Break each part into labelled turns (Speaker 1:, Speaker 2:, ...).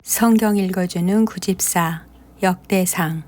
Speaker 1: 성경 읽어주는 구집사 역대상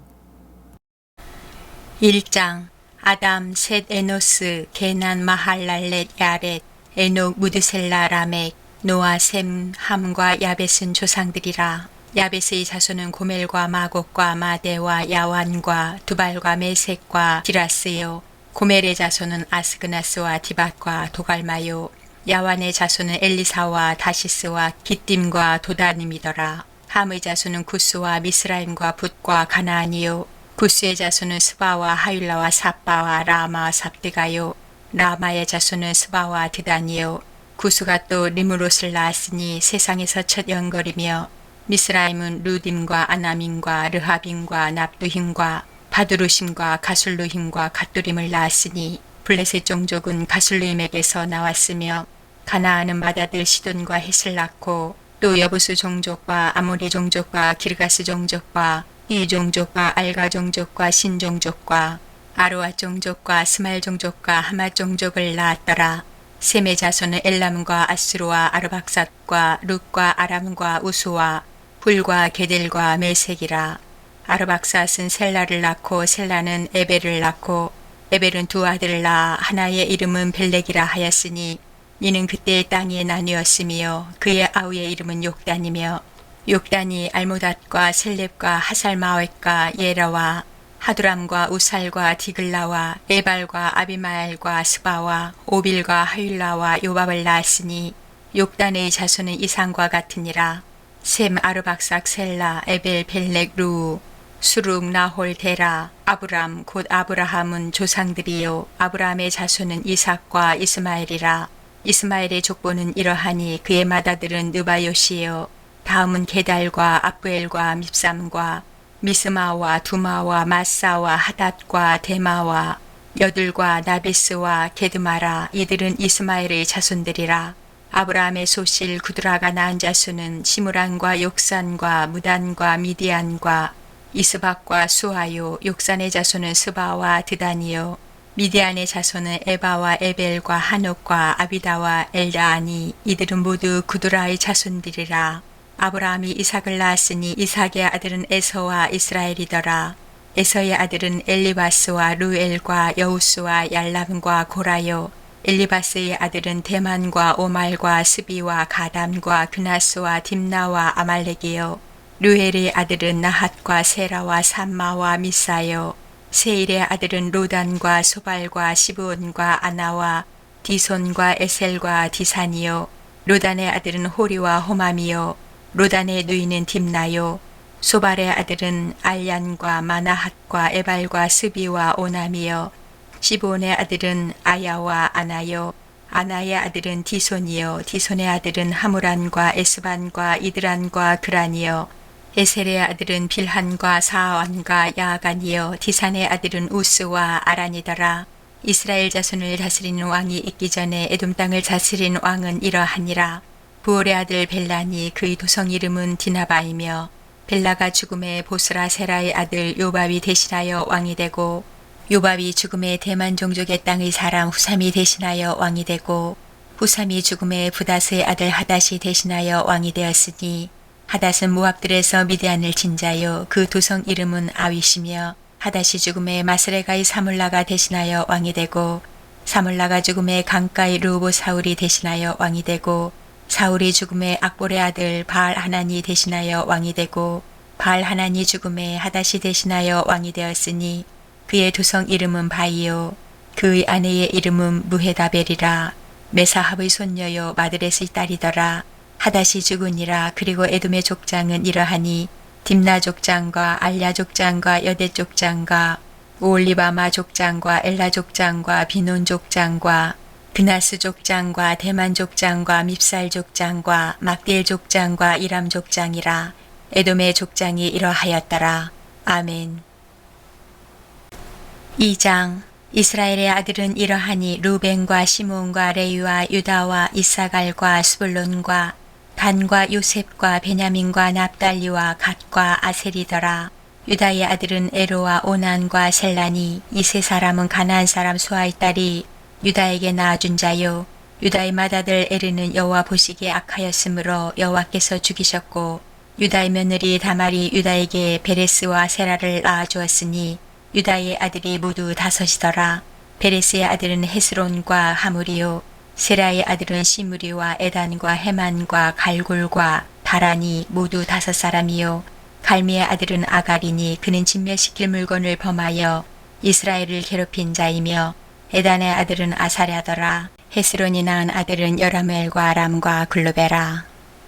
Speaker 1: 1장. 아담, 셋, 에노스, 게난, 마할랄렛, 야렛, 에녹, 무드셀라, 라멕, 노아, 셈, 함과 야벳은 조상들이라. 야벳의 자손은 고멜과 마곡과 마대와 야완과 두발과 메색과 디라스요. 고멜의 자손은 아스그나스와 디밧과 도갈마요. 야완의 자손은 엘리사와 다시스와 기띔과 도다님이더라. 함의 자손은 구스와 미스라임과 붓과 가나안이요. 구스의 자손은 스바와 하윌라와 삽바와 라마와 삽드가요. 라마의 자손은 스바와 드단이요. 구스가 또 리므롯을 낳았으니 세상에서 첫 영걸이며, 미스라임은 루딤과 아나민과 르하빔과 납두힘과 바두루심과 가술루힘과 갓두림을 낳았으니 블레셋 종족은 가술루임에게서 나왔으며, 가나안은 맏아들 시돈과 헷을 낳고 또 여부스 종족과 아모리 종족과 기르가스 종족과 이 종족과 알가 종족과 신 종족과 아로아 종족과 스말 종족과 하마 종족을 낳았더라. 셈의 자손은 엘람과 아스루와 아르박삿과 룻과 아람과 우수와 훌과 게델과 메색이라. 아르박삿은 셀라를 낳고 셀라는 에벨을 낳고 에벨은 두 아들을 낳아 하나의 이름은 벨렉이라 하였으니 이는 그때의 땅이 나뉘었으며 그의 아우의 이름은 욕단이며, 욕단이 알모닷과 셀렙과 하살마웻과 예라와 하두람과 우살과 디글라와 에발과 아비마엘과 스바와 오빌과 하윌라와 요밥을 낳았으니 욕단의 자손은 이상과 같으니라. 셈, 아르박삭, 셀라, 에벨, 벨렉, 루, 수룩, 나홀, 데라, 아브람 곧 아브라함은 조상들이요. 아브라함의 자손은 이삭과 이스마엘이라. 이스마엘의 족보는 이러하니 그의 맏아들은 느바요시요. 다음은 게달과 아브엘과 밉삼과 미스마와 두마와 마사와 하닷과 데마와 여둘과 나비스와 게드마라. 이들은 이스마엘의 자손들이라. 아브라함의 소실 구드라가 낳은 자손은 시므란과 욕산과 무단과 미디안과 이스박과 수아요. 욕산의 자손은 스바와 드단이요. 미디안의 자손은 에바와 에벨과 한옥과 아비다와 엘다아니. 이들은 모두 구드라의 자손들이라. 아브라함이 이삭을 낳았으니 이삭의 아들은 에서와 이스라엘이더라. 에서의 아들은 엘리바스와 루엘과 여우스와 얄람과 고라요. 엘리바스의 아들은 대만과 오말과 스비와 가담과 그나스와 딥나와 아말렉이요. 루엘의 아들은 나핫과 세라와 삼마와 미사요. 세일의 아들은 로단과 소발과 시브온과 아나와 디손과 에셀과 디산이요. 로단의 아들은 호리와 호맘이요. 로단의 누이는 딥나요. 소발의 아들은 알얀과 마나핫과 에발과 스비와 오남이요. 시브온의 아들은 아야와 아나요. 아나의 아들은 디손이요. 디손의 아들은 하무란과 에스반과 이드란과 그란이요. 에셀의 아들은 빌한과 사완과 야간이요. 디산의 아들은 우스와 아란이더라. 이스라엘 자손을 다스리는 왕이 있기 전에 에돔 땅을 다스린 왕은 이러하니라. 부올의 아들 벨라니 그의 도성 이름은 디나바이며, 벨라가 죽음에 보스라 세라의 아들 요밥이 대신하여 왕이 되고, 요밥이 죽음에 대만 종족의 땅의 사람 후삼이 대신하여 왕이 되고, 후삼이 죽음에 부다스의 아들 하닷이 대신하여 왕이 되었으니, 하닷은 모압들에서 미디안을 친 자요. 그 도성 이름은 아윗이며, 하닷이 죽음에 마스레가의 사물라가 대신하여 왕이 되고, 사물라가 죽음에 강가의 르호보 사울이 대신하여 왕이 되고, 사울이 죽음에 악볼의 아들 바알 하나니 대신하여 왕이 되고, 바알 하나니 죽음에 하닷이 대신하여 왕이 되었으니 그의 도성 이름은 바이요. 그의 아내의 이름은 무헤다벨이라. 메사합의 손녀요 마드렛의 딸이더라. 하닷이 죽으니라. 그리고 에돔의 족장은 이러하니 딥나 족장과 알야 족장과 여대 족장과 오올리바마 족장과 엘라 족장과 비논 족장과 그나스 족장과 대만 족장과 밉살 족장과 막디엘 족장과 이람 족장이라. 에돔의 족장이 이러하였더라. 아멘. 2장. 이스라엘의 아들은 이러하니 루벤과 시몬과 레위와 유다와 이사갈과 스불론과 단과 요셉과 베냐민과 납달리와 갓과 아셀이더라. 유다의 아들은 에로와 오난과 셀라니. 이 세 사람은 가나안 사람 수아의 딸이 유다에게 낳아준 자요. 유다의 맏아들 에르는 여호와 보시기에 악하였으므로 여호와께서 죽이셨고, 유다의 며느리 다말이 유다에게 베레스와 세라를 낳아주었으니 유다의 아들이 모두 다섯이더라. 베레스의 아들은 헤스론과 하물이요 세라의 아들은 시므리와 에단과 헤만과 갈골과 다란이 모두 다섯 사람이요 갈미의 아들은 아갈이니 그는 진멸시킬 물건을 범하여 이스라엘을 괴롭힌 자이며 에단의 아들은 아사랴더라. 헤스론이 낳은 아들은 여라무엘과 람과 글로베라.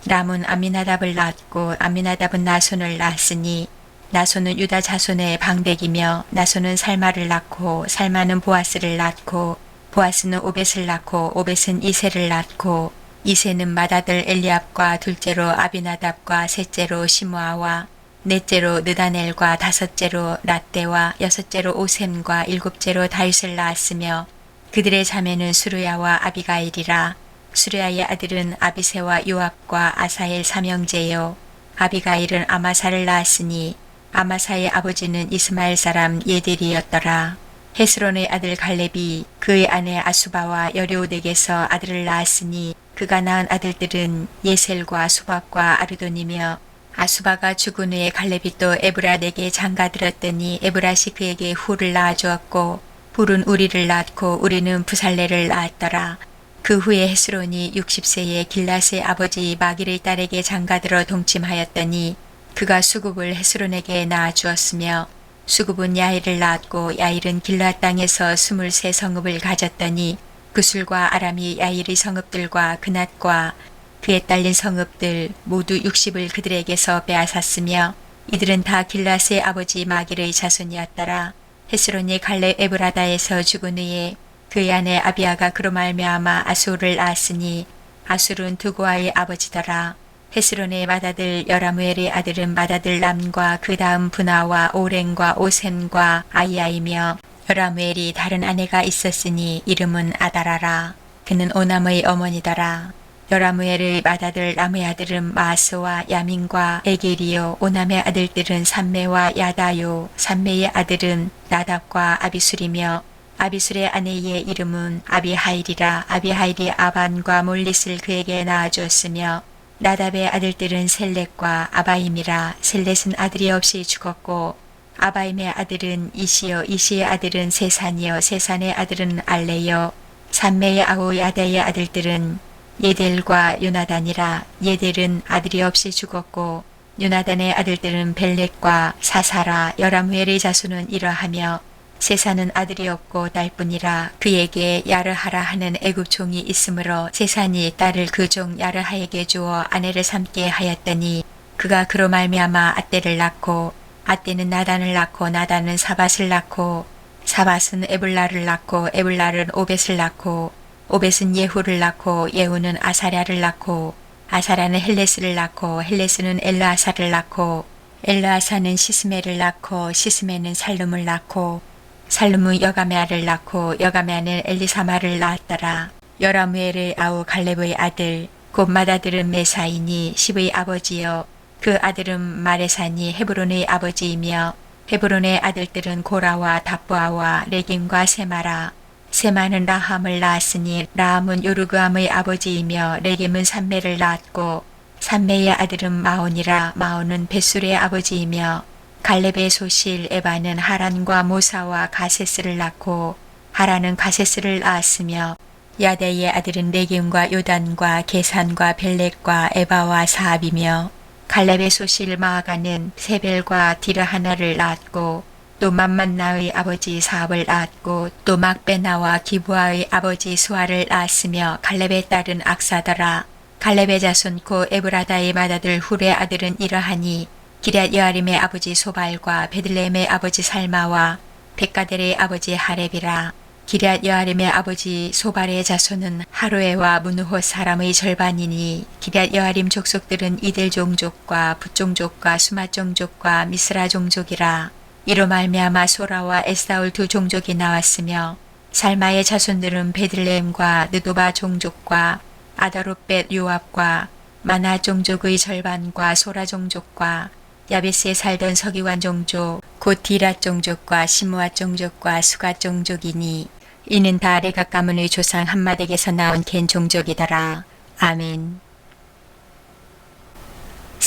Speaker 1: 람은 아미나답을 낳았고 아미나답은 나손을 낳았으니 나손은 유다 자손의 방백이며 나손은 살마를 낳고 살마는 보아스를 낳고 보아스는 오벳을 낳고 오벳은 이세를 낳고 이세는 맏아들 엘리압과 둘째로 아비나답과 셋째로 시므아와 넷째로 느다넬과 다섯째로 랏대와 여섯째로 오셈과 일곱째로 다윗을 낳았으며 그들의 자매는 수르야와 아비가일이라. 수르야의 아들은 아비새와 요압과 아사엘 삼형제요 아비가일은 아마사를 낳았으니 아마사의 아버지는 이스마엘 사람 예델이었더라. 헤스론의 아들 갈렙이 그의 아내 아수바와 여리오덱에서 아들을 낳았으니 그가 낳은 아들들은 예셀과 수박과 아르돈이며 아수바가 죽은 후에 갈렙이 또 에브라에게 장가들었더니 에브라시 그에게 훌을 낳아주었고 훌은 우리를 낳고 우리는 부살레를 낳았더라. 그 후에 헤스론이 60세에 길앗의 아버지 마길의 딸에게 장가들어 동침하였더니 그가 수굽을 헤스론에게 낳아주었으며 수굽은 야일을 낳았고 야일은 길앗 땅에서 23성읍을 가졌더니 그술과 아람이 야일의 성읍들과 그낫과 그에 딸린 성읍들 모두 60을 그들에게서 빼앗았으며 이들은 다 길앗의 아버지 마길의 자손이었더라. 헤스론이 갈렙 에브라다에서 죽은 후에 그의 아내 아비아가 그로 말미암아 아술을 낳았으니 아술은 두고아의 아버지더라. 헤스론의 맏아들 여라무엘의 아들은 맏아들 람과 그 다음 분하와 오렌과 오셈과 아이아이며 여라무엘이 다른 아내가 있었으니 이름은 아다라라. 그는 오남의 어머니더라. 여라무엘의 맏아들 람의 아들은 마스와 야민과 에겔이요 오남의 아들들은 삼메와 야다요 삼메의 아들은 나답과 아비술이며 아비술의 아내의 이름은 아비하일이라. 아비하일이 아반과 몰릿을 그에게 낳아주었으며 나답의 아들들은 셀렛과 아바임이라. 셀렛은 아들이 없이 죽었고 아바임의 아들은 이시요 이시의 아들은 세산이요 세산의 아들은 알레요 삼메의 아우 야다의 아들들은 예델과 요나단이라. 예델은 아들이 없이 죽었고 요나단의 아들들은 벨렛과 사사라. 여라무엘의 자손은 이러하며 세산은 아들이 없고 딸뿐이라. 그에게 야르하라 하는 애굽 종이 있으므로 세산이 딸을 그 종 야르하에게 주어 아내를 삼게 하였더니 그가 그로 말미암아 아떼를 낳고 아떼는 나단을 낳고 나단은 사밧을 낳고 사밧은 에블라를 낳고 에블라는 오벳을 낳고 오벳은 예후를 낳고 예후는 아사랴를 낳고 아사랴는 헬레스를 낳고 헬레스는 엘르아사를 낳고 엘르아사는 시스메를 낳고 시스메는 살룸을 낳고 살룸은 여가메아를 낳고 여가메아는 엘리사마를 낳았더라. 여라무엘의 아우 갈렙의 아들 곧 맏아들은 메사이니 십의 아버지요 그 아들은 마레사니 헤브론의 아버지이며 헤브론의 아들들은 고라와 답부아와 레김과 세마라. 세마는 라함을 낳았으니 라함은 요르그암의 아버지이며 레겜은 삼메를 낳았고 삼메의 아들은 마온이라. 마온은 벳술의 아버지이며 갈렙의 소실 에바는 하란과 모사와 가세스를 낳고 하란은 가세스를 낳았으며 야데의 아들은 레겜과 요단과 게산과 벨렛과 에바와 사압이며 갈렙의 소실 마아가는 세벨과 디르하나를 낳았고 또 맘만나의 아버지 사압을 낳았고 또 막베나와 기부아의 아버지 수아를 낳았으며 갈렙의 딸은 악사더라. 갈렙의 자손 고 에브라다의 맏아들 훌의 아들은 이러하니 기럇 여아림의 아버지 소발과 베들레헴의 아버지 살마와 백가델의 아버지 하렙이라. 기럇 여아림의 아버지 소발의 자손은 하로에와 문호 사람의 절반이니 기럇 여아림 족속들은 이들 종족과 붓 종족과 수마 종족과 미스라 종족이라. 이로 말미암아 소라와 에사울 두 종족이 나왔으며 살마의 자손들은 베들레헴과 느도바 종족과 아다롯벳 요압과 마나 종족의 절반과 소라 종족과 야베스에 살던 서기관 종족 곧 디라 종족과 시므아 종족과 수가 종족이니 이는 다 레가 가문의 조상 한마덱에서 나온 겐 종족이더라. 아멘.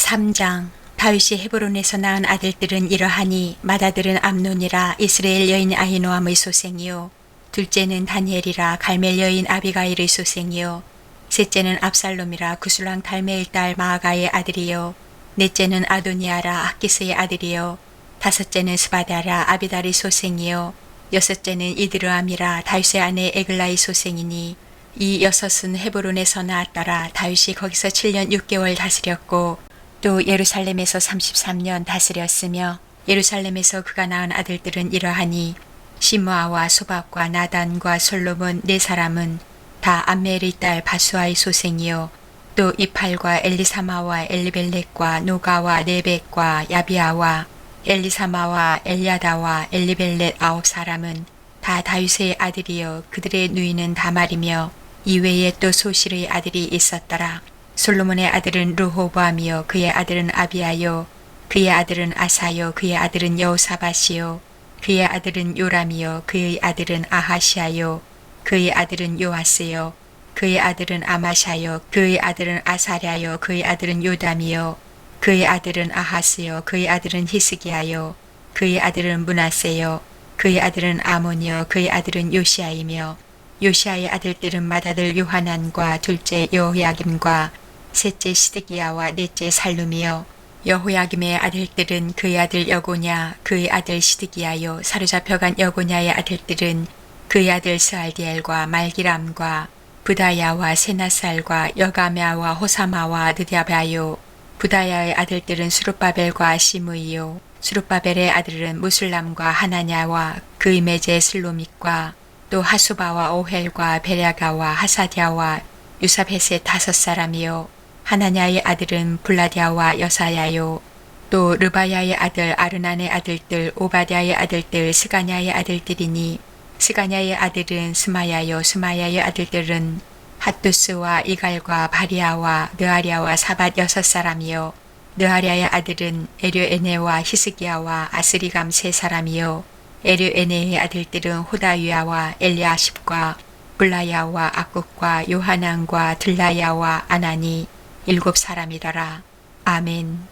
Speaker 1: 3장. 다윗이 헤브론에서 낳은 아들들은 이러하니 맏아들은 암논이라 이스라엘 여인 아히노암의 소생이요 둘째는 다니엘이라 갈멜 여인 아비가일의 소생이요 셋째는 압살롬이라 구술랑 달메일 딸 마아가의 아들이요 넷째는 아도니아라 악기스의 아들이요 다섯째는 스바다라 아비달의 소생이요 여섯째는 이드르암이라 다윗의 아내 에글라의 소생이니 이 여섯은 헤브론에서 낳았더라. 다윗이 거기서 7년 6개월 다스렸고 또 예루살렘에서 33년 다스렸으며 예루살렘에서 그가 낳은 아들들은 이러하니 시므아와 소박과 나단과 솔로몬 네 사람은 다 암멜의 딸 바수아의 소생이요 또 이팔과 엘리사마와 엘리벨렉과 노가와 네벡과 야비아와 엘리사마와 엘야다와 엘리벨렛 9사람은 다 다윗의 아들이요 그들의 누이는 다말이며 이외에 또 소실의 아들이 있었더라. 솔로몬의 아들은 르호보암이요 그의 아들은 아비아요 그의 아들은 아사요 그의 아들은 여호사밧이요 그의 아들은 요람이요 그의 아들은 아하시아요 그의 아들은 요아스요 그의 아들은 아마샤요 그의 아들은 아사랴요 그의 아들은 요담이요 그의 아들은 아하스요 그의 아들은 히스기야요 그의 아들은 므낫세요 그의 아들은 아몬이요 그의 아들은 요시아이며 요시아의 아들들은 맏아들 요하난과 둘째 여호야김과 셋째 시드기야와 넷째 살룸이요 여호야김의 아들들은 그의 아들 여고냐 그의 아들 시드기야요 사로잡혀간 여고냐의 아들들은 그의 아들 스알디엘과 말기람과 부다야와 세나살과 여가메아와 호사마와 느디아바요 부다야의 아들들은 수룹바벨과 시므이요 수룹바벨의 아들은 무술람과 하나냐와 그의 매제 슬로믹과 또 하수바와 오헬과 베랴가와 하사디아와 유사벳의 5사람이요 하나냐의 아들은 블라디아와 여사야요 또 르바야의 아들 아르난의 아들들 오바댜의 아들들 스가냐의 아들들이니 스가냐의 아들은 스마야요 스마야의 아들들은 핫두스와 이갈과 바리아와 느아리아와 사밧 6사람이요 느아리아의 아들은 에류에네와 히스기야와 아스리감 3사람이요 에류에네의 아들들은 호다위아와 엘리아십과 블라야와 악국과 요하난과 들라야와 아나니 7사람이더라. 아멘.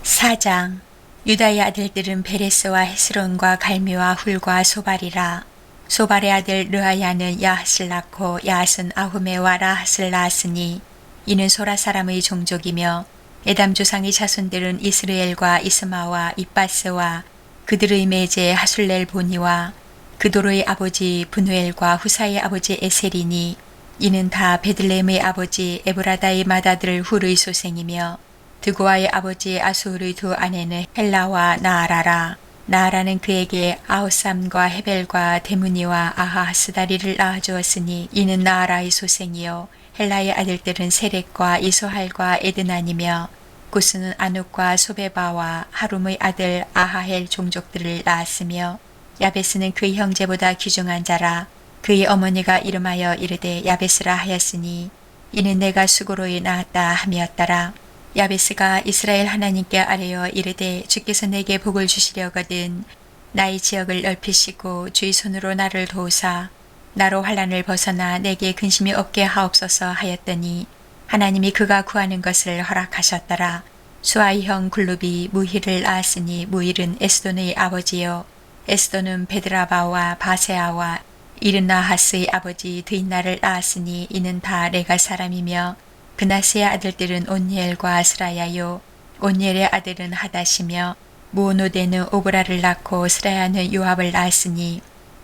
Speaker 1: 4장. 유다의 아들들은 베레스와 헤스론과 갈미와 훌과 소발이라. 소발의 아들 르아야는 야핫을 낳고 야핫은 아후메와 라핫을 낳았으니 이는 소라 사람의 종족이며 에담 조상의 자손들은 이스르엘과 이스마와 이빠스와 그들의 매제 하술렐 보니와 그도로의 아버지 분우엘과 후사의 아버지 에셀이니 이는 다 베들레헴의 아버지 에브라다의 맏아들 훌의 소생이며 드고아의 아버지 아수르의 두 아내는 헬라와 나아라라. 나아라는 그에게 아우삼과 헤벨과 데무니와 아하스다리를 낳아주었으니 이는 나아라의 소생이요 헬라의 아들들은 세렉과 이소할과 에드난이며 구스는 아눅과 소베바와 하룸의 아들 아하헬 종족들을 낳았으며 야베스는 그의 형제보다 귀중한 자라. 그의 어머니가 이름하여 이르되 야베스라 하였으니 이는 내가 수고로이 낳았다 함이었더라. 야베스가 이스라엘 하나님께 아뢰어 이르되 주께서 내게 복을 주시려거든 나의 지역을 넓히시고 주의 손으로 나를 도우사 나로 환난을 벗어나 내게 근심이 없게 하옵소서 하였더니 하나님이 그가 구하는 것을 허락하셨더라. 수아의 형 글룹이 무힐을 낳았으니 무힐은 에스돈의 아버지요 에스돈은 베드라바와 바세아와 이르나하스의 아버지 드인나를 낳았으니 이는 다 레가 사람이며 그나스의 아들들은 온니엘과 스라야요 온니엘의 아들은 하닷이며 무오노데는 오브라를 낳고 스라야는 요압을 낳았으니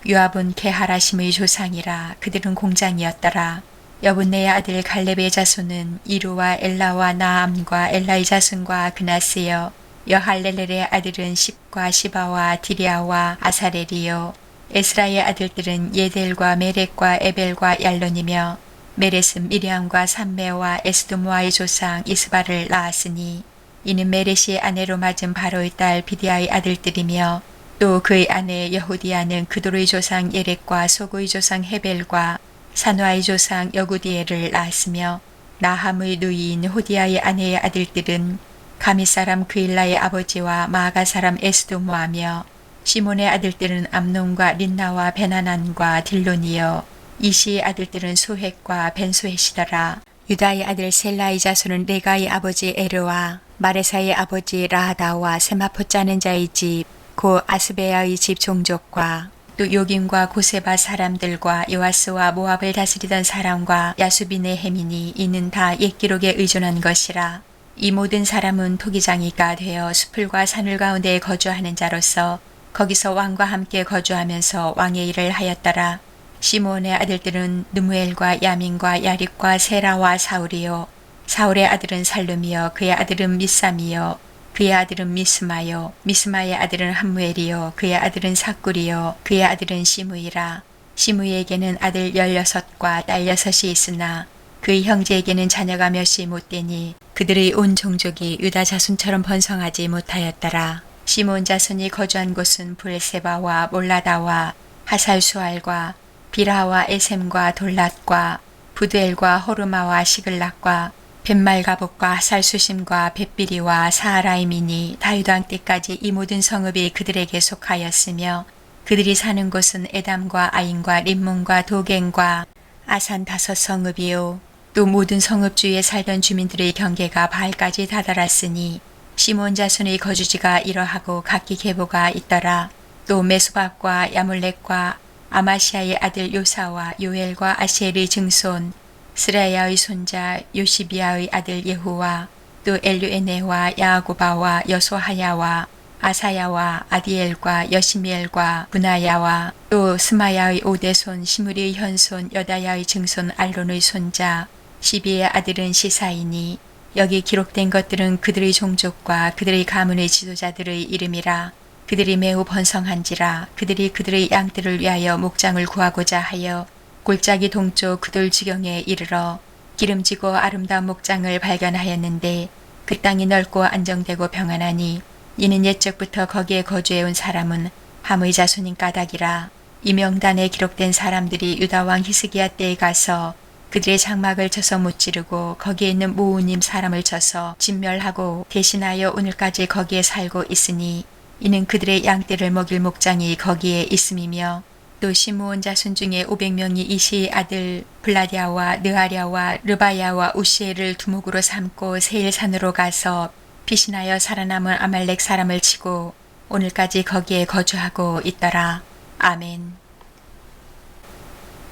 Speaker 1: 요압은 게하라심의 조상이라. 그들은 공장이었더라. 여분네의 아들 갈렙의 자손은 이루와 엘라와 나암과 엘라의 자손과 그나스여 여할렐렐의 아들은 십과 시바와 디리아와 아사렐이요 에스라의 아들들은 예델과 메렉과 에벨과 얄론이며 메렛은 미리암과 삼메와 에스도모아의 조상 이스바를 낳았으니 이는 메렛이 아내로 맞은 바로의 딸 비디아의 아들들이며 또 그의 아내 여후디아는 그도로의 조상 예렉과 소고의 조상 헤벨과 사누아의 조상 여구디엘을 낳았으며 나함의 누이인 호디아의 아내의 아들들은 가미 사람 그일라의 아버지와 마아가 사람 에스도모아며 시몬의 아들들은 암논과 린나와 베나난과 딜론이요 이시의 아들들은 소헷과 벤소헷이더라. 유다의 아들 셀라의 자손은 레가의 아버지 에르와 마레사의 아버지 라하다와 세마포 짜는 자의 집, 고 아스베야의 집 종족과 또 요김과 고세바 사람들과 요아스와 모압을 다스리던 사람과 야수빈의 해민이 이는 다 옛 기록에 의존한 것이라. 이 모든 사람은 토기장이가 되어 수풀과 산을 가운데에 거주하는 자로서 거기서 왕과 함께 거주하면서 왕의 일을 하였더라. 시므온의 아들들은 느무엘과 야민과 야립과 세라와 사울이요. 사울의 아들은 살룸이요. 그의 아들은 미삼이요. 그의 아들은 미스마요. 미스마의 아들은 함무엘이요. 그의 아들은 사꿀이요. 그의 아들은 시므이라. 시므이에게는 아들 16과 딸 6이 있으나 그의 형제에게는 자녀가 몇이 못되니 그들의 온 종족이 유다 자손처럼 번성하지 못하였더라. 시므온 자손이 거주한 곳은 브엘세바와 몰라다와 하살수알과 비라와 에셈과 돌랏과 부두엘과 호르마와 시글락과 벳말가복과 하살수심과 벳비리와 사하라임이니 다윗 왕 때까지 이 모든 성읍이 그들에게 속하였으며 그들이 사는 곳은 에담과 아인과 림몬과 도겐과 아산 5성읍이요. 또 모든 성읍 주위에 살던 주민들의 경계가 바알까지 다다랐으니 시므온 자손의 거주지가 이러하고 각기 계보가 있더라. 또 메수밥과 야몰렉과 아마시아의 아들 요사와 요엘과 아시엘의 증손 스라야의 손자 요시비아의 아들 예후와 또 엘류에네와 야고바와 여소하야와 아사야와 아디엘과 여시미엘과 분하야와 또 스마야의 오대손 시므리의 현손 여다야의 증손 알론의 손자 시비의 아들은 시사이니 여기 기록된 것들은 그들의 종족과 그들의 가문의 지도자들의 이름이라. 그들이 매우 번성한지라. 그들이 그들의 양들을 위하여 목장을 구하고자 하여 골짜기 동쪽 그들 지경에 이르러 기름지고 아름다운 목장을 발견하였는데 그 땅이 넓고 안정되고 평안하니 이는 옛적부터 거기에 거주해온 사람은 함의 자손인 까닭이라. 이 명단에 기록된 사람들이 유다 왕 히스기야 때에 가서 그들의 장막을 쳐서 무찌르고 거기에 있는 모우님 사람을 쳐서 진멸하고 대신하여 오늘까지 거기에 살고 있으니 이는 그들의 양떼를 먹일 목장이 거기에 있음이며 또 시므온 자손 중에 500명이 이시의 아들 블라디아와 느아랴와 르바야와 우시엘을 두목으로 삼고 세일산으로 가서 피신하여 살아남은 아말렉 사람을 치고 오늘까지 거기에 거주하고 있더라. 아멘.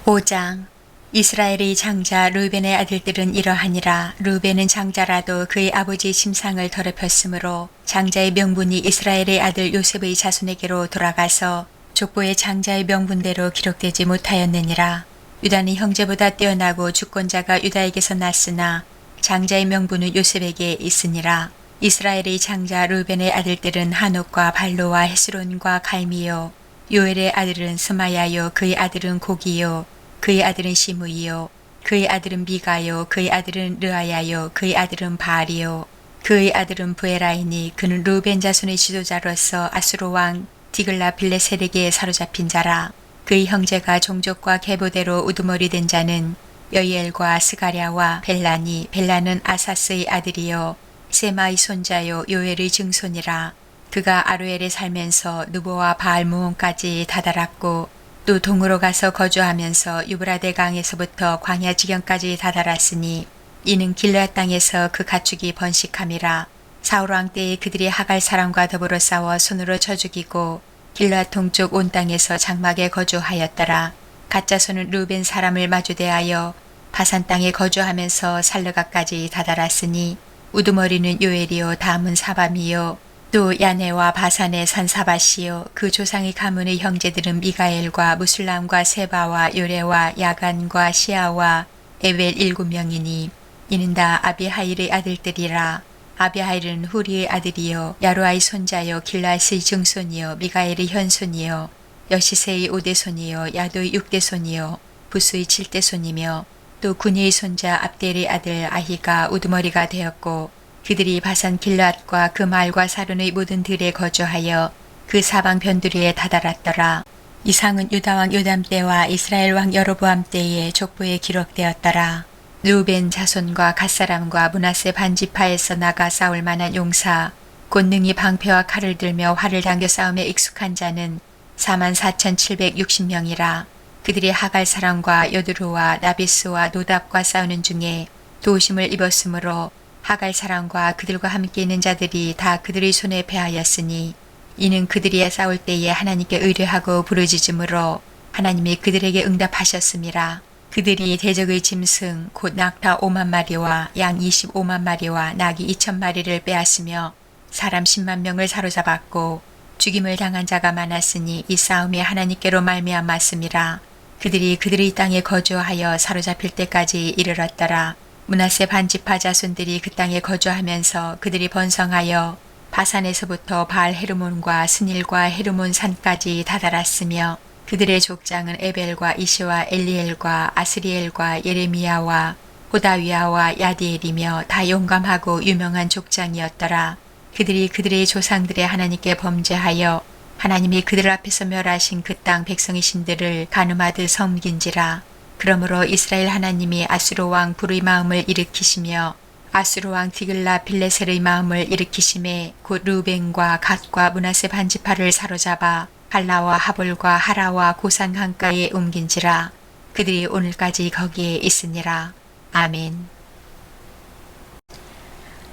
Speaker 1: 5장. 이스라엘의 장자 르벤의 아들들은 이러하니라. 르벤은 장자라도 그의 아버지 심상을 더럽혔으므로 장자의 명분이 이스라엘의 아들 요셉의 자손에게로 돌아가서 족보의 장자의 명분대로 기록되지 못하였느니라. 유다는 형제보다 뛰어나고 주권자가 유다에게서 났으나 장자의 명분은 요셉에게 있으니라. 이스라엘의 장자 르벤의 아들들은 하녹과 발로와 헤스론과 갈미요. 요엘의 아들은 스마야요. 그의 아들은 고기요. 그의 아들은 시므이요. 그의 아들은 미가요. 그의 아들은 르아야요. 그의 아들은 바알이요. 그의 아들은 부에라이니 그는 르벤 자손의 지도자로서 아수르 왕 디글라 빌레셀에게 사로잡힌 자라. 그의 형제가 종족과 계보대로 우두머리 된 자는 여이엘과 스가랴와 벨라니. 벨라는 아사스의 아들이요. 세마의 손자요. 요엘의 증손이라. 그가 아루엘에 살면서 누보와 바알무온까지 다다랐고 또 동으로 가서 거주하면서 유브라데 강에서부터 광야 지경까지 다다랐으니 이는 길르앗 땅에서 그 가축이 번식함이라. 사울 왕 때에 그들이 하갈 사람과 더불어 싸워 손으로 쳐 죽이고 길르앗 동쪽 온 땅에서 장막에 거주하였더라. 가짜손은 르벤 사람을 마주대하여 바산 땅에 거주하면서 살르가까지 다다랐으니 우두머리는 요엘이요. 다음은 사밤이요. 또 야네와 바산의 산사바시요. 그 조상의 가문의 형제들은 미가엘과 무술람과 세바와 요레와 야간과 시아와 에벨 7명이니 이는 다 아비하일의 아들들이라. 아비하일은 후리의 아들이요. 야루아의 손자요. 길라스의 증손이요. 미가엘의 현손이요. 여시세의 5대손이요. 야도의 6대손이요. 부스의 7대손이며 또 군이의 손자 압델의 아들 아히가 우두머리가 되었고 그들이 바산 길앗과 그 말과 사륜의 모든 들에 거주하여 그 사방 변두리에 다다랐더라. 이상은 유다왕 요담 때와 이스라엘 왕 여로보암 때의 족보에 기록되었더라. 르우벤 자손과 갓사람과 므낫세 반지파에서 나가 싸울 만한 용사 곧 능히 방패와 칼을 들며 활을 당겨 싸움에 익숙한 자는 44,760명이라. 그들이 하갈 사람과 여드루와 나비스와 노답과 싸우는 중에 도우심을 입었으므로 하갈 사람과 그들과 함께 있는 자들이 다 그들의 손에 패하였으니 이는 그들이 싸울 때에 하나님께 의뢰하고 부르짖음으로 하나님이 그들에게 응답하셨음이라. 그들이 대적의 짐승 곧 낙타 5만 마리와 양 25만 마리와 나귀 2천 마리를 빼앗으며 사람 10만 명을 사로잡았고 죽임을 당한 자가 많았으니 이 싸움이 하나님께로 말미암았음이라. 그들이 그들의 땅에 거주하여 사로잡힐 때까지 이르렀더라. 므낫세 반지파 자손들이 그 땅에 거주하면서 그들이 번성하여 바산에서부터 바알 헤르몬과 스닐과 헤르몬 산까지 다다랐으며 그들의 족장은 에벨과 이시와 엘리엘과 아스리엘과 예레미야와 호다위야와 야디엘이며 다 용감하고 유명한 족장이었더라. 그들이 그들의 조상들의 하나님께 범죄하여 하나님이 그들 앞에서 멸하신 그 땅 백성의 신들을 가늠하듯 섬긴지라. 그러므로 이스라엘 하나님이 아수르 왕 불의 마음을 일으키시며 아수르 왕 디글라 빌레셀의 마음을 일으키심에 곧 루벤과 갓과 므낫세 반지파를 사로잡아 갈라와 하볼과 하라와 고산 강가에 옮긴지라. 그들이 오늘까지 거기에 있으니라. 아멘.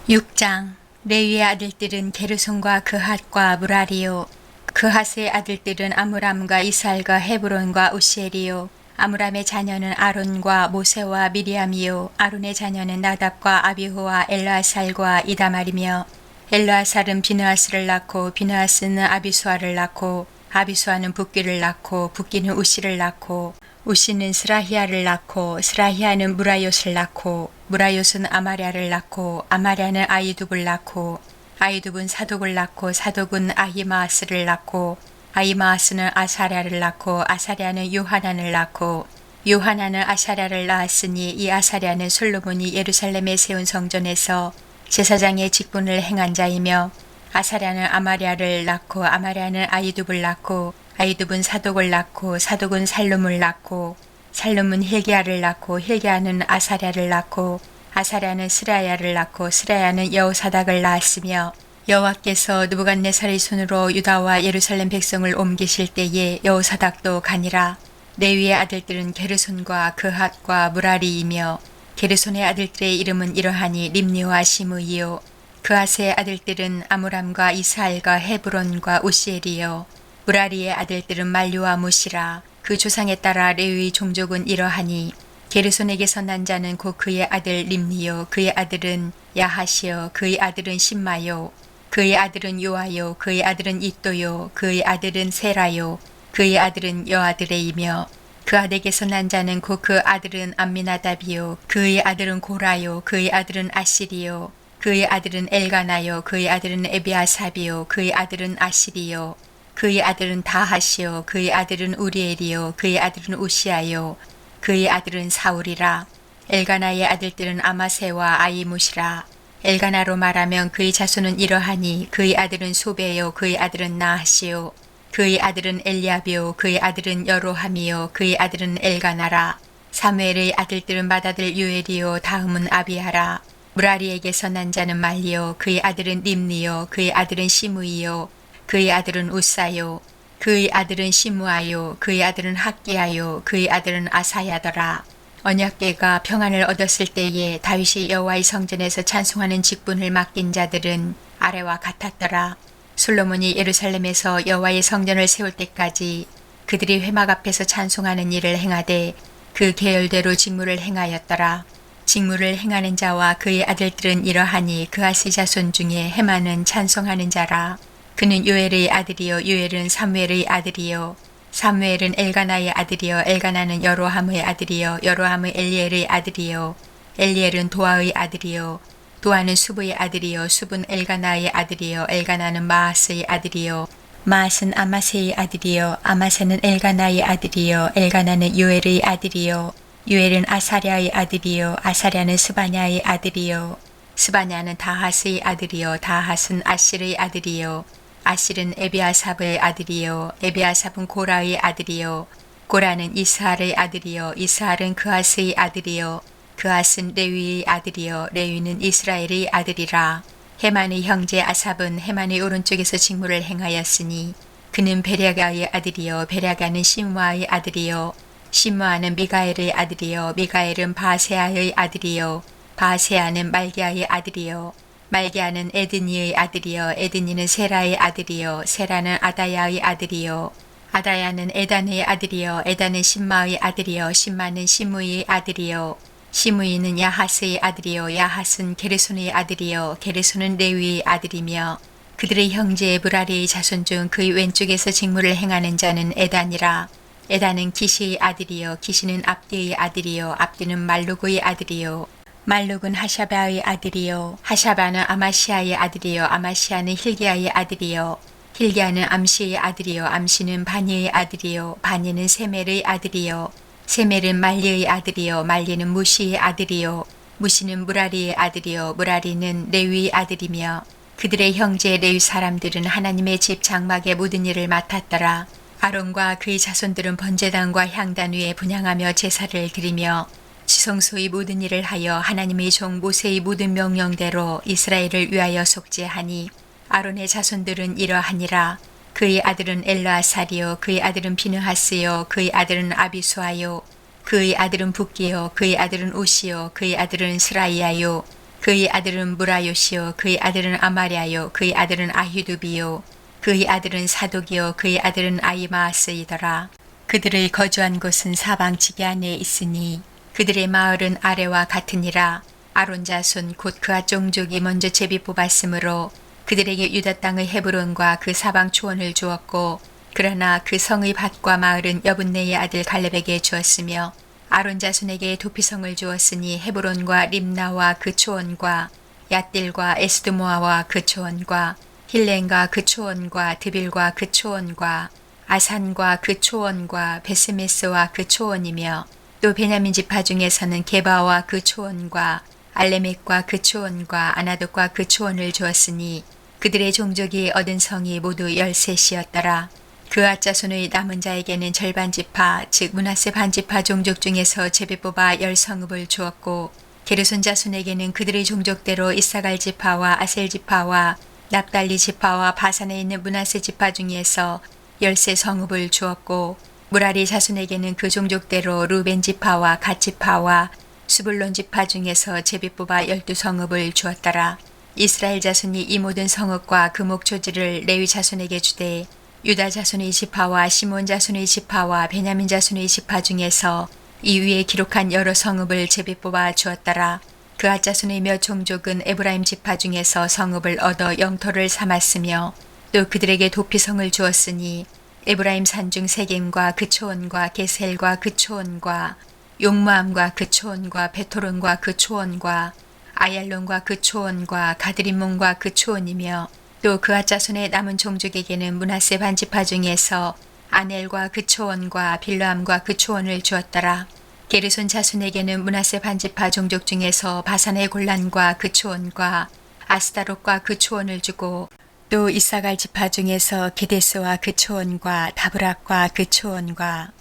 Speaker 1: 6장. 레위의 아들들은 게르손과 그핫과 무라리요. 그핫의 아들들은 아므람과 이스할과 헤브론과 우시엘이요. 아므람의 자녀는 아론과 모세와 미리암이요. 아론의 자녀는 나답과 아비후와 엘르아살과 이다말이며 엘르아살은 비느하스를 낳고 비느하스는 아비수아를 낳고 아비수아는 붓기를 낳고 붓기는 우시를 낳고 우시는 스라히아를 낳고 스라히아는 무라요스를 낳고 무라요스는 아마랴를 낳고 아마랴는 아이둡을 낳고 아이둡은 사독을 낳고 사독은 아히마아스를 낳고 아히마아스는 아사랴를 낳고 아사랴는 요하난을 낳고 요하난은 아사랴를 낳았으니 이 아사랴는 솔로몬이 예루살렘에 세운 성전에서 제사장의 직분을 행한 자이며 아사랴는 아마랴를 낳고 아마랴는 아이둡을 낳고 아이둡은 사독을 낳고 사독은 살룸을 낳고 살룸은 힐기야를 낳고 힐기야는 아사랴를 낳고 아사랴는 스라야를 낳고 스라야는 여호사닥을 낳았으며 여호와께서 느부갓네살의 손으로 유다와 예루살렘 백성을 옮기실 때에 여호사닥도 가니라. 레위의 아들들은 게르손과 그핫과 무라리이며 게르손의 아들들의 이름은 이러하니 림니와 시므이요. 그핫의 아들들은 아므람과 이스할과 헤브론과 우시엘이요. 무라리의 아들들은 말류와 무시라. 그 조상에 따라 레위 종족은 이러하니 게르손에게서 난 자는 곧 그의 아들 림니요. 그의 아들은 야하시요. 그의 아들은 심마요. 그의 아들은 요아요. 그의 아들은 이또요. 그의 아들은 세라요. 그의 아들은 여아드레이며 그 아들에게서 난 자는 곧 그 아들은 암미나답이요. 그의 아들은 고라요. 그의 아들은 아시리요. 그의 아들은 엘가나요. 그의 아들은 에비아삽이요. 그의 아들은 아시리요. 그의 아들은 다하시요. 그의 아들은 우리엘이요. 그의 아들은 우시아요. 그의 아들은 사울이라. 엘가나의 아들들은 아마세와 아이무시라. 엘가나로 말하면 그의 자손은 이러하니 그의 아들은 소베요. 그의 아들은 나하시요. 그의 아들은 엘리압이요. 그의 아들은 여로함이요. 그의 아들은 엘가나라. 사무엘의 아들들은 맏아들 요엘이요. 다음은 아비하라. 무라리에게서 난 자는 말리요. 그의 아들은 림니요. 그의 아들은 시므이요. 그의 아들은 우사요. 그의 아들은 시므아요. 그의 아들은 학기야요. 그의 아들은 아사야더라. 언약궤가 평안을 얻었을 때에 다윗이 여호와의 성전에서 찬송하는 직분을 맡긴 자들은 아래와 같았더라. 솔로몬이 예루살렘에서 여호와의 성전을 세울 때까지 그들이 회막 앞에서 찬송하는 일을 행하되 그 계열대로 직무를 행하였더라. 직무를 행하는 자와 그의 아들들은 이러하니 그하스의 자손 중에 헤만은 찬송하는 자라. 그는 요엘의 아들이요. 요엘은 사무엘의 아들이요. 사무엘은 엘가나의 아들이요. 엘가나는 여로함의 아들이요. 여로함은 엘리엘의 아들이요. 엘리엘은 도아의 아들이요. 도아는 수브의 아들이요. 수브는 엘가나의 아들이요. 엘가나는 마아스의 아들이요. 마아스는 아마세의 아들이요. 아마세는 엘가나의 아들이요. 엘가나는 요엘의 아들이요. 요엘은 아사랴의 아들이요. 아사랴는 스바냐의 아들이요. 스바냐는 다하스의 아들이요. 다하스는 아실의 아들이요. 아실은 에비아삽의 아들이요. 에비아삽은 고라의 아들이요. 고라는 이스할의 아들이요. 이스할은 그하스의 아들이요. 그하스는 레위의 아들이요. 레위는 이스라엘의 아들이라. 헤만의 형제 아삽은 헤만의 오른쪽에서 직무를 행하였으니 그는 베랴가의 아들이요. 베랴가는 시므아의 아들이요. 시므아는 미가엘의 아들이요. 미가엘은 바세아의 아들이요. 바세아는 말기야의 아들이요 말기야는 에드니의 아들이요 에드니는 세라의 아들이요 세라는 아다야의 아들이요 아다야는 에단의 아들이요 에단은 심마의 아들이요 심마는 시므이의 아들이요 시므이는 야하스의 아들이요 야하스는 게르손의 아들이요 게르손은 레위의 아들이며 그들의 형제 무라리의 자손 중 그의 왼쪽에서 직무를 행하는 자는 에단이라. 에단은 기시의 아들이요 기시는 압디의 아들이요 압디는 말루그의 아들이요 말룩은 하샤바의 아들이요 하샤바는 아마시아의 아들이요 아마시아는 힐기야의 아들이요 힐기야는 암시의 아들이요 암시는 바니의 아들이요 바니는 세멜의 아들이요 세멜은 말리의 아들이요 말리는 무시의 아들이요 무시는 무라리의 아들이요 무라리는 레위의 아들이며 그들의 형제 레위 사람들은 하나님의 집 장막의 모든 일을 맡았더라. 아론과 그의 자손들은 번제단과 향단 위에 분향하며 제사를 드리며 지성소의 모든 일을 하여 하나님의 종 모세의 모든 명령대로 이스라엘을 위하여 속죄하니 아론의 자손들은 이러하니라. 그의 아들은 엘르아살이요 그의 아들은 비느하스요 그의 아들은 아비수아요 그의 아들은 붓기요 그의 아들은 오시요 그의 아들은 스라이아요 그의 아들은 무라요시요 그의 아들은 아마랴요 그의 아들은 아히두비요 그의 아들은 사독이요 그의 아들은 아이마아스이더라. 그들의 거주한 곳은 사방 지기 안에 있으니 그들의 마을은 아래와 같으니라. 아론 자손 곧 그아 종족이 먼저 제비 뽑았으므로 그들에게 유다 땅의 헤브론과 그 사방 초원을 주었고 그러나 그 성의 밭과 마을은 여분네의 아들 갈렙에게 주었으며 아론 자손에게 도피성을 주었으니 헤브론과 림나와 그 초원과 얏딜과 에스드모아와 그 초원과 힐렌과 그 초원과 드빌과 그 초원과 아산과 그 초원과 베스메스와 그 초원이며 또 베냐민 지파 중에서는 게바와 그 초원과 알레멕과 그 초원과 아나돗과 그 초원을 주었으니 그들의 종족이 얻은 성이 모두 13이었더라. 그앗 자손의 남은 자에게는 절반 지파 즉 므낫세 반지파 종족 중에서 제비 뽑아 10성읍을 주었고 게르손 자손에게는 그들의 종족대로 이사갈 지파와 아셀 지파와 납달리 지파와 바산에 있는 므낫세 지파 중에서 13성읍을 주었고 무라리 자손에게는 그 종족대로 루벤 지파와 갓 지파와 수불론 지파 중에서 제비 뽑아 12성읍을 주었더라. 이스라엘 자손이 이 모든 성읍과 그 목초지를 레위 자손에게 주되 유다 자손의 지파와 시몬 자손의 지파와 베냐민 자손의 지파 중에서 이 위에 기록한 여러 성읍을 제비 뽑아 주었더라. 그앗 자손의 몇 종족은 에브라임 지파 중에서 성읍을 얻어 영토를 삼았으며 또 그들에게 도피성을 주었으니 에브라임 산중 세겜과 그 초원과 게셀과 그 초원과 용무암과 그 초원과 베토론과 그 초원과 아얄론과 그 초원과 가드림몬과 그 초원이며 또 그앗 자손의 남은 종족에게는 므낫세 반지파 중에서 아넬과 그 초원과 빌르암과 그 초원을 주었더라. 게르손 자손에게는 므낫세 반지파 종족 중에서 바산의 골란과 그 초원과 아스다롯과 그 초원을 주고 또 이사갈 지파 중에서 게데스와 그 초원과 다브락과 그 초원과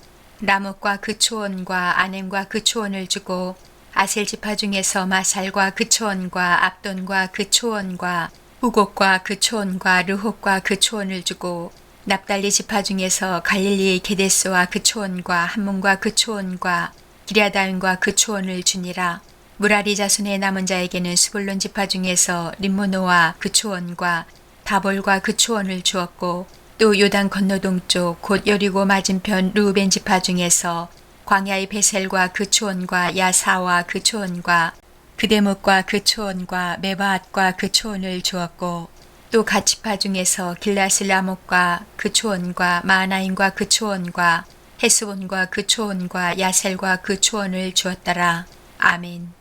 Speaker 1: 라못과 그 초원과 아넴과 그 초원을 주고 아셀 지파 중에서 마살과 그 초원과 압돈과 그 초원과 후곡과 그 초원과 르홉과 그 초원을 주고 납달리 지파 중에서 갈릴리의 게데스와 그 초원과 함몬과 그 초원과 기랴다임과 그 초원을 주니라. 무라리 자손의 남은 자에게는 스불론 지파 중에서 림모노와 그 초원과 다볼과 그 초원을 주었고 또 요단 건너 동쪽 곧 여리고 맞은편 루벤 지파 중에서 광야의 베셀과 그 초원과 야사와 그 초원과 그데목과 그 초원과 메바앗과 그 초원을 주었고 또 갓 지파 중에서 길라스 라못과 그 초원과 마하나임과 그 초원과 헤스본과 그 초원과 야셀과 그 초원을 주었더라. 아멘.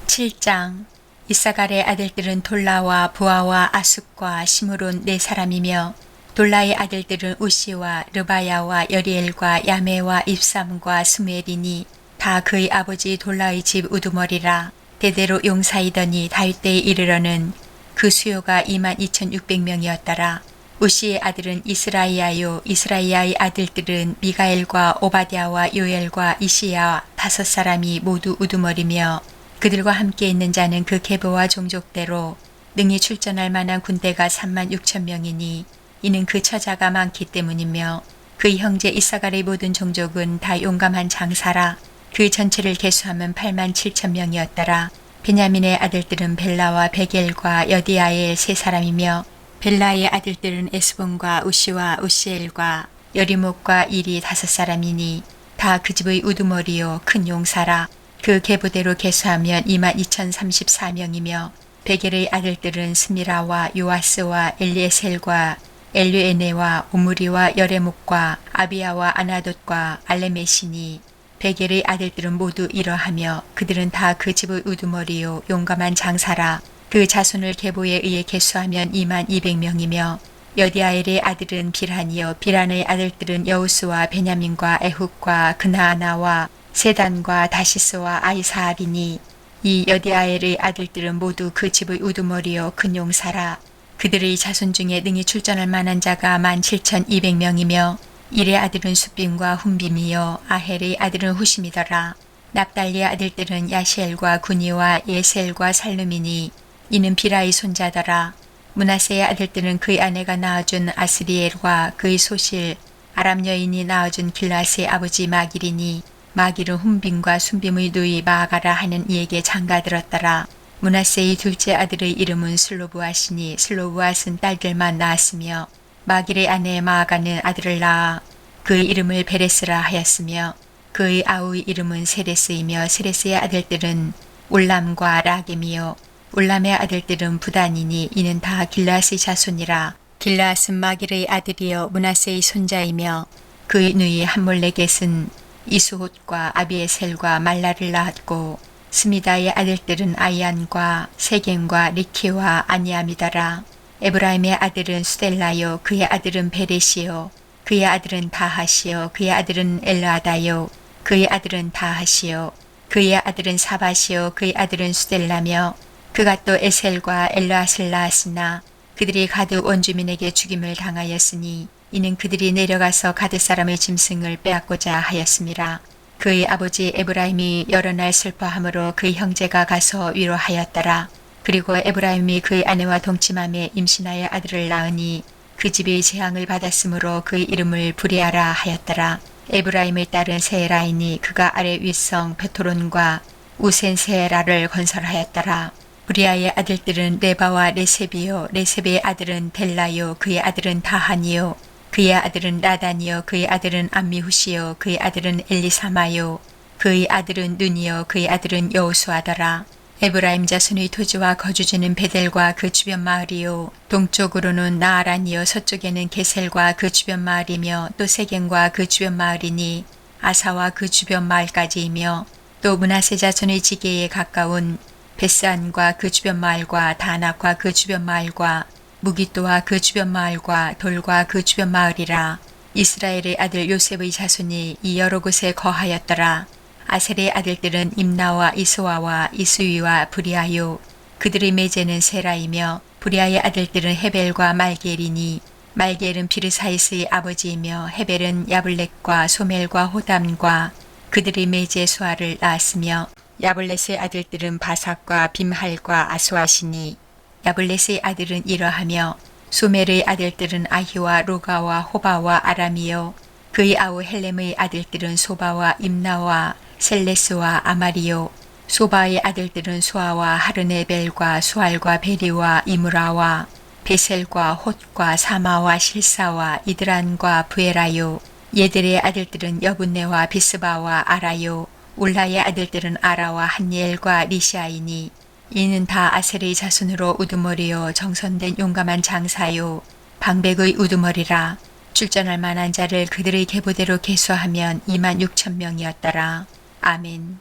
Speaker 1: 7장. 이사갈의 아들들은 돌라와 부아와 아숫과 시므론 4사람이며 돌라의 아들들은 우시와 르바야와 여리엘과 야메와 입삼과 스무엘이니 다 그의 아버지 돌라의 집 우두머리라. 대대로 용사이더니 다윗 때에 이르러는 그 수요가 22,600명이었더라. 우시의 아들은 이스라이아요. 이스라이아의 아들들은 미가엘과 오바댜와 요엘과 이시야 5사람이 모두 우두머리며 그들과 함께 있는 자는 그 계보와 종족대로 능히 출전할 만한 군대가 36,000명이니 이는 그 처자가 많기 때문이며 그의 형제 이사갈의 모든 종족은 다 용감한 장사라. 그 전체를 계수하면 8만 7천 명이었더라. 베냐민의 아들들은 벨라와 베겔과 여디아엘 세 사람이며 벨라의 아들들은 에스본과 우시와 우시엘과 여리목과 일이 다섯 사람이니 다 그 집의 우두머리요 큰 용사라. 그 계보대로 계수하면 2만 2,034명이며 베겔의 아들들은 스미라와 요아스와 엘리에셀과 엘류에네와 오므리와 여레목과 아비야와 아나돗과 알레메시니 베겔의 아들들은 모두 이러하며 그들은 다 그 집의 우두머리요 용감한 장사라. 그 자손을 계보에 의해 계수하면 2만 200명이며 여디아엘의 아들은 비란이요 비란의 아들들은 여우스와 베냐민과 에훗과 그나아나와 세단과 다시스와 아이사알이니 이 여디아엘의 아들들은 모두 그 집의 우두머리요 큰 용사라. 그들의 자손 중에 능히 출전할 만한 자가 17,200명이며 일의 아들은 숫빔과 훈빔이요 아헬의 아들은 후심이더라. 납달리의 아들들은 야시엘과 구니와 예셀과 살루미니 이는 비라의 손자더라. 므낫세의 아들들은 그의 아내가 낳아준 아스리엘과 그의 소실 아람 여인이 낳아준 길라스의 아버지 마길이니 마길은 훈빔과 순빔의 누이 마아가라 하는 이에게 장가들었더라. 므낫세의 둘째 아들의 이름은 슬로브앗이니 슬로브앗은 딸들만 낳았으며 마길의 아내 마아가는 아들을 낳아 그의 이름을 베레스라 하였으며 그의 아우의 이름은 세레스이며 세레스의 아들들은 울람과 라겜이요 울람의 아들들은 부단이니 이는 다 길라스의 자손이라. 길라스는 마길의 아들이요 므낫세의 손자이며 그의 누이 함몰레겟은 이스톳과 아비에셀과 말라를 낳았고 스미다의 아들들은 아이안과 세겜과 리키와 아니암이더라. 에브라임의 아들은 수델라요 그의 아들은 베레시요 그의 아들은 다하시요 그의 아들은 엘라다요 그의 아들은 다하시요 그의 아들은 사바시요 그의 아들은 수델라며 그가 또 에셀과 엘라스를 낳았으나 그들이 가드 원주민에게 죽임을 당하였으니 이는 그들이 내려가서 가드 사람의 짐승을 빼앗고자 하였음이라. 그의 아버지 에브라임이 여러 날 슬퍼함으로 그의 형제가 가서 위로하였더라. 그리고 에브라임이 그의 아내와 동침함에 임신하여 아들을 낳으니 그 집이 재앙을 받았으므로 그의 이름을 부리아라 하였더라. 에브라임의 딸은 세라이니 그가 아래 윗성 베토론과 우센 세라를 건설하였더라. 부리아의 아들들은 레바와 레셉이요 레셉의 아들은 델라요 그의 아들은 다하니요 그의 아들은 라단이요 그의 아들은 암미후시요 그의 아들은 엘리사마요 그의 아들은 눈이요 그의 아들은 여호수아더라. 에브라임 자손의 토지와 거주지는 베델과 그 주변 마을이요 동쪽으로는 나아란이요 서쪽에는 게셀과 그 주변 마을이며 또 세겜과 그 주변 마을이니 아사와 그 주변 마을까지이며 또 므낫세 자손의 지게에 가까운 베스안과 그 주변 마을과 다낙과 그 주변 마을과 무기또와 그 주변 마을과 돌과 그 주변 마을이라. 이스라엘의 아들 요셉의 자손이 이 여러 곳에 거하였더라. 아셀의 아들들은 임나와 이스와와 이스위와 브리아요 그들의 매제는 세라이며 브리아의 아들들은 헤벨과 말겔이니 말겔은 비르사이스의 아버지이며 헤벨은 야블렛과 소멜과 호담과 그들의 매제 수아를 낳았으며 야블렛의 아들들은 바삭과 빔할과 아스와시니 야블렛의 아들은 이러하며 소멜의 아들들은 아히와 로가와 호바와 아람이요 그의 아우 헬렘의 아들들은 소바와 임나와 셀레스와 아마리요 소바의 아들들은 수아와 하르네벨과 수알과 베리와 이무라와 베셀과 톳과 사마와 실사와 이드란과 부에라요 예들의 아들들은 여분네와 비스바와 아라요 울라의 아들들은 아라와 한니엘과 리시아이니 이는 다 아셀의 자손으로 우두머리요 정선된 용감한 장사요 방백의 우두머리라. 출전할 만한 자를 그들의 계보대로 계수하면 2만 6천 명이었더라. 아멘.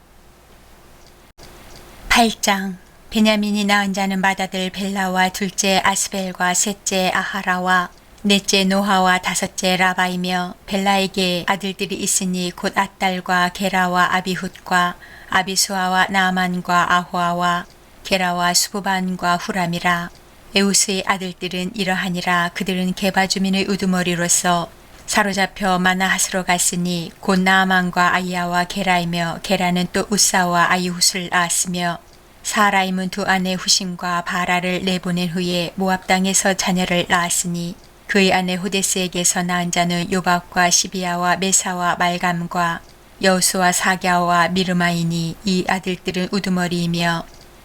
Speaker 1: 8장. 베냐민이 낳은 자는 맏아들 벨라와 둘째 아스벨과 셋째 아하라와 넷째 노하와 다섯째 라바이며 벨라에게 아들들이 있으니 곧 앗달과 게라와 아비훗과 아비수아와 나아만과 아호아와 게라와 수부반과 후람이라. 에우스의 아들들은 이러하니라. 그들은 게바 주민의 우두머리로서 사로잡혀 마나핫으로 갔으니 곧 나아만과 아이야와 게라이며 게라는 또 우사와 아이훗을 낳았으며 사라임은 두 아내 후심과 바라를 내보낸 후에 모압 땅에서 자녀를 낳았으니 그의 아내 호데스에게서 낳은 자는 요박과 시비야와 메사와 말감과 여호수와 사갸와 미르마이니 이 아들들은 우두머리이며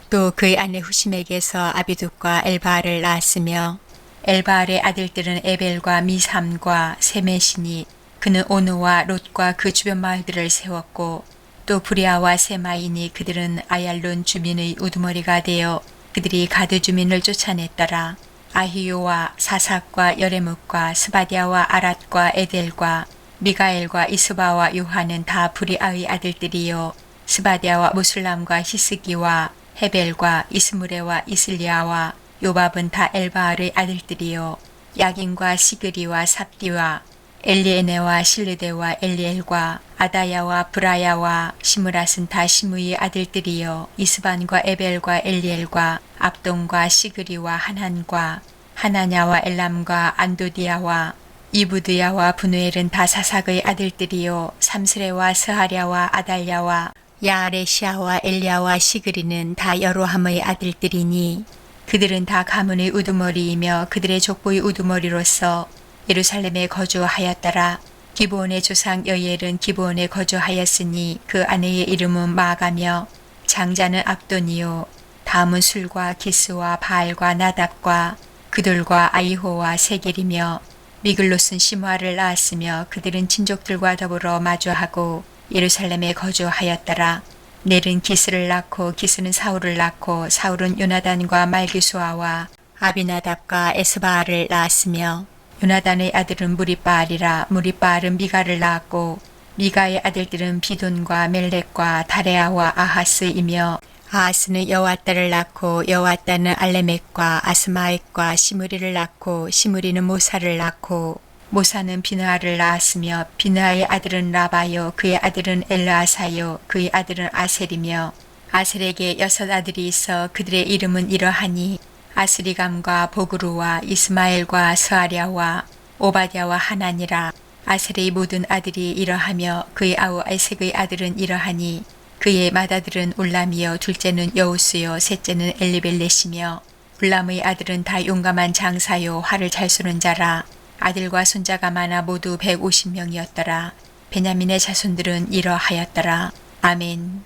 Speaker 1: 또 그의 아내 후심에게서 아비둑과 엘바알을 낳았으며 엘바알의 아들들은 에벨과 미삼과 세메시니 그는 오노와 롯과 그 주변 마을들을 세웠고 또 브리아와 세마이니 그들은 아얄론 주민의 우두머리가 되어 그들이 가드 주민을 쫓아냈더라. 아히요와 사삭과 여레묵과 스바디아와 아랏과 에델과 미가엘과 이스바와 요한은 다 브리아의 아들들이요 스바디아와 무슬람과 히스기와 헤벨과 이스무레와 이슬리아와 요밥은 다 엘바알의 아들들이요 야긴과 시그리와 삽디와 엘리에네와 실르데와 엘리엘과 아다야와 브라야와 시므랏은 다 시므의 아들들이요 이스반과 에벨과 엘리엘과 압돈과 시그리와 하난과 하나냐와 엘람과 안도디아와 이부드야와 분우엘은 다 사삭의 아들들이요 삼스레와 스하랴와 아달랴와 야아레시아와 엘리야와 시그리는 다 여로함의 아들들이니 그들은 다 가문의 우두머리이며 그들의 족보의 우두머리로서 예루살렘에 거주하였더라. 기브온의 조상 여이엘은 기브온에 거주하였으니 그 아내의 이름은 마가며 장자는 압돈이요 다음은 술과 기스와 바알과 나답과 그들과 아이호와 세겔이며 미글롯은 시므아를 낳았으며 그들은 친족들과 더불어 마주하고 예루살렘에 거주하였더라. 넬은 기스를 낳고 기스는 사울을 낳고 사울은 요나단과 말기수아와 아비나답과 에스바알을 낳았으며 요나단의 아들은 무리바알이라 무리바알은 미가를 낳았고 미가의 아들들은 비돈과 멜렉과 다레아와 아하스이며 아하스는 여호와따를 낳고 여호와따는 알레멕과 아스마엑과 시므리를 낳고 시므리는 모사를 낳고 모사는 비느하를 낳았으며 비느하의 아들은 라바요 그의 아들은 엘르아사요 그의 아들은 아셀이며 아셀에게 6 아들이 있어 그들의 이름은 이러하니 아스리감과 보그루와 이스마엘과 스아랴와 오바댜와 하나니라. 아셀의 모든 아들이 이러하며 그의 아우 알색의 아들은 이러하니 그의 맏아들은 울람이요 둘째는 여우스요 셋째는 엘리벨렛이며 울람의 아들은 다 용감한 장사요 활을 잘 쏘는 자라. 아들과 손자가 많아 모두 150명이었더라. 베냐민의 자손들은 이러하였더라. 아멘.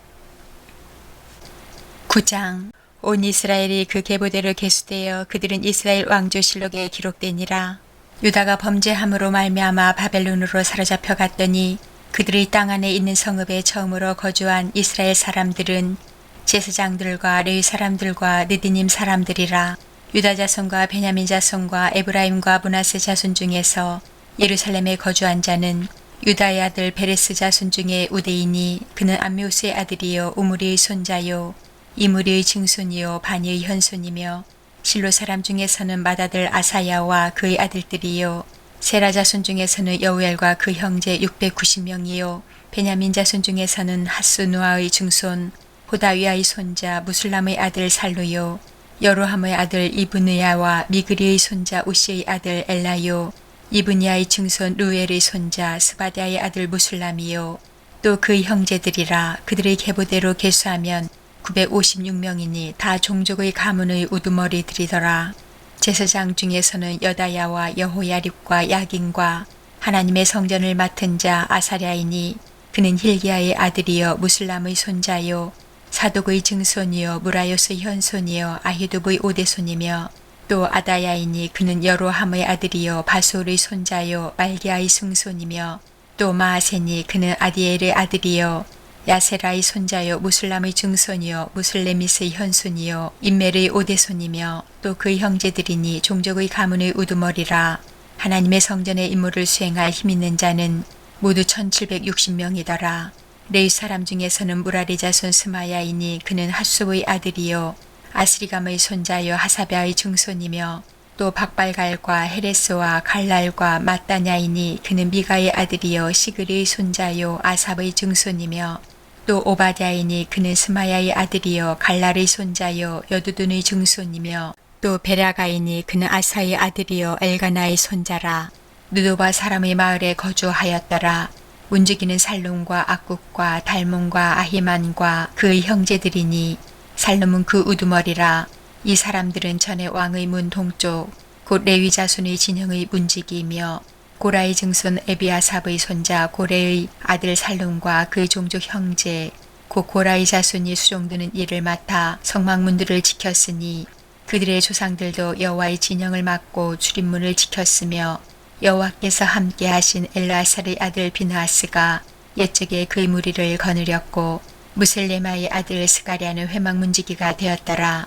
Speaker 1: 9장. 온 이스라엘이 그 계보대로 계수되어 그들은 이스라엘 왕조실록에 기록되니라. 유다가 범죄함으로 말미암아 바벨론으로 사로잡혀 갔더니 그들의 땅 안에 있는 성읍에 처음으로 거주한 이스라엘 사람들은 제사장들과 레위 사람들과 느디님 사람들이라. 유다 자손과 베냐민 자손과 에브라임과 므낫세 자손 중에서 예루살렘에 거주한 자는 유다의 아들 베레스 자손 중에 우데이니 그는 암미우스의 아들이요 우무리의 손자요 이무리의 증손이요 바니의 현손이며 실로 사람 중에서는 맏아들 아사야와 그의 아들들이요 세라 자손 중에서는 여우엘과 그 형제 690명이요 베냐민 자손 중에서는 하스누아의 증손 호다위아의 손자 무술람의 아들 살루요 여로함의 아들 이브느야와 미그리의 손자 우시의 아들 엘라요 이브니아의 증손 루엘의 손자 스바디아의 아들 무술람이요 또 그의 형제들이라. 그들의 계보대로 계수하면 956명이니 다 종족의 가문의 우두머리들이더라. 제사장 중에서는 여다야와 여호야립과 야긴과 하나님의 성전을 맡은 자 아사랴이니 그는 힐기야의 아들이요 무슬람의 손자요 사독의 증손이요 무라요스의 현손이요 아히두브의 오대손이며 또 아다야이니 그는 여로함의 아들이요 바솔의 손자요 말기야의 승손이며 또 마아세니 그는 아디엘의 아들이요 야세라의 손자요 무슬람의 증손이요 무슬레미스의 현손이요 인멜의 오대손이며 또 그의 형제들이니 종족의 가문의 우두머리라. 하나님의 성전의 임무를 수행할 힘있는 자는 모두 1760명이더라. 레위 사람 중에서는 무라리 자손 스마야이니 그는 핫수의 아들이요 아스리감의 손자요 하사베아의 증손이며 또 박발갈과 헤레스와 갈랄과 마따냐이니 그는 미가의 아들이요 시그리의 손자요 아삽의 증손이며 또 오바댜이니 그는 스마야의 아들이요 갈랄의 손자요 여두둔의 증손이며 또 베라가이니 그는 아사의 아들이요 엘가나의 손자라. 느도바 사람의 마을에 거주하였더라. 움직이는 살룸과 악국과 달몬과 아히만과 그의 형제들이니 살룸은 그 우두머리라. 이 사람들은 전에 왕의 문 동쪽 곧 레위 자손의 진영의 문지기이며 고라의 증손 에비아삽의 손자 고레의 아들 살룸과 그의 종족 형제 곧 고라의 자손이 수종드는 일을 맡아 성막문들을 지켰으니 그들의 조상들도 여호와의 진영을 맡고 출입문을 지켰으며 여호와께서 함께 하신 엘르아살의 아들 비느하스가 옛적에 그의 무리를 거느렸고 무셀레마의 아들 스가랴는 회막문지기가 되었더라.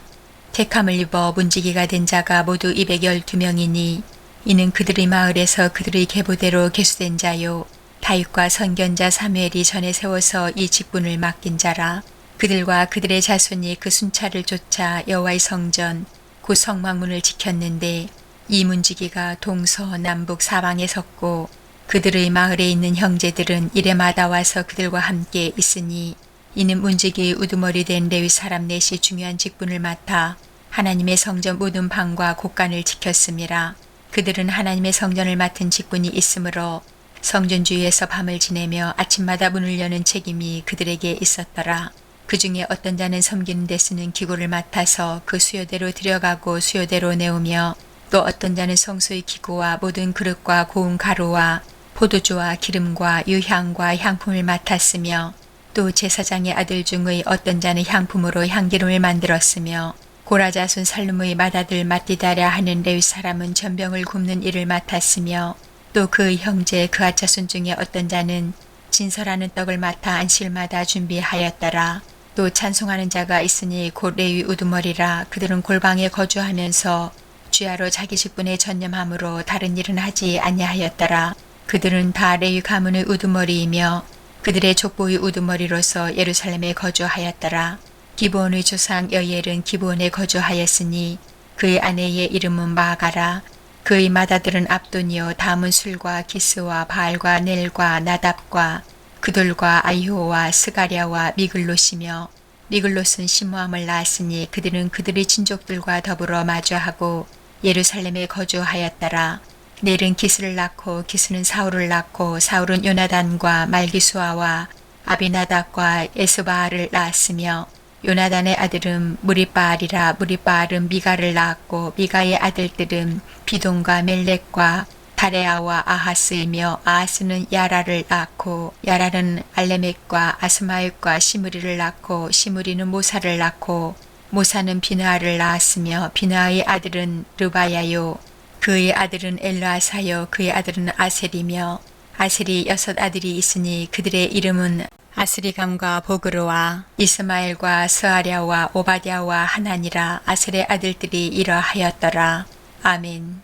Speaker 1: 택함을 입어 문지기가 된 자가 모두 212명이니 이는 그들의 마을에서 그들의 계보대로 계수된 자요 다윗과 선견자 사무엘이 전에 세워서 이 직분을 맡긴 자라. 그들과 그들의 자손이 그 순찰을 쫓아 여호와의 성전 곧 성막문을 지켰는데 이 문지기가 동서 남북 사방에 섰고 그들의 마을에 있는 형제들은 이래마다 와서 그들과 함께 있으니 이는 문지기의 우두머리 된 레위 사람 넷이 중요한 직분을 맡아 하나님의 성전 모든 방과 곳간을 지켰음이라. 그들은 하나님의 성전을 맡은 직분이 있으므로 성전 주위에서 밤을 지내며 아침마다 문을 여는 책임이 그들에게 있었더라. 그 중에 어떤 자는 섬기는 데 쓰는 기구를 맡아서 그 수요대로 들여가고 수요대로 내오며 또 어떤 자는 성소의 기구와 모든 그릇과 고운 가루와 포도주와 기름과 유향과 향품을 맡았으며 또 제사장의 아들 중의 어떤 자는 향품으로 향기름을 만들었으며 고라 자손 살룸의 맏아들 마띠다랴 하는 레위 사람은 전병을 굽는 일을 맡았으며 또 그 형제 그 아차손 중에 어떤 자는 진설하는 떡을 맡아 안식일마다 준비하였더라. 또 찬송하는 자가 있으니 곧 레위 우두머리라. 그들은 골방에 거주하면서 주야로 자기 직분에 전념함으로 다른 일은 하지 아니하였더라. 그들은 다 레위 가문의 우두머리이며 그들의 족보의 우두머리로서 예루살렘에 거주하였더라. 기브온의 조상 여이엘은 기브온에 거주하였으니 그의 아내의 이름은 마가라. 그의 맏아들은 압돈이요 다음은 술과 기스와 바알과 넬과 나답과 그돌과 아이호와 스가랴와 미글롯이며 미글롯은 시므함을 낳았으니 그들은 그들의 친족들과 더불어 마주하고 예루살렘에 거주하였더라. 넬은 기스를 낳고 기스는 사울을 낳고 사울은 요나단과 말기수아와 아비나답과 에스바알을 낳았으며 요나단의 아들은 무리바알이라. 무리바알은 미가를 낳았고 미가의 아들들은 비돈과 멜렉과 다레아와 아하스이며 아하스는 야라를 낳고 야라는 알레멕과 아스마읒과 시므리를 낳고 시므리는 모사를 낳고 모사는 비느하를 낳았으며 비느하의 아들은 르바야요 그의 아들은 엘르아사요 그의 아들은 아셀이며 아셀이 6 아들이 있으니 그들의 이름은 아스리감과 보그르와 이스마엘과 스아랴와 오바댜와 하나니라. 아셀의 아들들이 이러하였더라. 아멘.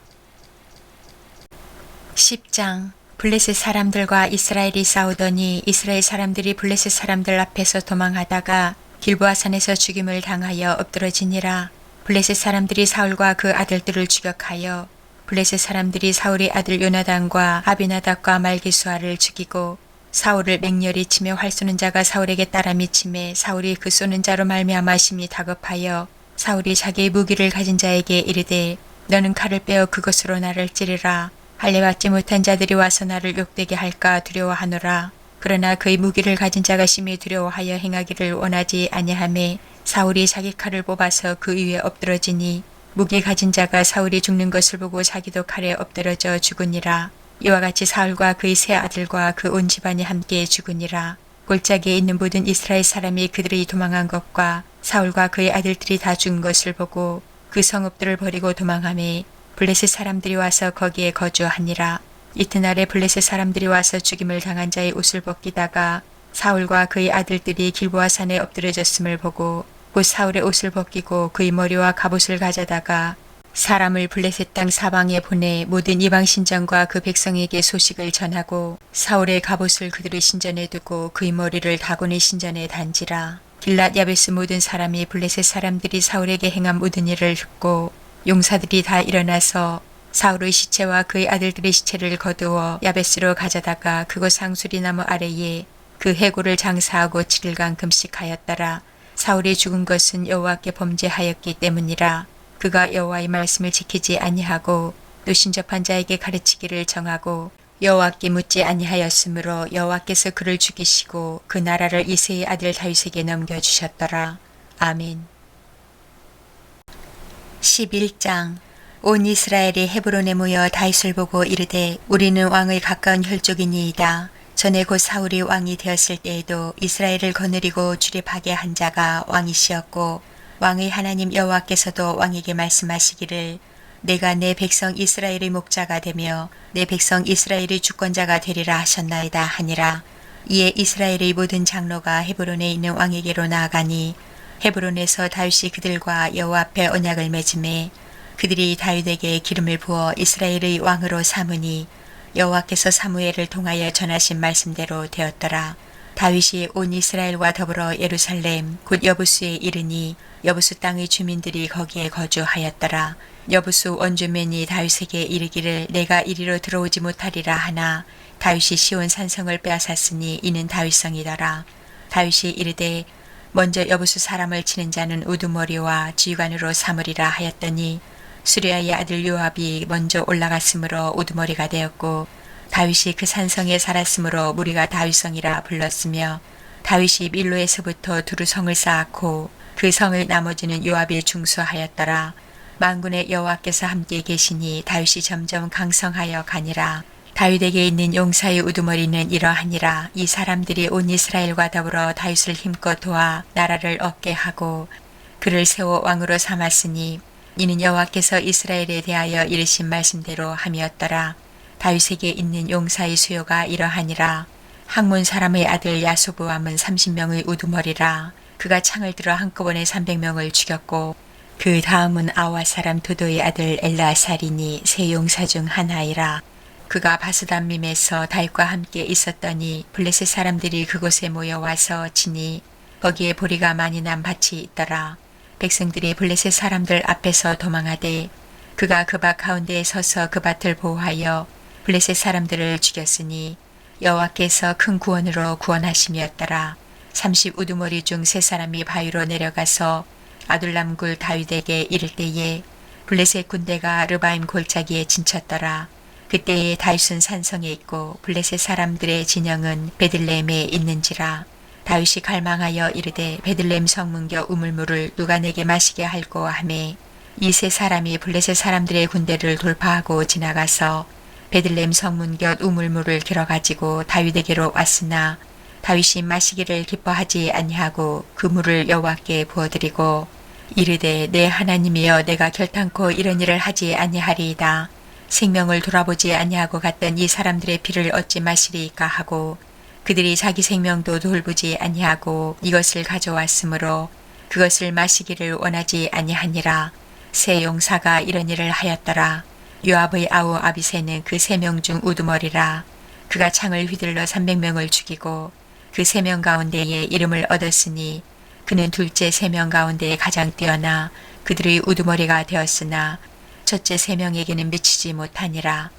Speaker 1: 10장. 블레셋 사람들과 이스라엘이 싸우더니 이스라엘 사람들이 블레셋 사람들 앞에서 도망하다가 길보아산에서 죽임을 당하여 엎드러지니라. 블레셋 사람들이 사울과 그 아들들을 추격하여 블레셋 사람들이 사울의 아들 요나단과 아비나답과 말기수아를 죽이고 사울을 맹렬히 치며 활 쏘는 자가 사울에게 따라 미치매 사울이 그 쏘는 자로 말미암아 심히 다급하여 사울이 자기의 무기를 가진 자에게 이르되 너는 칼을 빼어 그것으로 나를 찌르라. 할례받지 못한 자들이 와서 나를 욕되게 할까 두려워하노라. 그러나 그의 무기를 가진 자가 심히 두려워하여 행하기를 원하지 아니하매 사울이 자기 칼을 뽑아서 그 위에 엎드러지니 무기 가진 자가 사울이 죽는 것을 보고 자기도 칼에 엎드러져 죽으니라. 이와 같이 사울과 그의 세 아들과 그 온 집안이 함께 죽으니라. 골짜기에 있는 모든 이스라엘 사람이 그들이 도망한 것과 사울과 그의 아들들이 다 죽은 것을 보고 그 성읍들을 버리고 도망하매 블레셋 사람들이 와서 거기에 거주하니라. 이튿날에 블레셋 사람들이 와서 죽임을 당한 자의 옷을 벗기다가 사울과 그의 아들들이 길보아산에 엎드려졌음을 보고 곧 사울의 옷을 벗기고 그의 머리와 갑옷을 가져다가 사람을 블레셋 땅 사방에 보내 모든 이방 신전과 그 백성에게 소식을 전하고 사울의 갑옷을 그들의 신전에 두고 그의 머리를 다곤의 신전에 단지라. 길랏 야베스 모든 사람이 블레셋 사람들이 사울에게 행한 모든 일을 듣고 용사들이 다 일어나서 사울의 시체와 그의 아들들의 시체를 거두어 야베스로 가져다가 그곳 상수리나무 아래에 그 해골을 장사하고 7일간 금식하였더라. 사울이 죽은 것은 여호와께 범죄하였기 때문이라. 그가 여호와의 말씀을 지키지 아니하고 또 신접한 자에게 가르치기를 정하고 여호와께 묻지 아니하였으므로 여호와께서 그를 죽이시고 그 나라를 이새의 아들 다윗에게 넘겨주셨더라. 아멘. 11장. 온 이스라엘이 헤브론에 모여 다윗을 보고 이르되 우리는 왕의 가까운 혈족이니이다. 전에 곧 사울이 왕이 되었을 때에도 이스라엘을 거느리고 출입하게 한 자가 왕이시었고 왕의 하나님 여호와께서도 왕에게 말씀하시기를 내가 내 백성 이스라엘의 목자가 되며 내 백성 이스라엘의 주권자가 되리라 하셨나이다 하니라. 이에 이스라엘의 모든 장로가 헤브론에 있는 왕에게로 나아가니 헤브론에서 다윗이 그들과 여호와 앞에 언약을 맺음에 그들이 다윗에게 기름을 부어 이스라엘의 왕으로 삼으니 여호와께서 사무엘을 통하여 전하신 말씀대로 되었더라. 다윗이 온 이스라엘과 더불어 예루살렘 곧 여부수에 이르니 여부수 땅의 주민들이 거기에 거주하였더라. 여부수 원주민이 다윗에게 이르기를 내가 이리로 들어오지 못하리라 하나 다윗이 시온 산성을 빼앗았으니 이는 다윗성이더라. 다윗이 이르되 먼저 여부수 사람을 치는 자는 우두머리와 쥐관으로 삼으리라 하였더니 수리아의 아들 요압이 먼저 올라갔으므로 우두머리가 되었고 다윗이 그 산성에 살았으므로 무리가 다윗성이라 불렀으며 다윗이 밀로에서부터 두루 성을 쌓았고 그 성을 나머지는 요압이 중수하였더라. 만군의 여호와께서 함께 계시니 다윗이 점점 강성하여 가니라. 다윗에게 있는 용사의 우두머리는 이러하니라. 이 사람들이 온 이스라엘과 더불어 다윗을 힘껏 도와 나라를 얻게 하고 그를 세워 왕으로 삼았으니 이는 여호와께서 이스라엘에 대하여 이르신 말씀대로 함이었더라. 다윗에게 있는 용사의 수요가 이러하니라. 학문 사람의 아들 야소부암은 30명의 우두머리라. 그가 창을 들어 한꺼번에 300명을 죽였고 그 다음은 아와 사람 도도의 아들 엘라살이니 세 용사 중 하나이라. 그가 바스담밈에서 다윗과 함께 있었더니 블레셋 사람들이 그곳에 모여와서 치니 거기에 보리가 많이 난 밭이 있더라. 백성들이 블레셋 사람들 앞에서 도망하되 그가 그 밭 가운데에 서서 그 밭을 보호하여 블레셋 사람들을 죽였으니 여호와께서 큰 구원으로 구원하심이었더라. 30 우두머리 중 세 사람이 바위로 내려가서 아둘람 굴 다윗에게 이를 때에 블레셋 군대가 르바임 골짜기에 진쳤더라. 그때에 다윗은 산성에 있고 블레셋 사람들의 진영은 베들레헴에 있는지라. 다윗이 갈망하여 이르되 베들레헴 성문겨 우물물을 누가 내게 마시게 할꼬 하매 이 세 사람이 블레셋 사람들의 군대를 돌파하고 지나가서 베들레헴 성문 곁 우물물을 길어가지고 다윗에게로 왔으나 다윗이 마시기를 기뻐하지 아니하고 그 물을 여호와께 부어드리고 이르되 내 하나님이여 내가 결탄코 이런 일을 하지 아니하리이다. 생명을 돌아보지 아니하고 갔던 이 사람들의 피를 어찌 마시리이까 하고 그들이 자기 생명도 돌보지 아니하고 이것을 가져왔으므로 그것을 마시기를 원하지 아니하니라. 세 용사가 이런 일을 하였더라. 요압의 아우 아비새는 그 3명 중 우두머리라. 그가 창을 휘둘러 300명을 죽이고 그 3명 가운데에 이름을 얻었으니 그는 둘째 3명 가운데 가장 뛰어나 그들의 우두머리가 되었으나 첫째 3명에게는 미치지 못하니라.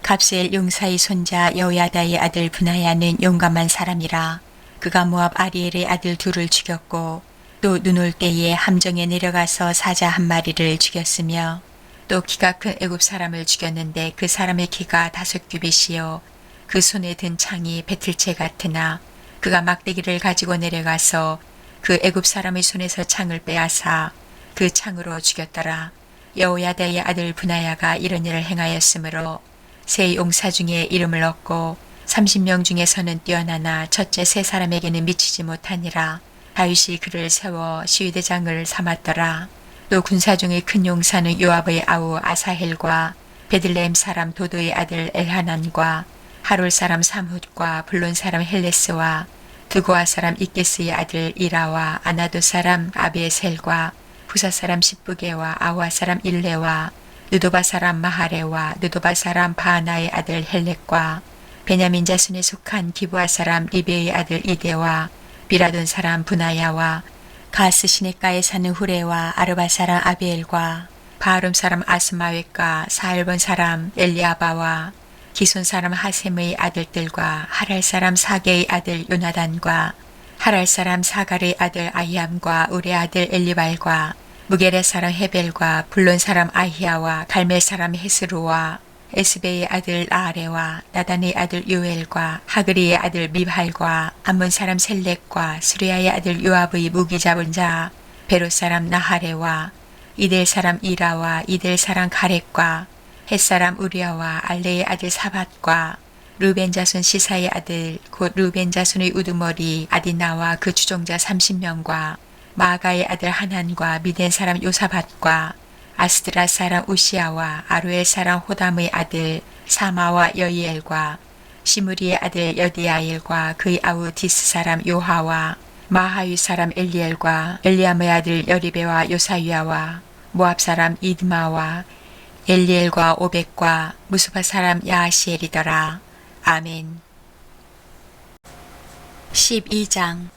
Speaker 1: 갑셀 용사의 손자 여호야다의 아들 브나야는 용감한 사람이라. 그가 모압 아리엘의 아들 둘을 죽였고 또 눈 올 때에 함정에 내려가서 사자 한 마리를 죽였으며 또 키가 큰 애굽 사람을 죽였는데 그 사람의 키가 5규빗이요 그 손에 든 창이 배틀채 같으나 그가 막대기를 가지고 내려가서 그 애굽 사람의 손에서 창을 빼앗아 그 창으로 죽였더라. 여호야다의 아들 브나야가 이런 일을 행하였으므로 세 용사 중에 이름을 얻고 30명 중에서는 뛰어나나 첫째 3사람에게는 미치지 못하니라. 다윗이 그를 세워 시위대장을 삼았더라. 또 군사 중의 큰 용사는 요압의 아우 아사헬과 베들레헴 사람 도도의 아들 엘하난과 하롤 사람 삼훗과 블론 사람 헬레스와 드고아 사람 이게스의 아들 이라와 아나도 사람 아비에셀과 부사 사람 십부게와 아와 사람 일레와 느도바 사람 마하레와 느도바 사람 바하나의 아들 헬렉과 베냐민 자손에 속한 기브아 사람 리베의 아들 이데와 비라돈 사람 브나야와 가스 시내가에 사는 후레와 아르바 사람 아비엘과 바하름 사람 아스마웻과 사알본 사람 엘리아바와 기손 사람 하셈의 아들들과 하랄 사람 사게의 아들 요나단과 하랄 사람 사갈의 아들 아히암과 우리 아들 엘리발과 무게레 사람 헤벨과 블론 사람 아히야와 갈멜 사람 헤스루와 에스베의 아들 아레와 나단의 아들 요엘과 하그리의 아들 미발과 암몬 사람 셀렉과 수리아의 아들 요압의 무기 잡은 자 베롯 사람 나하레와 이델 사람 이라와 이델 사람 가렛과 헷 사람 우리아와 알레의 아들 사밧과 르벤 자손 시사의 아들 곧 르벤 자손의 우두머리 아디나와 그 주종자 30명과 마아가의 아들 하난과 미덴 사람 요사밧과 아스드라 사람 우시아와 아루엘 사람 호담의 아들 사마와 여이엘과 시므리의 아들 여디아일과 그의 아우 디스 사람 요하와 마하유 사람 엘리엘과 엘리암의 아들 여리베와 요사유아와 모압 사람 이드마와 엘리엘과 오벡과 무스바 사람 야하시엘이더라. 아멘. 12장.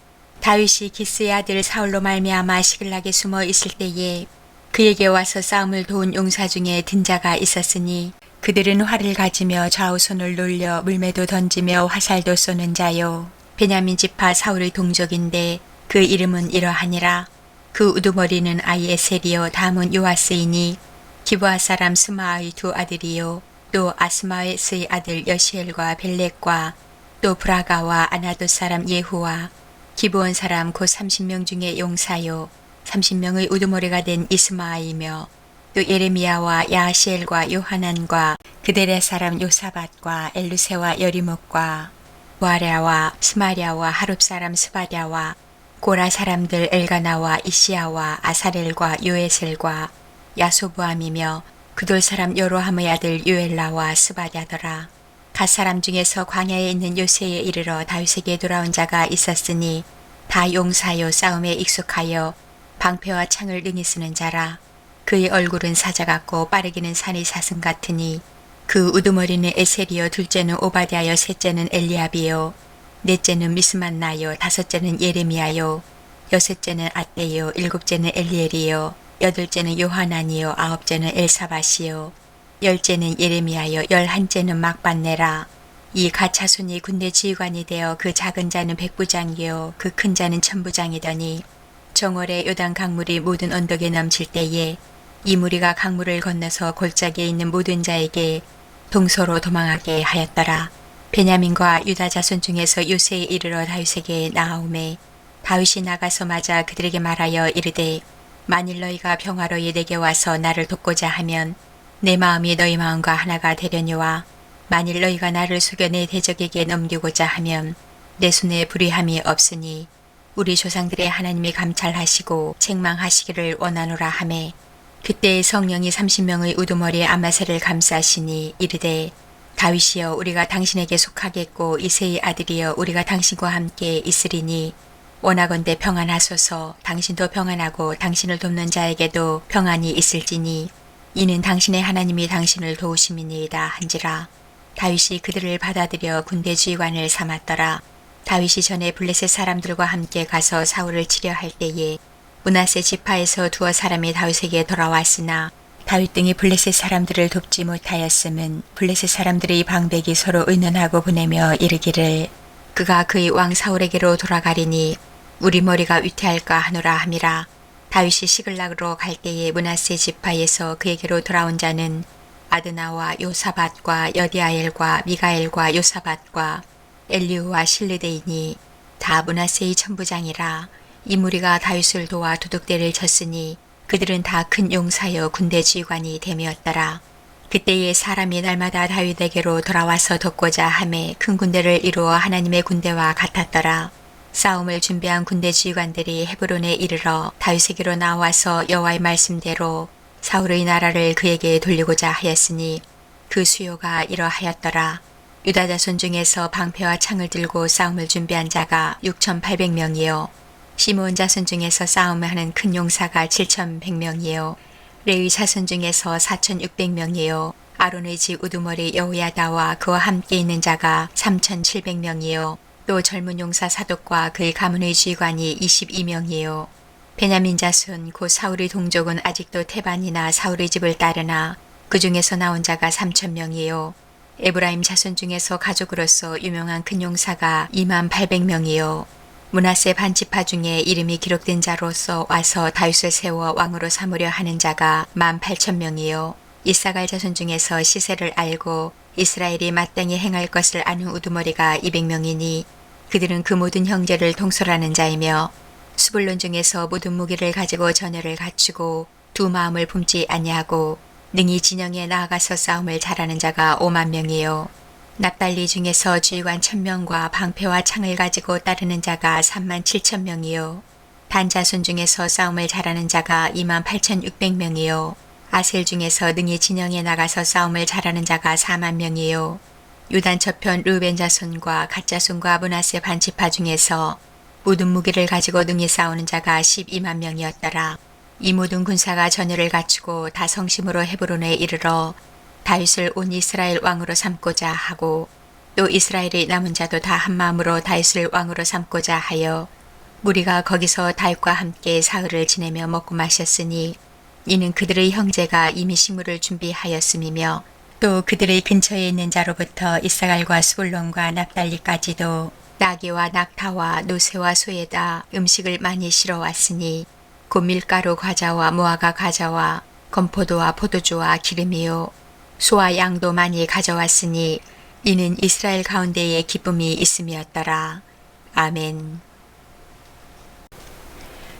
Speaker 1: 다윗이 기스의 아들 사울로 말미암아 시글락에 숨어 있을 때에 그에게 와서 싸움을 도운 용사 중에 든 자가 있었으니 그들은 활을 가지며 좌우손을 놀려 물매도 던지며 화살도 쏘는 자요. 베냐민 지파 사울의 동족인데 그 이름은 이러하니라. 그 우두머리는 아이에셀이요 다음은 요아스이니 기브아 사람 스마의 두 아들이요 또 아스마웨스의 아들 여시엘과 벨렉과 또 브라가와 아나도 사람 예후와 기브온 사람 곧 30명 중에 용사요 30명의 우두머리가 된 이스마이며 또 예레미야와 야시엘과 요하난과 그델의 사람 요사밧과 엘루세와 여리목과 부아랴와 스마랴와 하룹 사람 스바랴와 고라 사람들 엘가나와 이시야와 아사렐과 요에셀과 야소부암이며 그돌 사람 여로함의 아들 요엘라와 스바랴더라. 갓 사람 중에서 광야에 있는 요새에 이르러 다윗에게 돌아온 자가 있었으니 다 용사요 싸움에 익숙하여 방패와 창을 능히 쓰는 자라. 그의 얼굴은 사자 같고 빠르기는 산의 사슴 같으니 그 우두머리는 에셀이요 둘째는 오바댜요 셋째는 엘리압이요 넷째는 미스만나요 다섯째는 예레미야요 여섯째는 아떼요 일곱째는 엘리엘이요 여덟째는 요하난이요 아홉째는 엘사밧이요 열째는 예레미야요 열한째는 막반네라. 이 가차손이 군대 지휘관이 되어 그 작은 자는 백부장이요 그 큰 자는 천부장이더니 정월에 요단 강물이 모든 언덕에 넘칠 때에 이 무리가 강물을 건너서 골짜기에 있는 모든 자에게 동서로 도망하게 하였더라. 베냐민과 유다 자손 중에서 요새에 이르러 다윗에게 나아오매 다윗이 나가서 맞아 그들에게 말하여 이르되 만일 너희가 평화로이 내게 와서 나를 돕고자 하면 내 마음이 너희 마음과 하나가 되려니와 만일 너희가 나를 속여 내 대적에게 넘기고자 하면 내 손에 불의함이 없으니 우리 조상들의 하나님이 감찰하시고 책망하시기를 원하노라 하매 그때 성령이 30명의 우두머리에 아마셀을 감싸시니 이르되 다윗이여 우리가 당신에게 속하겠고 이새의 아들이여 우리가 당신과 함께 있으리니 원하건대 평안하소서. 당신도 평안하고 당신을 돕는 자에게도 평안이 있을지니 이는 당신의 하나님이 당신을 도우심이니이다 한지라. 다윗이 그들을 받아들여 군대 지휘관을 삼았더라. 다윗이 전에 블레셋 사람들과 함께 가서 사울을 치려 할 때에 므낫세 지파에서 두어 사람이 다윗에게 돌아왔으나 다윗 등이 블레셋 사람들을 돕지 못하였음은 블레셋 사람들의 방백이 서로 의논하고 보내며 이르기를 그가 그의 왕 사울에게로 돌아가리니 우리 머리가 위태할까 하노라 함이라. 다윗이 시글락으로 갈 때에 므낫세 지파에서 그에게로 돌아온 자는 아드나와 요사밧과 여디아엘과 미가엘과 요사밧과 엘리후와 실르데이니 다 므낫세의 천부장이라. 이 무리가 다윗을 도와 도둑대를 쳤으니 그들은 다 큰 용사여 군대 지휘관이 됨이었더라. 그때에 사람이 날마다 다윗에게로 돌아와서 돕고자 하매 큰 군대를 이루어 하나님의 군대와 같았더라. 싸움을 준비한 군대 지휘관들이 헤브론에 이르러 다윗에게로 나와서 여호와의 말씀대로 사울의 나라를 그에게 돌리고자 하였으니 그 수요가 이러하였더라. 유다 자손 중에서 방패와 창을 들고 싸움을 준비한 자가 6,800명이요 시므온 자손 중에서 싸움을 하는 큰 용사가 7,100명이요 레위 자손 중에서 4,600명이요 아론의 집 우두머리 여호야다와 그와 함께 있는 자가 3,700명이요 또 젊은 용사 사독과 그의 가문의 지휘관이 22명이요 베냐민 자손 곧 사울의 동족은 아직도 태반이나 사울의 집을 따르나 그 중에서 나온 자가 3,000명이요 에브라임 자손 중에서 가족으로서 유명한 큰 용사가 28,000명이요 므낫세 반지파 중에 이름이 기록된 자로서 와서 다윗을 세워 왕으로 삼으려 하는 자가 18,000명이요 이사갈 자손 중에서 시세를 알고 이스라엘이 마땅히 행할 것을 아는 우두머리가 200명이니 그들은 그 모든 형제를 통솔하는 자이며 수불론 중에서 모든 무기를 가지고 전열을 갖추고 두 마음을 품지 아니하고 능히 진영에 나아가서 싸움을 잘하는 자가 5만 명이요 납달리 중에서 주의관 1,000명과 방패와 창을 가지고 따르는 자가 3만 7천 명이요 단 자손 중에서 싸움을 잘하는 자가 2만 8,600명이요 아셀 중에서 능히 진영에 나가서 싸움을 잘하는 자가 4만 명이요 유단 저편 르벤 자손과 갓 자손과 므낫세 반지파 중에서 모든 무기를 가지고 능히 싸우는 자가 12만 명이었더라. 이 모든 군사가 전열을 갖추고 다 성심으로 헤브론에 이르러 다윗을 온 이스라엘 왕으로 삼고자 하고 또 이스라엘의 남은 자도 다 한마음으로 다윗을 왕으로 삼고자 하여 무리가 거기서 다윗과 함께 사흘을 지내며 먹고 마셨으니 이는 그들의 형제가 이미 식물을 준비하였음이며 또 그들의 근처에 있는 자로부터 이사갈과 스불론과 납달리까지도 나귀와 낙타와 노새와 소에다 음식을 많이 실어왔으니 곧 밀가루 과자와 무화과 과자와 건포도와 포도주와 기름이요 소와 양도 많이 가져왔으니 이는 이스라엘 가운데에 기쁨이 있음이었더라. 아멘.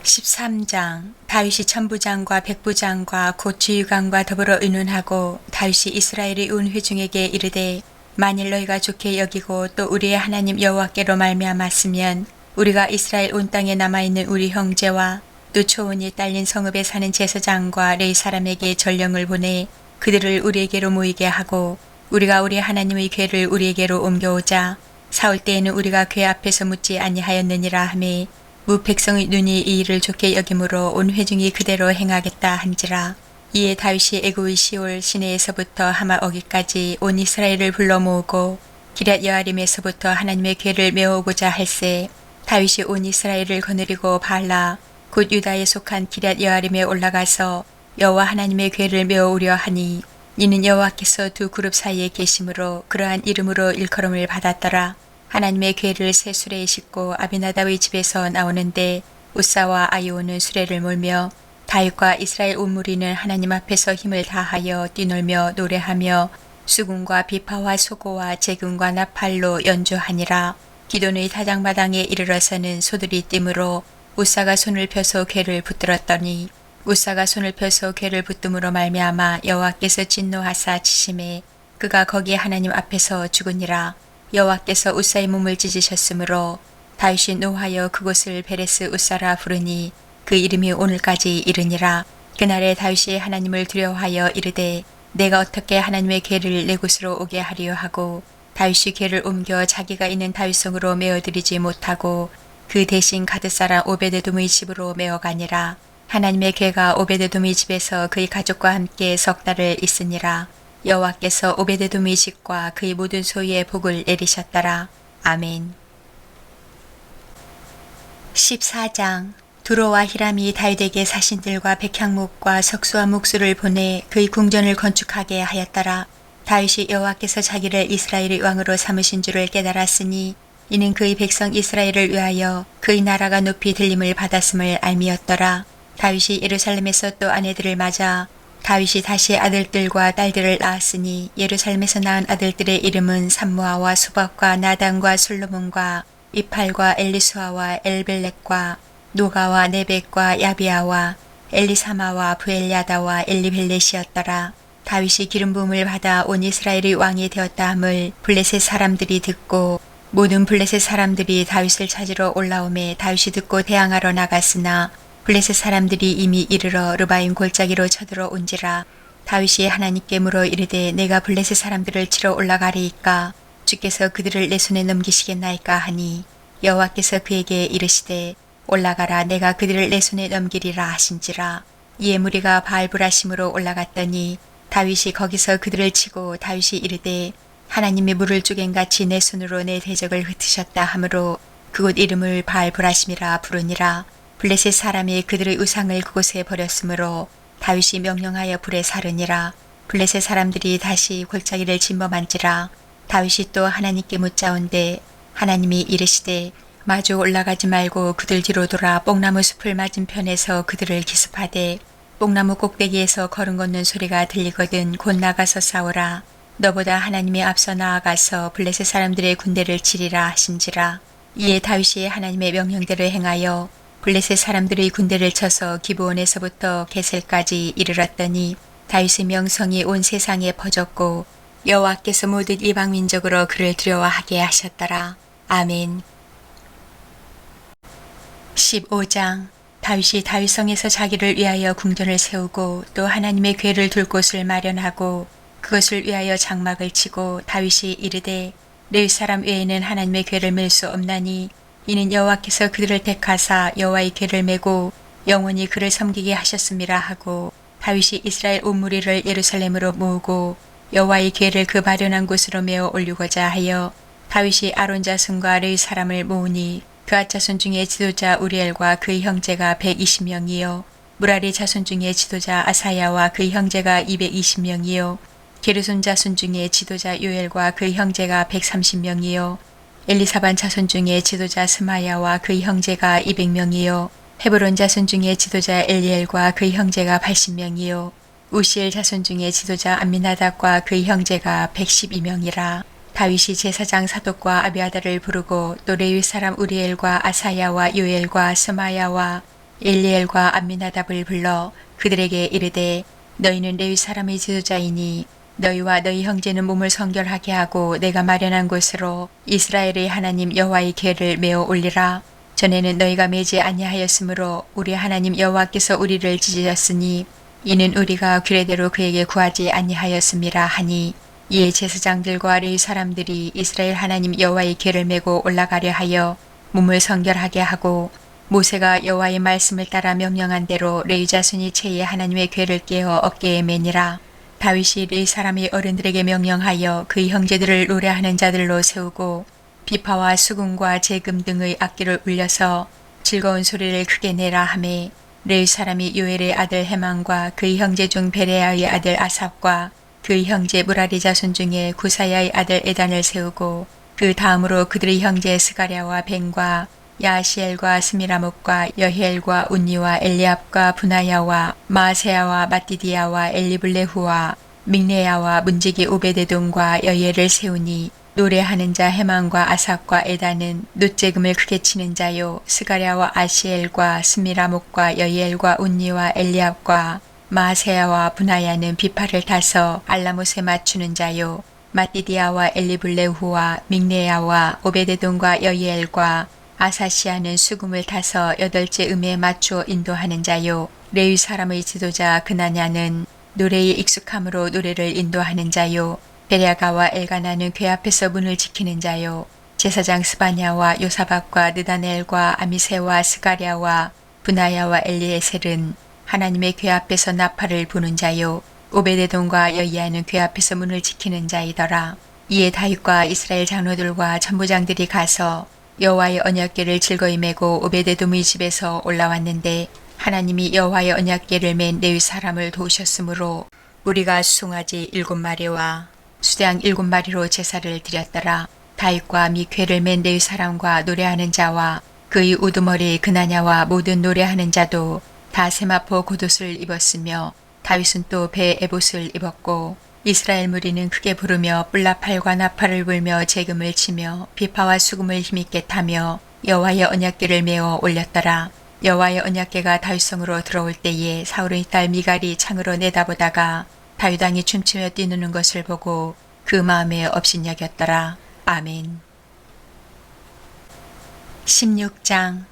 Speaker 1: 13장 다윗이 천부장과 백부장과 곧 주의관과 더불어 의논하고 다윗이 이스라엘의 온 회중에게 이르되 만일 너희가 좋게 여기고 또 우리의 하나님 여호와께로 말미암았으면 우리가 이스라엘 온 땅에 남아있는 우리 형제와 또 초원이 딸린 성읍에 사는 제사장과 레위 사람에게 전령을 보내 그들을 우리에게로 모이게 하고 우리가 우리 하나님의 궤를 우리에게로 옮겨오자 사울 때에는 우리가 궤 앞에서 묻지 아니하였느니라 하매 무 백성의 눈이 이 일을 좋게 여김으로 온 회중이 그대로 행하겠다 한지라. 이에 다윗이 애굽의 시올 시내에서부터 하마 어기까지 온 이스라엘을 불러 모으고 기럇 여아림에서부터 하나님의 궤를 메어오고자 할세 다윗이 온 이스라엘을 거느리고 발라 곧 유다에 속한 기럇 여아림에 올라가서 여호와 하나님의 궤를 메어오려 하니 이는 여호와께서 두 그룹 사이에 계심으로 그러한 이름으로 일컬음을 받았더라. 하나님의 궤를 새 수레에 싣고 아비나답의 집에서 나오는데 우사와 아이오는 수레를 몰며 다윗과 이스라엘 온 무리는 하나님 앞에서 힘을 다하여 뛰놀며 노래하며 수군과 비파와 소고와 제금과 나팔로 연주하니라. 기돈의 타작마당에 이르러서는 소들이 뛰므로 우사가 손을 펴서 궤를 붙들었더니 우사가 손을 펴서 궤를 붙듦으로 말미암아 여호와께서 진노하사 치심에 그가 거기 하나님 앞에서 죽으니라. 여호와께서 우사의 몸을 찢으셨으므로 다윗이 노하여 그곳을 베레스 우사라 부르니 그 이름이 오늘까지 이르니라. 그날에 다윗이 하나님을 두려워하여 이르되 내가 어떻게 하나님의 궤를 내 곳으로 오게 하려 하고 다윗이 궤를 옮겨 자기가 있는 다윗성으로 메어들이지 못하고 그 대신 가드 사람 오베데돔의 집으로 메어가니라. 하나님의 궤가 오베데돔의 집에서 그의 가족과 함께 석 달을 있으니라. 여호와께서 오베데돔의 집과 그의 모든 소유에 복을 내리셨더라. 아멘. 14장 두로와 히람이 다윗에게 사신들과 백향목과 석수와 목수를 보내 그의 궁전을 건축하게 하였더라. 다윗이 여호와께서 자기를 이스라엘의 왕으로 삼으신 줄을 깨달았으니 이는 그의 백성 이스라엘을 위하여 그의 나라가 높이 들림을 받았음을 알미였더라. 다윗이 예루살렘에서 또 아내들을 맞아 다윗이 다시 아들들과 딸들을 낳았으니 예루살렘에서 낳은 아들들의 이름은 삼무아와 수박과 나단과 솔로몬과 이팔과 엘리수아와 엘벨렉과 노가와 네벡과 야비아와 엘리사마와 부엘야다와 엘리벨렛이었더라. 다윗이 기름 부음을 받아 온 이스라엘의 왕이 되었다 함을 블레셋 사람들이 듣고 모든 블레셋 사람들이 다윗을 찾으러 올라오매 다윗이 듣고 대항하러 나갔으나 블레셋 사람들이 이미 이르러 르바임 골짜기로 쳐들어 온지라. 다윗이 하나님께 물어 이르되 내가 블레셋 사람들을 치러 올라가리이까 주께서 그들을 내 손에 넘기시겠나이까 하니 여호와께서 그에게 이르시되 올라가라 내가 그들을 내 손에 넘기리라 하신지라. 이에 무리가 바알브라심으로 올라갔더니 다윗이 거기서 그들을 치고 다윗이 이르되 하나님이 물을 쪼갠같이 내 손으로 내 대적을 흩으셨다 하므로 그곳 이름을 바알브라심이라 부르니라. 블레셋 사람이 그들의 우상을 그곳에 버렸으므로 다윗이 명령하여 불에 사르니라. 블레셋 사람들이 다시 골짜기를 침범한지라. 다윗이 또 하나님께 묻자온데 하나님이 이르시되 마주 올라가지 말고 그들 뒤로 돌아 뽕나무 숲을 맞은편에서 그들을 기습하되 뽕나무 꼭대기에서 걸음 걷는 소리가 들리거든 곧 나가서 싸우라. 너보다 하나님이 앞서 나아가서 블레셋 사람들의 군대를 치리라 하신지라. 이에 다윗이 하나님의 명령대로 행하여 블레셋 사람들의 군대를 쳐서 기브온에서부터 게셀까지 이르렀더니 다윗의 명성이 온 세상에 퍼졌고 여호와께서 모든 이방 민족으로 그를 두려워하게 하셨더라. 아멘. 15장. 다윗이 다윗성에서 자기를 위하여 궁전을 세우고 또 하나님의 궤를 둘 곳을 마련하고 그것을 위하여 장막을 치고 다윗이 이르되 레위 사람 외에는 하나님의 궤를 맬 수 없나니 이는 여호와께서 그들을 택하사 여호와의 궤를 메고 영원히 그를 섬기게 하셨음이라 하고 다윗이 이스라엘 온 무리를 예루살렘으로 모으고 여호와의 궤를 그 마련한 곳으로 메어 올리고자 하여 다윗이 아론 자손과 레위 사람을 모으니 그앗 자손 중에 지도자 우리엘과 그의 형제가 120명이요 무라리 자손 중에 지도자 아사야와 그의 형제가 220명이요 게르손 자손 중에 지도자 요엘과 그의 형제가 130명이요 엘리사반 자손 중에 지도자 스마야와 그의 형제가 200명이요 헤브론 자손 중에 지도자 엘리엘과 그의 형제가 80명이요 우시엘 자손 중에 지도자 암미나답과 그의 형제가 112명이라. 다윗이 제사장 사독과 아비아달을 부르고 또 레위 사람 우리엘과 아사야와 요엘과 스마야와 엘리엘과 암미나답을 불러 그들에게 이르되 너희는 레위 사람의 지도자이니 너희와 너희 형제는 몸을 성결하게 하고 내가 마련한 곳으로 이스라엘의 하나님 여호와의 궤를 메어 올리라. 전에는 너희가 매지 아니하였으므로 우리 하나님 여호와께서 우리를 찢으셨으니 이는 우리가 규례대로 그에게 구하지 아니하였음이라 하니 이에 제사장들과 레위 사람들이 이스라엘 하나님 여호와의 궤를 메고 올라가려 하여 몸을 성결하게 하고 모세가 여호와의 말씀을 따라 명령한 대로 레위 자손이 채에 하나님의 궤를 깨어 어깨에 매니라. 다윗이 레위 사람의 어른들에게 명령하여 그의 형제들을 노래하는 자들로 세우고 비파와 수금과 제금 등의 악기를 울려서 즐거운 소리를 크게 내라 하매 레위 사람이 요엘의 아들 헤만과 그의 형제 중 베레야의 아들 아삽과 그의 형제 무라리 자손 중에 구사야의 아들 에단을 세우고 그 다음으로 그들의 형제 스가랴와 벤과 야시엘과 스미라목과 여히엘과 운니와 엘리압과 분하야와 마세야와 마띠디야와 엘리블레후와 믹레야와 문지기 오베데돔과 여히엘을 세우니 노래하는 자 헤만과 아삽과 에단은 놋재금을 크게 치는 자요 스가랴와 아시엘과 스미라목과 여히엘과 운니와 엘리압과 마세야와 분하야는 비파를 타서 알라못에 맞추는 자요 마띠디야와 엘리블레후와 믹레야와 오베데돔과 여히엘과 아사시아는 수금을 타서 8째 음에 맞추어 인도하는 자요 레위 사람의 지도자 그나냐는 노래에 익숙함으로 노래를 인도하는 자요 베랴가와 엘가나는 궤 앞에서 문을 지키는 자요 제사장 스바냐와 요사박과 느다넬과 아미세와 스가랴와 분하야와 엘리에셀은 하나님의 궤 앞에서 나팔을 부는 자요 오베데돔과 여이야는 궤 앞에서 문을 지키는 자이더라. 이에 다윗과 이스라엘 장로들과 천부장들이 가서 여호와의 언약궤를 즐거이 메고 오베데돔의 집에서 올라왔는데 하나님이 여호와의 언약궤를 맨 레위 사람을 도우셨으므로 우리가 수송아지 7마리와 수양 7마리로 제사를 드렸더라. 다윗과 미 궤를 맨 레위 사람과 노래하는 자와 그의 우두머리 그나냐와 모든 노래하는 자도 다 세마포 겉옷을 입었으며 다윗은 또 배 에봇을 입었고 이스라엘 무리는 크게 부르며 뿔나팔과 나팔을 불며 재금을 치며 비파와 수금을 힘있게 타며 여호와의 언약궤를 메어 올렸더라. 여호와의 언약궤가 다윗성으로 들어올 때에 사울의 딸 미갈이 창으로 내다보다가 다윗 왕이 춤추며 뛰노는 것을 보고 그 마음에 업신여겼더라. 아멘. 16장.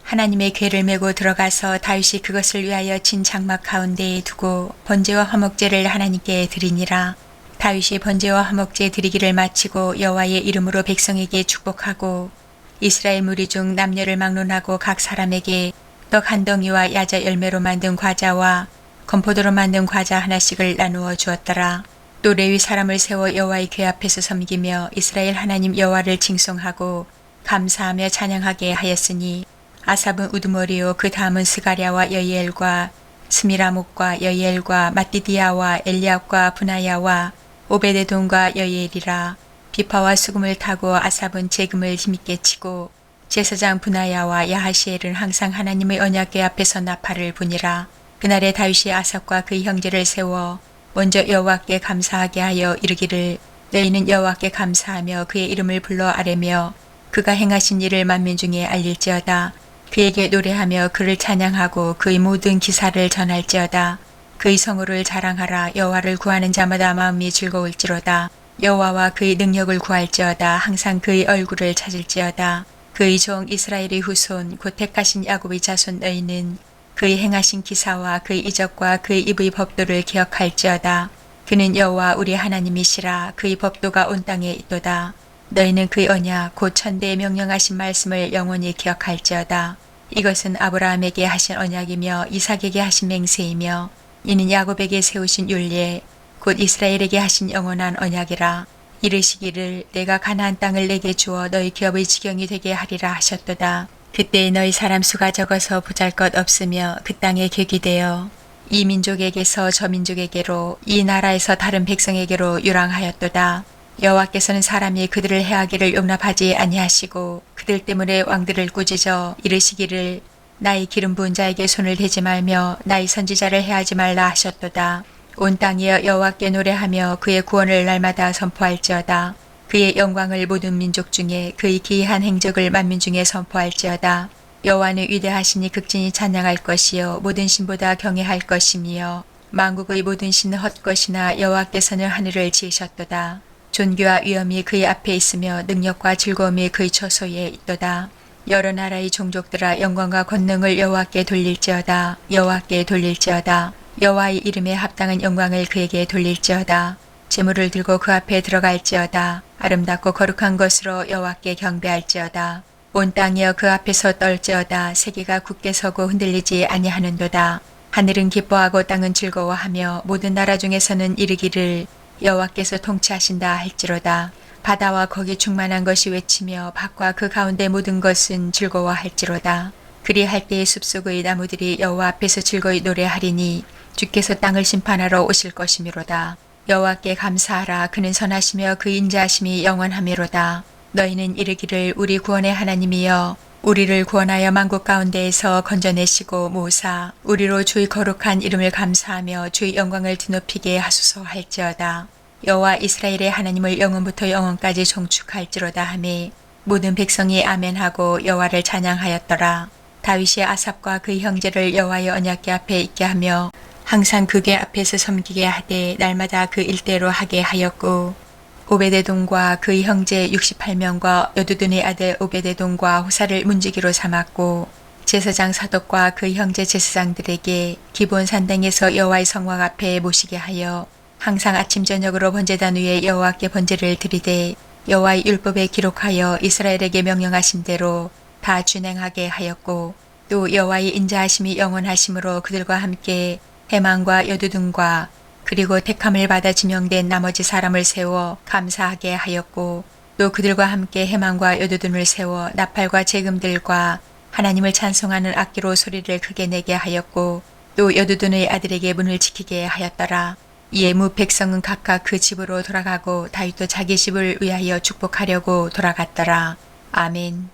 Speaker 1: 하나님의 궤를 메고 들어가서 다윗이 그것을 위하여 친 장막 가운데에 두고 번제와 화목제를 하나님께 드리니라. 다윗이 번제와 화목제 드리기를 마치고 여호와의 이름으로 백성에게 축복하고 이스라엘 무리 중 남녀를 막론하고 각 사람에게 떡 한 덩이와 야자 열매로 만든 과자와 건포도로 만든 과자 하나씩을 나누어 주었더라. 또 레위 사람을 세워 여호와의 궤 앞에서 섬기며 이스라엘 하나님 여호와를 칭송하고 감사하며 찬양하게 하였으니 아삽은 우두머리요 그 다음은 스가랴와 여이엘과 스미라목과 여이엘과 마띠디야와 엘리압과 분하야와 오베데돔과 여이엘이라. 비파와 수금을 타고 아삽은 재금을 힘있게 치고 제사장 분하야와 야하시엘은 항상 하나님의 언약궤 앞에서 나팔을 부니라. 그날에 다윗이 아삽과 그의 형제를 세워 먼저 여호와께 감사하게 하여 이르기를 너희는 여호와께 감사하며 그의 이름을 불러 아뢰며 그가 행하신 일을 만민 중에 알릴지어다. 그에게 노래하며 그를 찬양하고 그의 모든 기사를 전할지어다. 그의 성호를 자랑하라. 여호와를 구하는 자마다 마음이 즐거울지로다. 여호와와 그의 능력을 구할지어다. 항상 그의 얼굴을 찾을지어다. 그의 종 이스라엘의 후손 곧 택하신 야곱의 자손 너희는 그의 행하신 기사와 그의 이적과 그의 입의 법도를 기억할지어다. 그는 여호와 우리 하나님이시라. 그의 법도가 온 땅에 있도다. 너희는 그의 언약 곧 천대에 명령하신 말씀을 영원히 기억할지어다. 이것은 아브라함에게 하신 언약이며 이삭에게 하신 맹세이며 이는 야곱에게 세우신 율례 곧 이스라엘에게 하신 영원한 언약이라. 이르시기를 내가 가나안 땅을 내게 주어 너희 기업의 지경이 되게 하리라 하셨도다. 그때 너희 사람 수가 적어서 보잘것 없으며 그 땅에 객이 되어 이 민족에게서 저 민족에게로 이 나라에서 다른 백성에게로 유랑하였도다. 여호와께서는 사람이 그들을 해하기를 용납하지 아니하시고 그들 때문에 왕들을 꾸짖어 이르시기를 나의 기름 부은 자에게 손을 대지 말며 나의 선지자를 해하지 말라 하셨도다. 온 땅이여 여호와께 노래하며 그의 구원을 날마다 선포할지어다. 그의 영광을 모든 민족 중에 그의 기이한 행적을 만민 중에 선포할지어다. 여호와는 위대하시니 극진히 찬양할 것이요 모든 신보다 경외할 것이며 만국의 모든 신은 헛것이나 여호와께서는 하늘을 지으셨도다. 존귀와 위엄이 그의 앞에 있으며 능력과 즐거움이 그의 처소에 있도다. 여러 나라의 종족들아 영광과 권능을 여호와께 돌릴지어다. 여호와께 돌릴지어다. 여호와의 이름에 합당한 영광을 그에게 돌릴지어다. 제물을 들고 그 앞에 들어갈지어다. 아름답고 거룩한 것으로 여호와께 경배할지어다. 온 땅이여 그 앞에서 떨지어다. 세계가 굳게 서고 흔들리지 아니하는도다. 하늘은 기뻐하고 땅은 즐거워하며 모든 나라 중에서는 이르기를 여호와께서 통치하신다 할지로다. 바다와 거기 충만한 것이 외치며 밭과 그 가운데 모든 것은 즐거워할지로다. 그리할 때의 숲속의 나무들이 여호와 앞에서 즐거이 노래하리니 주께서 땅을 심판하러 오실 것이미로다. 여호와께 감사하라. 그는 선하시며 그 인자하심이 영원하미로다. 너희는 이르기를 우리 구원의 하나님이여 우리를 구원하여 만국 가운데에서 건져내시고 모사 우리로 주의 거룩한 이름을 감사하며 주의 영광을 드높이게 하소서 할지어다. 여호와 이스라엘의 하나님을 영원부터 영원까지 종축할지로다 하매 모든 백성이 아멘하고 여호와를 찬양하였더라. 다윗이 아삽과 그의 형제를 여호와의 언약궤 앞에 있게 하며 항상 그궤 앞에서 섬기게 하되 날마다 그 일대로 하게 하였고 오베데돔과 그의 형제 68명과 여두둔의 아들 오베데돔과 후사를 문지기로 삼았고 제사장 사독과 그의 형제 제사장들에게 기본 산당에서 여호와의 성막 앞에 모시게 하여 항상 아침 저녁으로 번제단 위에 여호와께 번제를 드리되 여호와의 율법에 기록하여 이스라엘에게 명령하신 대로 다 준행하게 하였고 또 여호와의 인자하심이 영원하심으로 그들과 함께 해만과 여두둔과 그리고 택함을 받아 지명된 나머지 사람을 세워 감사하게 하였고 또 그들과 함께 해만과 여두둔을 세워 나팔과 재금들과 하나님을 찬송하는 악기로 소리를 크게 내게 하였고 또 여두둔의 아들에게 문을 지키게 하였더라. 이에 무 백성은 각각 그 집으로 돌아가고 다윗도 자기 집을 위하여 축복하려고 돌아갔더라. 아멘.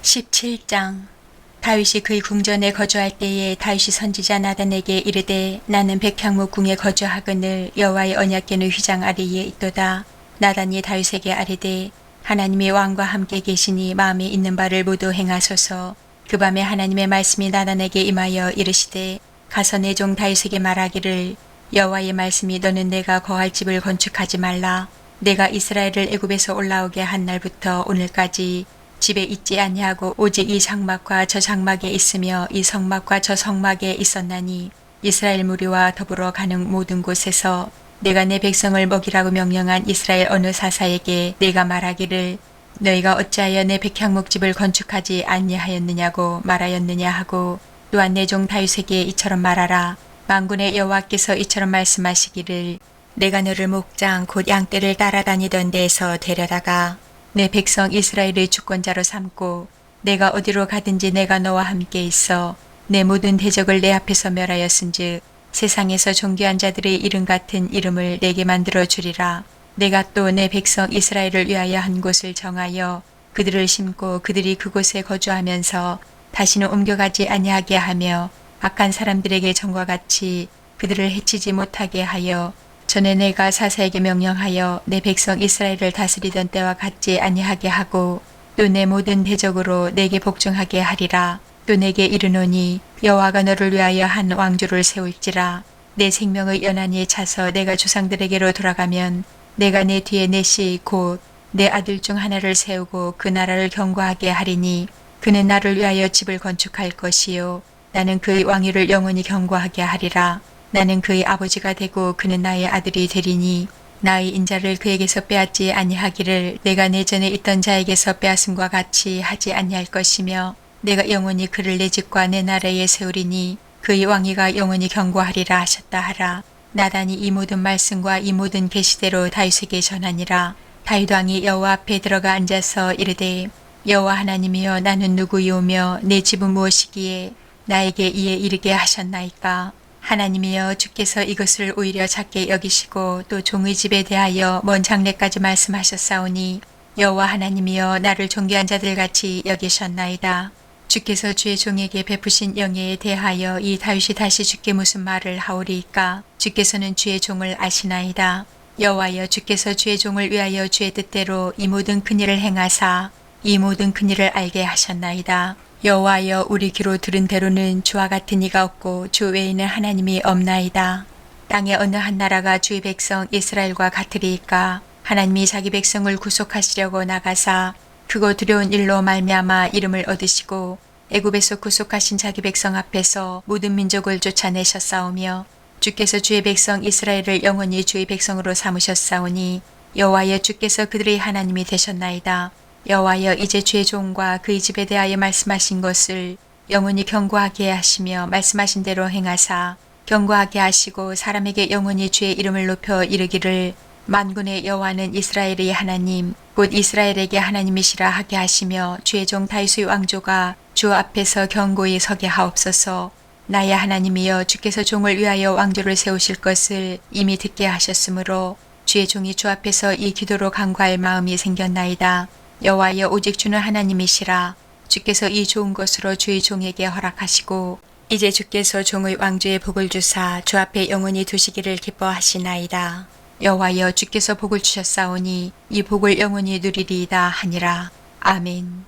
Speaker 1: 17장 다윗이 그의 궁전에 거주할 때에 다윗이 선지자 나단에게 이르되 나는 백향목 궁에 거주하거늘 여호와의 언약궤는 휘장 아래에 있도다. 나단이 다윗에게 아뢰되 하나님이 왕과 함께 계시니 마음에 있는 바를 모두 행하소서. 그 밤에 하나님의 말씀이 나단에게 임하여 이르시되 가서 내 종 다윗에게 말하기를 여호와의 말씀이 너는 내가 거할 집을 건축하지 말라. 내가 이스라엘을 애굽에서 올라오게 한 날부터 오늘까지 집에 있지 아니하고 오직 이 장막과 저 장막에 있으며 이 성막과 저 성막에 있었나니 이스라엘 무리와 더불어 가는 모든 곳에서 내가 내 백성을 먹이라고 명령한 이스라엘 어느 사사에게 내가 말하기를 너희가 어찌하여 내 백향목집을 건축하지 아니하였느냐고 말하였느냐 하고 또한 내 종 다윗에게 이처럼 말하라. 만군의 여호와께서 이처럼 말씀하시기를 내가 너를 목장 곧 양떼를 따라다니던 데에서 데려다가 내 백성 이스라엘의 주권자로 삼고 내가 어디로 가든지 내가 너와 함께 있어 내 모든 대적을 내 앞에서 멸하였은즉 세상에서 존귀한 자들의 이름 같은 이름을 내게 만들어 주리라. 내가 또 내 백성 이스라엘을 위하여 한 곳을 정하여 그들을 심고 그들이 그곳에 거주하면서 다시는 옮겨가지 아니하게 하며 악한 사람들에게 전과 같이 그들을 해치지 못하게 하여 전에 내가 사사에게 명령하여 내 백성 이스라엘을 다스리던 때와 같지 아니하게 하고 또 내 모든 대적으로 내게 복종하게 하리라. 또 내게 이르노니 여호와가 너를 위하여 한 왕조를 세울지라. 내 생명의 연한이 차서 내가 조상들에게로 돌아가면 내가 내 뒤에 넷이 곧 내 아들 중 하나를 세우고 그 나라를 견고하게 하리니 그는 나를 위하여 집을 건축할 것이요 나는 그의 왕위를 영원히 견고하게 하리라. 나는 그의 아버지가 되고 그는 나의 아들이 되리니 나의 인자를 그에게서 빼앗지 아니하기를 내가 내전에 있던 자에게서 빼앗음과 같이 하지 아니할 것이며 내가 영원히 그를 내 집과 내 나라에 세우리니 그의 왕위가 영원히 견고하리라 하셨다 하라. 나단이 이 모든 말씀과 이 모든 계시대로 다윗에게 전하니라. 다윗 왕이 여호와 앞에 들어가 앉아서 이르되 여호와 하나님이여 나는 누구이오며 내 집은 무엇이기에 나에게 이에 이르게 하셨나이까. 하나님이여 주께서 이것을 오히려 작게 여기시고 또 종의 집에 대하여 먼 장래까지 말씀하셨사오니 여호와 하나님이여 나를 존귀한 자들같이 여기셨나이다. 주께서 주의 종에게 베푸신 영예에 대하여 이 다윗이 다시 주께 무슨 말을 하오리이까. 주께서는 주의 종을 아시나이다. 여호와여 주께서 주의 종을 위하여 주의 뜻대로 이 모든 큰일을 행하사 이 모든 큰일을 알게 하셨나이다. 여호와여 우리 귀로 들은 대로는 주와 같은 이가 없고 주 외에는 하나님이 없나이다. 땅의 어느 한 나라가 주의 백성 이스라엘과 같으리이까. 하나님이 자기 백성을 구속하시려고 나가사 크고 두려운 일로 말미암아 이름을 얻으시고 애굽에서 구속하신 자기 백성 앞에서 모든 민족을 쫓아내셨사오며 주께서 주의 백성 이스라엘을 영원히 주의 백성으로 삼으셨사오니 여호와여 주께서 그들의 하나님이 되셨나이다. 여호와여 이제 주의 종과 그의 집에 대하여 말씀하신 것을 영원히 견고하게 하시며 말씀하신 대로 행하사 견고하게 하시고 사람에게 영원히 주의 이름을 높여 이르기를 만군의 여호와는 이스라엘의 하나님 곧 이스라엘에게 하나님이시라 하게 하시며 주의 종 다윗의 왕조가 주 앞에서 견고히 서게 하옵소서. 나의 하나님이여 주께서 종을 위하여 왕조를 세우실 것을 이미 듣게 하셨으므로 주의 종이 주 앞에서 이 기도로 간구할 마음이 생겼나이다. 여호와여 오직 주는 하나님이시라. 주께서 이 좋은 것으로 주의 종에게 허락하시고 이제 주께서 종의 왕조에 복을 주사 주 앞에 영원히 두시기를 기뻐하시나이다. 여호와여 주께서 복을 주셨사오니 이 복을 영원히 누리리이다 하니라. 아멘.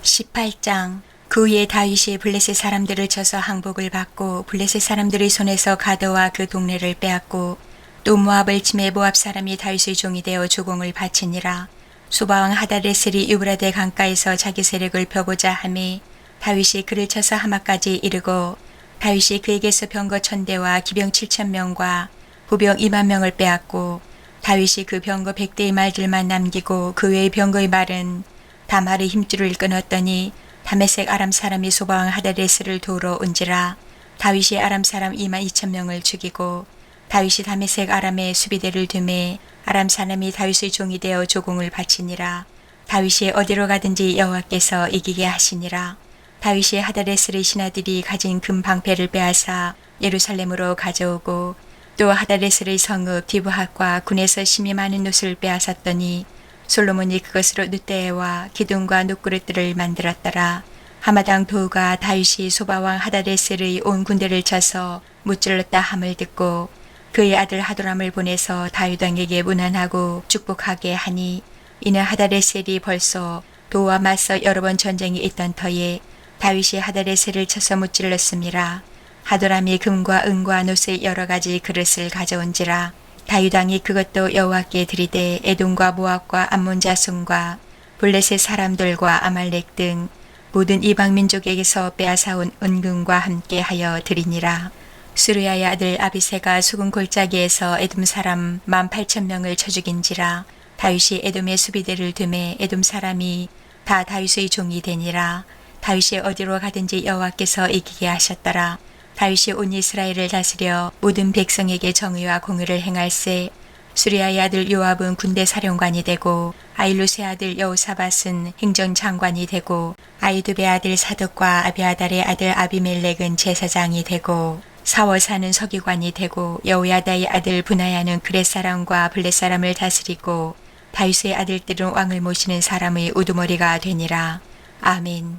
Speaker 1: 18장. 그 후에 다윗이 블레셋 사람들을 쳐서 항복을 받고 블레셋 사람들의 손에서 가드와 그 동네를 빼앗고 또 모압을 침해 모압 사람이 다윗의 종이 되어 주공을 바치니라. 소바왕 하다레셀이 유브라데 강가에서 자기 세력을 펴고자 하매 다윗이 그를 쳐서 하마까지 이르고 다윗이 그에게서 병거 1000대와 기병 7000명과 부병 20000명을 빼앗고 다윗이 그 병거 100대의 말들만 남기고 그 외의 병거의 말은 다 말의 힘줄을 끊었더니 다메섹 아람 사람이 소바왕 하다레스를 도우러 온지라. 다윗이 아람 사람 22000명을 죽이고 다윗이 다메섹 아람의 수비대를 두매 아람 사람이 다윗의 종이 되어 조공을 바치니라. 다윗이 어디로 가든지 여호와께서 이기게 하시니라. 다윗이 하다레스의 신하들이 가진 금 방패를 빼앗아 예루살렘으로 가져오고 또 하다레스의 성읍 디브핫과 군에서 심히 많은 놋을 빼앗았더니 솔로몬이 그것으로 놋대와 기둥과 놋그릇들을 만들었더라. 하마당 도우가 다윗이 소바왕 하다레셀의 온 군대를 쳐서 무찔렀다 함을 듣고 그의 아들 하도람을 보내서 다윗 왕에게 문안하고 축복하게 하니 이는 하다레셀이 벌써 도우와 맞서 여러 번 전쟁이 있던 터에 다윗이 하다레셀을 쳐서 무찔렀음이라. 하도람이 금과 은과 놋의 여러 가지 그릇을 가져온지라. 다윗 왕이 그것도 여호와께 드리되 에돔과 모압과 암몬 자손과 블레셋 사람들과 아말렉 등 모든 이방 민족에게서 빼앗아온 은금과 함께 하여 드리니라. 수르야의 아들 아비새가 수군 골짜기에서 에돔 사람 18,000명을 쳐 죽인지라. 다윗이 에돔의 수비대를 두매 에돔 사람이 다 다윗의 종이 되니라. 다윗이 어디로 가든지 여호와께서 이기게 하셨더라. 다윗이 온 이스라엘을 다스려 모든 백성에게 정의와 공의를 행할세. 수리아의 아들 요압은 군대 사령관이 되고 아일루스의 아들 여호사밧은 행정장관이 되고 아이두베의 아들 사독과 아비아달의 아들 아비멜렉은 제사장이 되고 사워사는 서기관이 되고 여호야다의 아들 분하야는 그렛 사람과 블렛 사람을 다스리고 다윗의 아들들은 왕을 모시는 사람의 우두머리가 되니라. 아멘.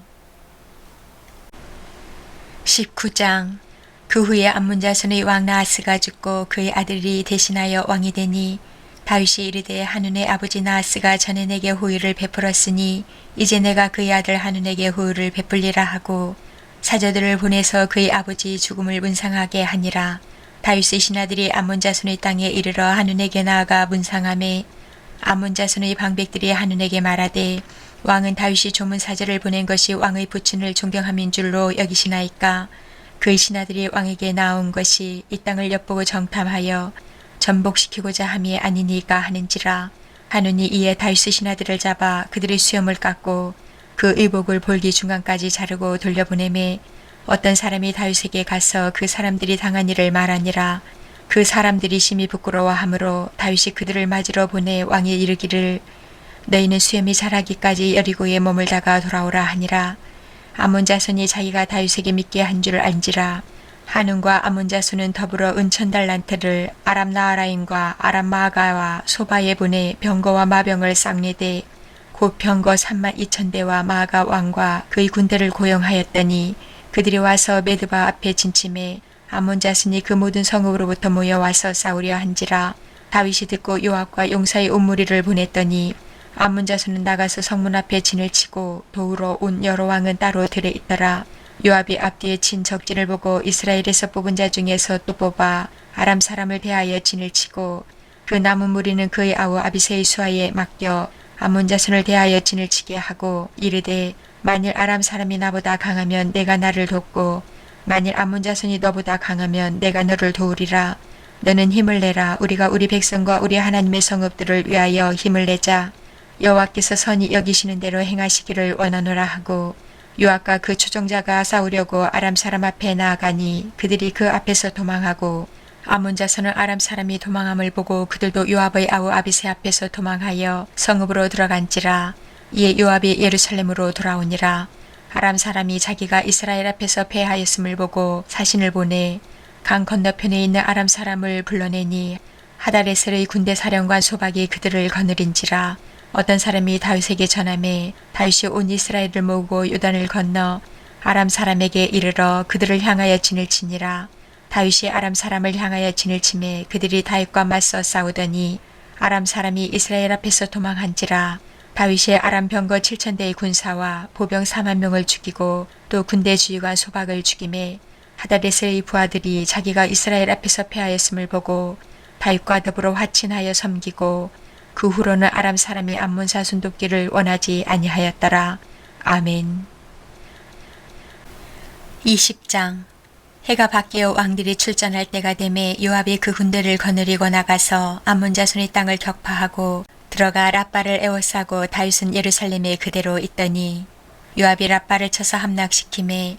Speaker 1: 19장. 그 후에 암몬 자손의 왕 나하스가 죽고 그의 아들이 대신하여 왕이 되니 다윗이 이르되 한눈의 아버지 나하스가 전에 내게 호의를 베풀었으니 이제 내가 그의 아들 한눈에게 호의를 베풀리라 하고 사저들을 보내서 그의 아버지 죽음을 문상하게 하니라. 다윗의 신하들이 암몬 자손의 땅에 이르러 한눈에게 나아가 문상하매 암몬 자손의 방백들이 한눈에게 말하되 왕은 다윗이 조문 사절을 보낸 것이 왕의 부친을 존경함인 줄로 여기시나이까. 그의 신하들이 왕에게 나온 것이 이 땅을 엿보고 정탐하여 전복시키고자 함이 아니니까 하는지라. 한눈이 이에 다윗의 신하들을 잡아 그들의 수염을 깎고 그 의복을 볼기 중간까지 자르고 돌려보내매 어떤 사람이 다윗에게 가서 그 사람들이 당한 일을 말하니라. 그 사람들이 심히 부끄러워하므로 다윗이 그들을 맞으러 보내 왕이 이르기를 너희는 수염이 자라기까지 여리고에 머물다가 돌아오라 하니라. 암몬 자손이 자기가 다윗에게 믿게 한 줄 안지라. 한운과 암몬 자손은 더불어 은천 달란트를 아람 나하라임과 아람 마아가와 소바에 보내 병거와 마병을 쌍내되 곧 병거 32,000대와 마아가 왕과 그의 군대를 고용하였더니 그들이 와서 메드바 앞에 진침해 암몬 자손이 그 모든 성읍으로부터 모여와서 싸우려 한지라. 다윗이 듣고 요압과 용사의 온 무리를 보냈더니 암몬 자손은 나가서 성문 앞에 진을 치고 도우러 온 여러 왕은 따로 들에 있더라. 요압이 앞뒤에 친 적진을 보고 이스라엘에서 뽑은 자 중에서 또 뽑아 아람 사람을 대하여 진을 치고 그 남은 무리는 그의 아우 아비새의 수하에 맡겨 암몬 자손을 대하여 진을 치게 하고 이르되 만일 아람 사람이 나보다 강하면 내가 나를 돕고 만일 암몬 자손이 너보다 강하면 내가 너를 도우리라. 너는 힘을 내라. 우리가 우리 백성과 우리 하나님의 성읍들을 위하여 힘을 내자. 여호와께서 선히 여기시는 대로 행하시기를 원하노라 하고 요압과 그 추종자가 싸우려고 아람 사람 앞에 나아가니 그들이 그 앞에서 도망하고 암몬 자손은 아람 사람이 도망함을 보고 그들도 요압의 아우 아비새 앞에서 도망하여 성읍으로 들어간지라. 이에 요압이 예루살렘으로 돌아오니라. 아람 사람이 자기가 이스라엘 앞에서 패하였음을 보고 사신을 보내 강 건너편에 있는 아람 사람을 불러내니 하다레셀의 군대 사령관 소박이 그들을 거느린지라. 어떤 사람이 다윗에게 전하매 다윗이 온 이스라엘을 모으고 요단을 건너 아람 사람에게 이르러 그들을 향하여 진을 치니라. 다윗이 아람 사람을 향하여 진을 치매 그들이 다윗과 맞서 싸우더니 아람 사람이 이스라엘 앞에서 도망한지라. 다윗이 아람 병거 7,000대의 군사와 보병 4만 명을 죽이고 또 군대 주의관 소박을 죽임에 하다레셀의 부하들이 자기가 이스라엘 앞에서 패하였음을 보고 다윗과 더불어 화친하여 섬기고 그 후로는 아람 사람이 암몬 자손 돕기를 원하지 아니하였더라. 아멘. 20장. 해가 바뀌어 왕들이 출전할 때가 되매 요압이 그 군대를 거느리고 나가서 암몬 자손의 땅을 격파하고 들어가 랍바를 에워싸고 다윗은 예루살렘에 그대로 있더니 요압이 랍바를 쳐서 함락시키매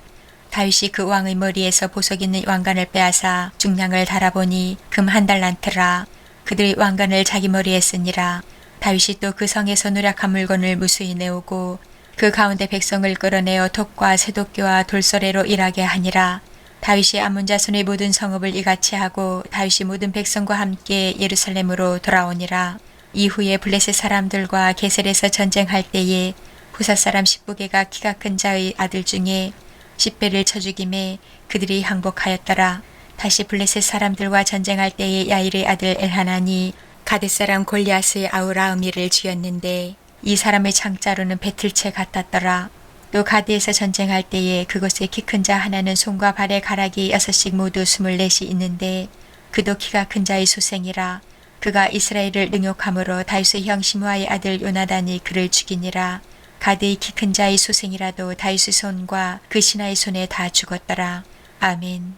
Speaker 1: 다윗이 그 왕의 머리에서 보석 있는 왕관을 빼앗아 중량을 달아보니 금 1달란트라. 그들이 왕관을 자기 머리에 쓰니라. 다윗이 또 그 성에서 누락한 물건을 무수히 내오고 그 가운데 백성을 끌어내어 톱과 새도끼와 돌소래로 일하게 하니라. 다윗이 암몬 자손의 모든 성읍을 이같이 하고 다윗이 모든 백성과 함께 예루살렘으로 돌아오니라. 이후에 블레셋 사람들과 게셀에서 전쟁할 때에 후사 사람 10부개가 키가 큰 자의 아들 중에 10배를 쳐 죽임에 그들이 항복하였더라. 다시 블레셋 사람들과 전쟁할 때에 야일의 아들 엘하나니 가드 사람 골리앗의 아우 라흐미를 죽였는데 이 사람의 창자루는 배틀채 같았더라. 또 가드에서 전쟁할 때에 그곳에 키 큰 자 하나는 손과 발에 가락이 6씩 모두 24이 있는데 그도 키가 큰 자의 소생이라. 그가 이스라엘을 능욕함으로 다윗의 형 시므아의 아들 요나단이 그를 죽이니라. 가드의 키 큰 자의 소생이라도 다윗의 손과 그 신하의 손에 다 죽었더라. 아멘.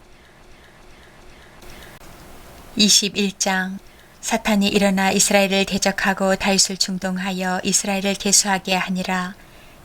Speaker 1: 21장. 사탄이 일어나 이스라엘을 대적하고 다윗을 충동하여 이스라엘을 계수하게 하니라.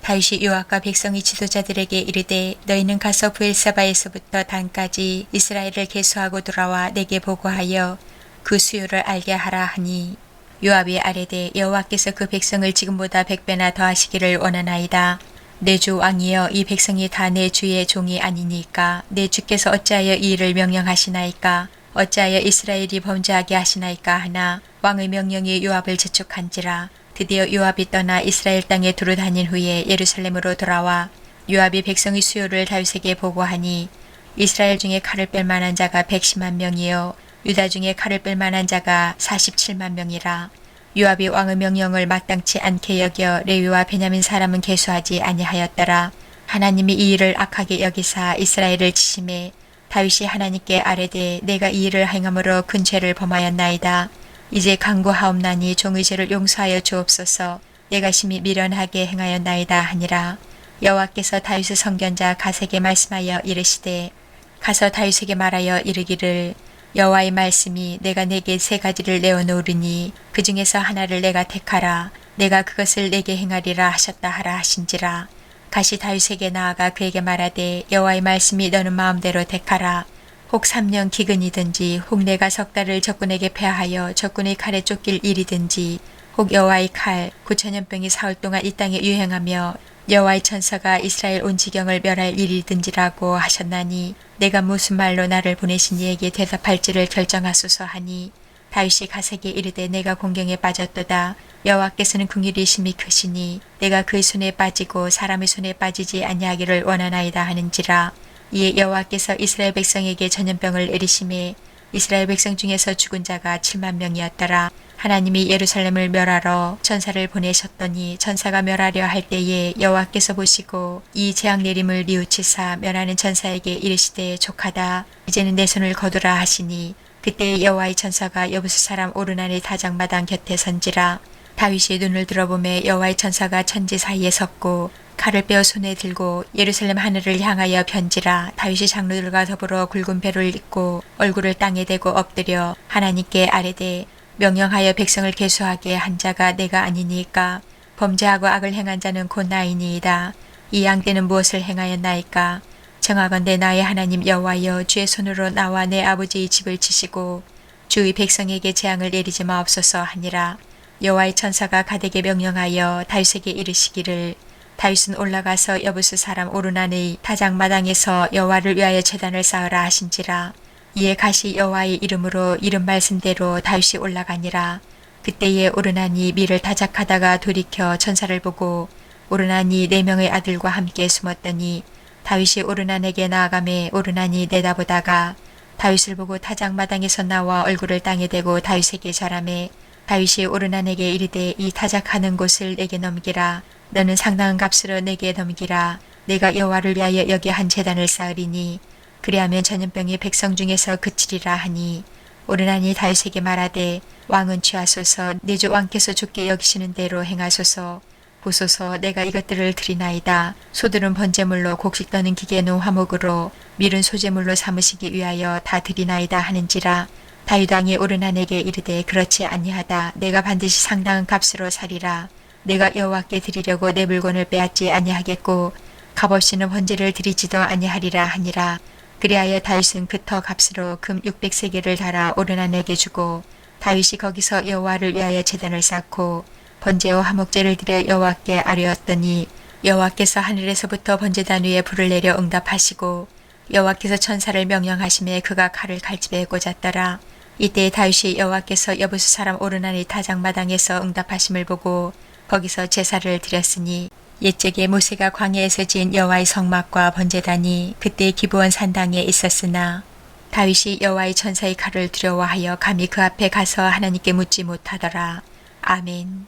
Speaker 1: 다윗이 요압과 백성의 지도자들에게 이르되 너희는 가서 브엘세바에서부터 단까지 이스라엘을 계수하고 돌아와 내게 보고하여 그 수요를 알게 하라 하니 요압이 아뢰되 여호와께서 그 백성을 지금보다 100배나 더하시기를 원하나이다. 내 주 왕이여 이 백성이 다 내 주의 종이 아니니까 내 주께서 어찌하여 이 일을 명령하시나이까 어찌하여 이스라엘이 범죄하게 하시나이까 하나 왕의 명령이 요압을 재촉한지라. 드디어 요압이 떠나 이스라엘 땅에 두루 다닌 후에 예루살렘으로 돌아와 요압이 백성의 수요를 다윗에게 보고하니 이스라엘 중에 칼을 뺄 만한 자가 110만 명이요 유다 중에 칼을 뺄 만한 자가 47만 명이라. 요압이 왕의 명령을 마땅치 않게 여겨 레위와 베냐민 사람은 계수하지 아니하였더라. 하나님이 이 일을 악하게 여기사 이스라엘을 치심해 다윗이 하나님께 아뢰되 내가 이 일을 행함으로 큰 죄를 범하였나이다. 이제 간구하옵나니 종의 죄를 용서하여 주옵소서. 내가 심히 미련하게 행하였나이다 하니라. 여호와께서 다윗의 선견자 갓에게 말씀하여 이르시되 가서 다윗에게 말하여 이르기를 여호와의 말씀이 내가 내게 세 가지를 내어놓으리니 그 중에서 하나를 내가 택하라. 내가 그것을 내게 행하리라 하셨다 하라 하신지라. 갓이 다윗에게 나아가 그에게 말하되 여호와의 말씀이 너는 마음대로 택하라. 혹 3년 기근이든지 혹 내가 석 달을 적군에게 패하여 적군의 칼에 쫓길 일이든지 혹 여호와의 칼 9,000년병이 사흘 동안 이 땅에 유행하며 여호와의 천사가 이스라엘 온 지경을 멸할 일이든지라고 하셨나니 내가 무슨 말로 나를 보내신 이에게 대답할지를 결정하소서 하니 다윗이 갓에게 이르되 내가 공경에 빠졌도다. 여호와께서는 긍휼이 심히 크시니 내가 그의 손에 빠지고 사람의 손에 빠지지 아니하기를 원하나이다 하는지라. 이에 여호와께서 이스라엘 백성에게 전염병을 내리심에 이스라엘 백성 중에서 죽은 자가 7만 명이었더라. 하나님이 예루살렘을 멸하러 천사를 보내셨더니 천사가 멸하려 할 때에 여호와께서 보시고 이 재앙 내림을 뉘우치사 멸하는 천사에게 이르시되 족하다. 이제는 내 손을 거두라 하시니 그때 여호와의 천사가 여부스 사람 오르난의 타작마당 곁에 선지라. 다윗이 눈을 들어보매 여호와의 천사가 천지 사이에 섰고 칼을 빼어 손에 들고 예루살렘 하늘을 향하여 편지라. 다윗이 장로들과 더불어 굵은 배를 입고 얼굴을 땅에 대고 엎드려 하나님께 아뢰되 명령하여 백성을 계수하게 한 자가 내가 아니니까 범죄하고 악을 행한 자는 곧 나이니이다. 이 양떼는 무엇을 행하였나이까? 정하건대 나의 하나님 여호와여 주의 손으로 나와 내 아버지의 집을 치시고 주의 백성에게 재앙을 내리지 마옵소서 하니라. 여호와의 천사가 갓에게 명령하여 다윗에게 이르시기를 다윗은 올라가서 여부스 사람 오르난의 타작마당에서 여호와를 위하여 제단을 쌓으라 하신지라. 이에 갓이 여호와의 이름으로 이름 말씀대로 다윗이 올라가니라. 그때에 오르난이 밀을 타작하다가 돌이켜 천사를 보고 오르난이 4명의 아들과 함께 숨었더니 다윗이 오르난에게 나아가매 오르난이 내다보다가 다윗을 보고 타작마당에서 나와 얼굴을 땅에 대고 다윗에게 절하매 다윗이 오르난에게 이르되 이 타작하는 곳을 내게 넘기라. 너는 상당한 값으로 내게 넘기라. 내가 여호와를 위하여 여기 한 제단을 쌓으리니 그리하면 전염병이 백성 중에서 그치리라 하니 오르난이 다윗에게 말하되 왕은 취하소서. 내 주 왕께서 좋게 여기시는 대로 행하소서. 보소서 내가 이것들을 드리나이다. 소들은 번제물로 곡식 떠는 기계 놓은 화목으로 밀은 소제물로 삼으시기 위하여 다 드리나이다 하는지라. 다윗 왕이 오르난에게 이르되 그렇지 아니하다. 내가 반드시 상당한 값으로 사리라. 내가 여호와께 드리려고 내 물건을 빼앗지 아니하겠고 값없이는 번제를 드리지도 아니하리라 하니라. 그리하여 다윗은 그 터 값으로 금 600세겔을 달아 오르난에게 주고 다윗이 거기서 여호와를 위하여 제단을 쌓고 번제와 화목제를 드려 여호와께 아뢰었더니 여호와께서 하늘에서부터 번제단 위에 불을 내려 응답하시고 여호와께서 천사를 명령하심에 그가 칼을 칼집에 꽂았더라. 이때 다윗이 여호와께서 여부스 사람 오르난의 타작마당에서 응답하심을 보고 거기서 제사를 드렸으니 옛적에 모세가 광야에서 지은 여호와의 성막과 번제단이 그때 기브온 산당에 있었으나 다윗이 여호와의 천사의 칼을 두려워하여 감히 그 앞에 가서 하나님께 묻지 못하더라. 아멘.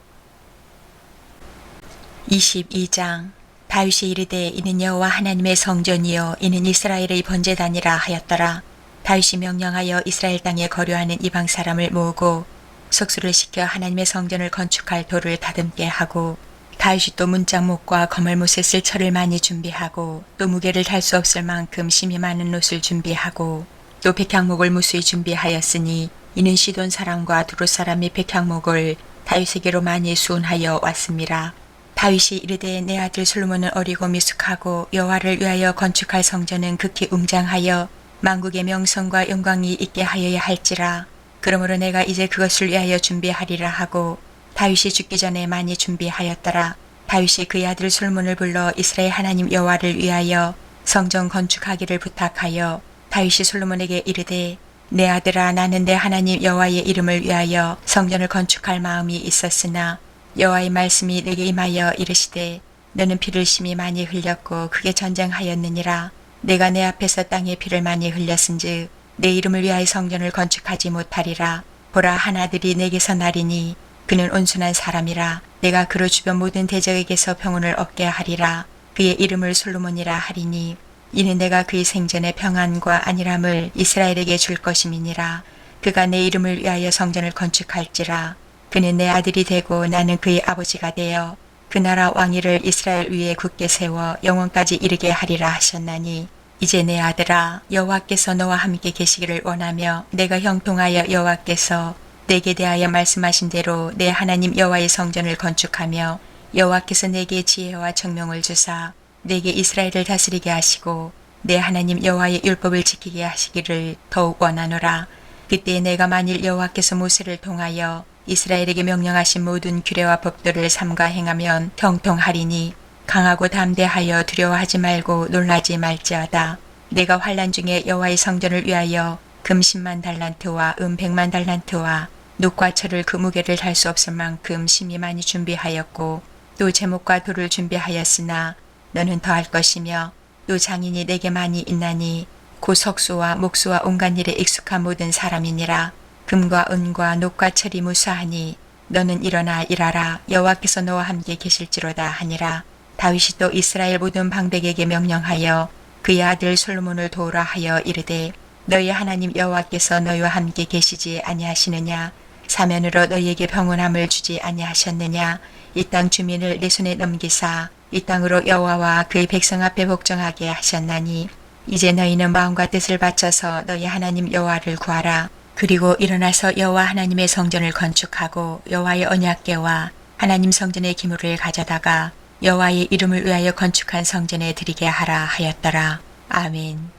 Speaker 1: 22장. 다윗이 이르되 이는 여호와 하나님의 성전이요 이는 이스라엘의 번제단이라 하였더라. 다윗이 명령하여 이스라엘 땅에 거류하는 이방 사람을 모으고 속수를 시켜 하나님의 성전을 건축할 돌을 다듬게 하고 다윗이 또 문짝목과 거물못에 쓸 철을 많이 준비하고 또 무게를 달 수 없을 만큼 심이 많은 놋을 준비하고 또 백향목을 무수히 준비하였으니 이는 시돈 사람과 두롯 사람이 백향목을 다윗에게로 많이 수운하여 왔음이라. 다윗이 이르되 내 아들 솔로몬은 어리고 미숙하고 여호와를 위하여 건축할 성전은 극히 웅장하여 만국의 명성과 영광이 있게 하여야 할지라. 그러므로 내가 이제 그것을 위하여 준비하리라 하고 다윗이 죽기 전에 많이 준비하였더라. 다윗이 그의 아들 솔로몬을 불러 이스라엘 하나님 여호와를 위하여 성전 건축하기를 부탁하여 다윗이 솔로몬에게 이르되 내 아들아 나는 내 하나님 여호와의 이름을 위하여 성전을 건축할 마음이 있었으나 여호와의 말씀이 내게 임하여 이르시되 너는 피를 심히 많이 흘렸고 크게 전쟁하였느니라. 내가 내 앞에서 땅에 피를 많이 흘렸은즉 내 이름을 위하여 성전을 건축하지 못하리라. 보라, 한 아들이 내게서 나리니 그는 온순한 사람이라. 내가 그로 주변 모든 대적에게서 평온을 얻게 하리라. 그의 이름을 솔로몬이라 하리니 이는 내가 그의 생전에 평안과 안일함을 이스라엘에게 줄 것임이니라. 그가 내 이름을 위하여 성전을 건축할지라. 그는 내 아들이 되고 나는 그의 아버지가 되어 그 나라 왕위를 이스라엘 위에 굳게 세워 영원까지 이르게 하리라 하셨나니, 이제 내 아들아, 여호와께서 너와 함께 계시기를 원하며 내가 형통하여 여호와께서 내게 대하여 말씀하신 대로 내 하나님 여호와의 성전을 건축하며 여호와께서 내게 지혜와 청명을 주사 내게 이스라엘을 다스리게 하시고 내 하나님 여호와의 율법을 지키게 하시기를 더욱 원하노라. 그때 내가 만일 여호와께서 모세를 통하여 이스라엘에게 명령하신 모든 규례와 법도를 삼가 행하면 형통하리니 강하고 담대하여 두려워하지 말고 놀라지 말지어다. 내가 환난 중에 여호와의 성전을 위하여 금 10만 달란트와 은 100만 달란트와 놋과 철을 그 무게를 달 수 없을 만큼 심히 많이 준비하였고 또 제목과 돌을 준비하였으나 너는 더할 것이며 또 장인이 내게 많이 있나니 곧 석수와 목수와 온갖 일에 익숙한 모든 사람이니라. 금과 은과 놋과 철이 무수하니 너는 일어나 일하라. 여호와께서 너와 함께 계실지로다 하니라. 다윗이 또 이스라엘 모든 방백에게 명령하여 그의 아들 솔로몬을 도우라 하여 이르되, 너희 하나님 여호와께서 너희와 함께 계시지 아니하시느냐? 사면으로 너희에게 평온함을 주지 아니하셨느냐? 이 땅 주민을 내 손에 넘기사 이 땅으로 여호와와 그의 백성 앞에 복종하게 하셨나니, 이제 너희는 마음과 뜻을 바쳐서 너희 하나님 여호와를 구하라. 그리고 일어나서 여호와 하나님의 성전을 건축하고 여호와의 언약궤와 하나님 성전의 기물을 가져다가 여호와의 이름을 위하여 건축한 성전에 드리게 하라 하였더라. 아멘.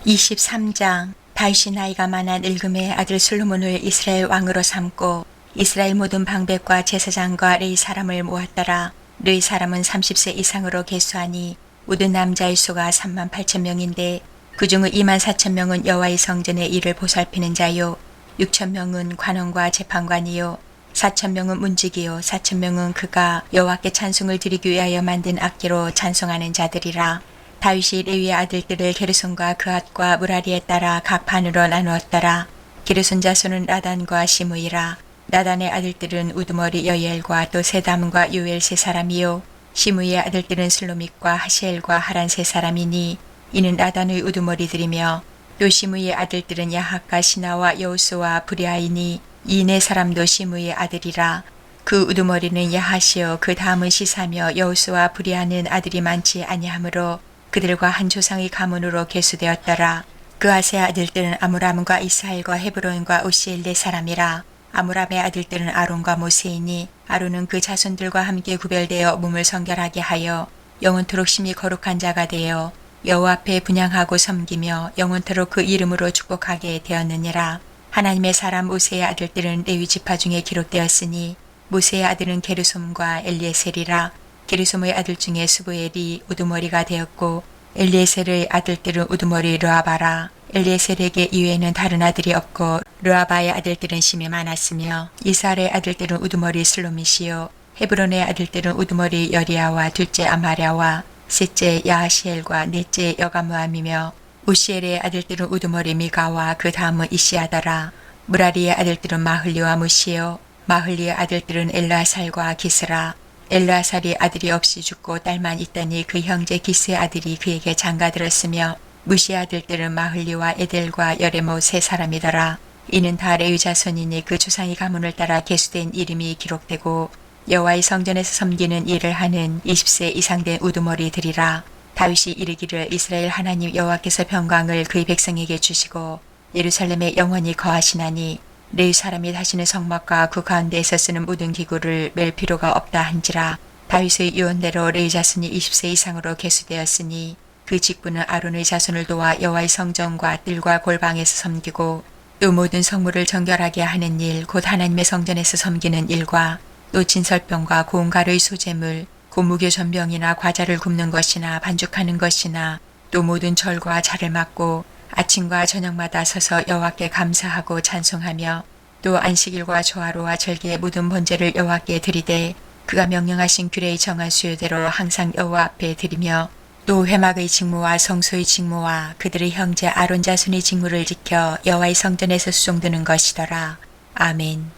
Speaker 1: 23장. 다윗이 나이가 많아 늙음에 아들 솔로몬을 이스라엘 왕으로 삼고 이스라엘 모든 방백과 제사장과 레위 사람을 모았더라. 레위 사람은 30세 이상으로 계수하니 모든 남자의 수가 3만 8천 명인데 그 중의 2만 4천 명은 여호와의 성전의 일을 보살피는 자요, 6천 명은 관원과 재판관이요, 4천 명은 문지기요, 4천 명은 그가 여호와께 찬송을 드리기 위하여 만든 악기로 찬송하는 자들이라. 다윗이 레위의 아들들을 게르손과 그앗과 무라리에 따라 각 반으로 나누었더라. 게르손 자손은 라단과 시므이라. 라단의 아들들은 우두머리 여이엘과 또 세담과 요엘 세 사람이요, 시므이의 아들들은 슬로밋과 하시엘과 하란 세 사람이니 이는 라단의 우두머리들이며, 또 시므이의 아들들은 야핫과 시나와 여우스와 브리아이니 이 네 사람도 시므이의 아들이라. 그 우두머리는 야핫이요, 그 다음은 시사며 여우스와 브리아는 아들이 많지 아니하므로 그들과 한 조상의 가문으로 계수되었더라. 그앗의 아들들은 아므람과 이스하엘과 헤브론과 우시엘 네 사람이라. 아므람의 아들들은 아론과 모세이니 아론은 그 자손들과 함께 구별되어 몸을 성결하게 하여 영원토록 심히 거룩한 자가 되어 여호와 앞에 분향하고 섬기며 영원토록 그 이름으로 축복하게 되었느니라. 하나님의 사람 모세의 아들들은 레위 지파 중에 기록되었으니 모세의 아들은 게르솜과 엘리에셀이라. 게르솜의 아들 중에 스부엘이 우두머리가 되었고 엘리에셀의 아들들은 우두머리 르아바라. 엘리에셀에게 이외에는 다른 아들이 없고 르아바의 아들들은 심이 많았으며 이스라엘의 아들들은 우두머리 슬로밋이요, 헤브론의 아들들은 우두머리 여리아와 둘째 아마랴와 셋째 야하시엘과 넷째 여가무암이며 우시엘의 아들들은 우두머리 미가와 그 다음은 이시아다라. 무라리의 아들들은 마흘리와 무시요, 마흘리의 아들들은 엘르아살과 기스라. 엘르아살이 아들이 없이 죽고 딸만 있더니 그 형제 기스의 아들이 그에게 장가들었으며 무시의 아들들은 마흘리와 에델과 여레모 세 사람이더라. 이는 다 레위 자손이니 그 조상의 가문을 따라 계수된 이름이 기록되고 여호와의 성전에서 섬기는 일을 하는 20세 이상 된 우두머리들이라. 다윗이 이르기를, 이스라엘 하나님 여호와께서 평강을 그의 백성에게 주시고 예루살렘에 영원히 거하시나니 레위 사람이 다시는 성막과 그 가운데에서 쓰는 모든 기구를 맬 필요가 없다 한지라. 다윗의 유언대로 레위 자손이 20세 이상으로 계수되었으니 그 직분은 아론의 자손을 도와 여호와의 성전과 뜰과 골방에서 섬기고 또 모든 성물을 정결하게 하는 일, 곧 하나님의 성전에서 섬기는 일과 또 진설병과 고운 가루의 소재물, 곧 무교 전병이나 과자를 굽는 것이나 반죽하는 것이나 또 모든 절과 자를 맡고 아침과 저녁마다 서서 여호와께 감사하고 찬송하며 또 안식일과 조화로와 절기의 모든 번제를 여호와께 드리되 그가 명령하신 규례의 정한 수요대로 항상 여호와 앞에 드리며 또 회막의 직무와 성소의 직무와 그들의 형제 아론 자손의 직무를 지켜 여호와의 성전에서 수종드는 것이더라. 아멘.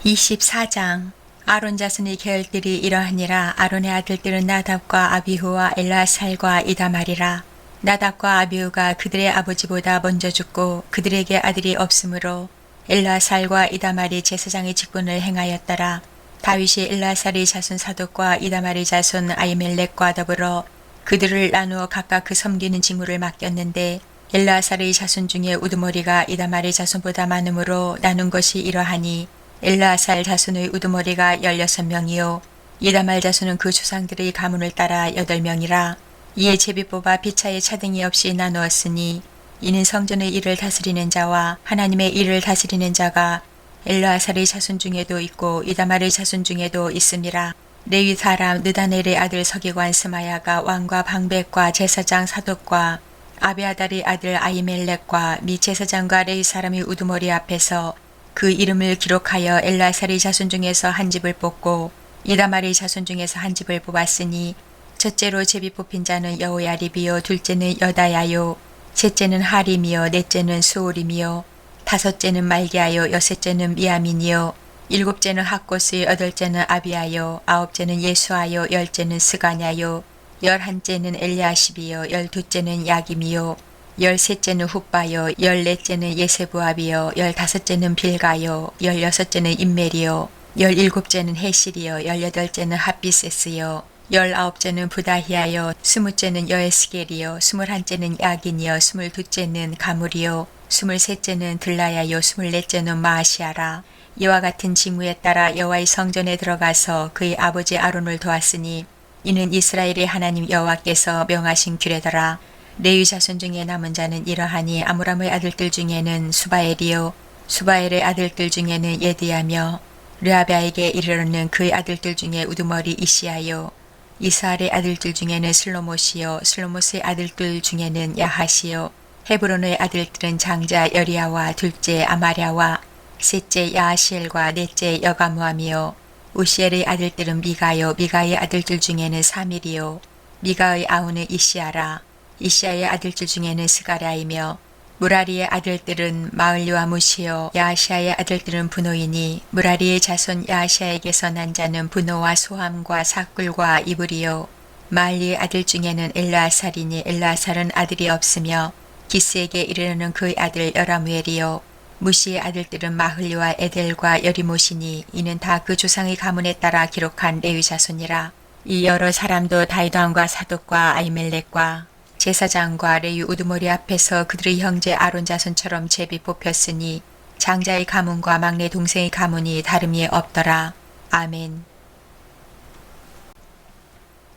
Speaker 1: 24장. 아론 자손의 계열들이 이러하니라. 아론의 아들들은 나답과 아비후와 엘르아살과 이다말이라. 나답과 아비후가 그들의 아버지보다 먼저 죽고 그들에게 아들이 없으므로 엘르아살과 이다말이 제사장의 직분을 행하였더라. 다윗이 엘르아살의 자손 사독과 이다말의 자손 아히멜렉과 더불어 그들을 나누어 각각 그 섬기는 직무를 맡겼는데 엘르아살의 자손 중에 우두머리가 이다말의 자손보다 많으므로 나눈 것이 이러하니 엘르아살 자손의 우두머리가 16명이요 이다말 자손은 그 조상들의 가문을 따라 8명이라. 이에 제비 뽑아 피차에 차등이 없이 나누었으니 이는 성전의 일을 다스리는 자와 하나님의 일을 다스리는 자가 엘르아살의 자손 중에도 있고 이다말의 자손 중에도 있음이라. 레위 사람 느다넬의 아들 서기관 스마야가 왕과 방백과 제사장 사독과 아비아달의 아들 아히멜렉과 및 제사장과 레위 사람의 우두머리 앞에서 그 이름을 기록하여 엘르아살의 자손 중에서 한 집을 뽑고 이다말의 자손 중에서 한 집을 뽑았으니 첫째로 제비 뽑힌 자는 여호야립이요 둘째는 여다야요 셋째는 하림이요 넷째는 수올임이요 다섯째는 말기야요 여섯째는 미야민이요 일곱째는 학고스 여덟째는 아비야요 아홉째는 예수아요 열째는 스가냐요 열한째는 엘리아십이요 열두째는 야김이요 열셋째는 훗바요 열넷째는 예세부압이요 열다섯째는 빌가요 열여섯째는 임멜이요 열일곱째는 헤실이요 열여덟째는 핫비세스요 열아홉째는 부다히아요 스무째는 여에스겔이요 스물한째는 야긴이요 스물두째는 가물이요 스물셋째는 들라야요 스물넷째는 마아시아라. 이와 같은 직무에 따라 여호와의 성전에 들어가서 그의 아버지 아론을 도왔으니 이는 이스라엘의 하나님 여호와께서 명하신 규례더라. 레위 자손 중에 남은 자는 이러하니 아므람의 아들들 중에는 수바엘이요 수바엘의 아들들 중에는 예드야며 르아비아에게 이르러는 그의 아들들 중에 우두머리 이시야요 이스라엘의 아들들 중에는 슬로못이요 슬로못의 아들들 중에는 야하시요 헤브론의 아들들은 장자 여리야와 둘째 아마랴와 셋째 야하시엘과 넷째 여가무함이요 우시엘의 아들들은 미가요 미가의 아들들 중에는 사밀이요 미가의 아우는 이시야라. 이시야의 아들들 중에는 스가랴이며 무라리의 아들들은 마을리와 무시요 야하시아의 아들들은 분노이니 무라리의 자손 야하시아에게서 난 자는 분노와 소함과 사꿀과 이불이요 마을리의 아들 중에는 엘르아살이니 엘르아살은 아들이 없으며 기스에게 이르는 그의 아들 여라무엘이요 무시의 아들들은 마흘리와 에델과 여리못이니 이는 다 그 조상의 가문에 따라 기록한 레위 자손이라. 이 여러 사람도 다윗 왕과 사독과 아히멜렉과 제사장과 레위 우두머리 앞에서 그들의 형제 아론 자손처럼 제비 뽑혔으니 장자의 가문과 막내 동생의 가문이 다름이 없더라. 아멘.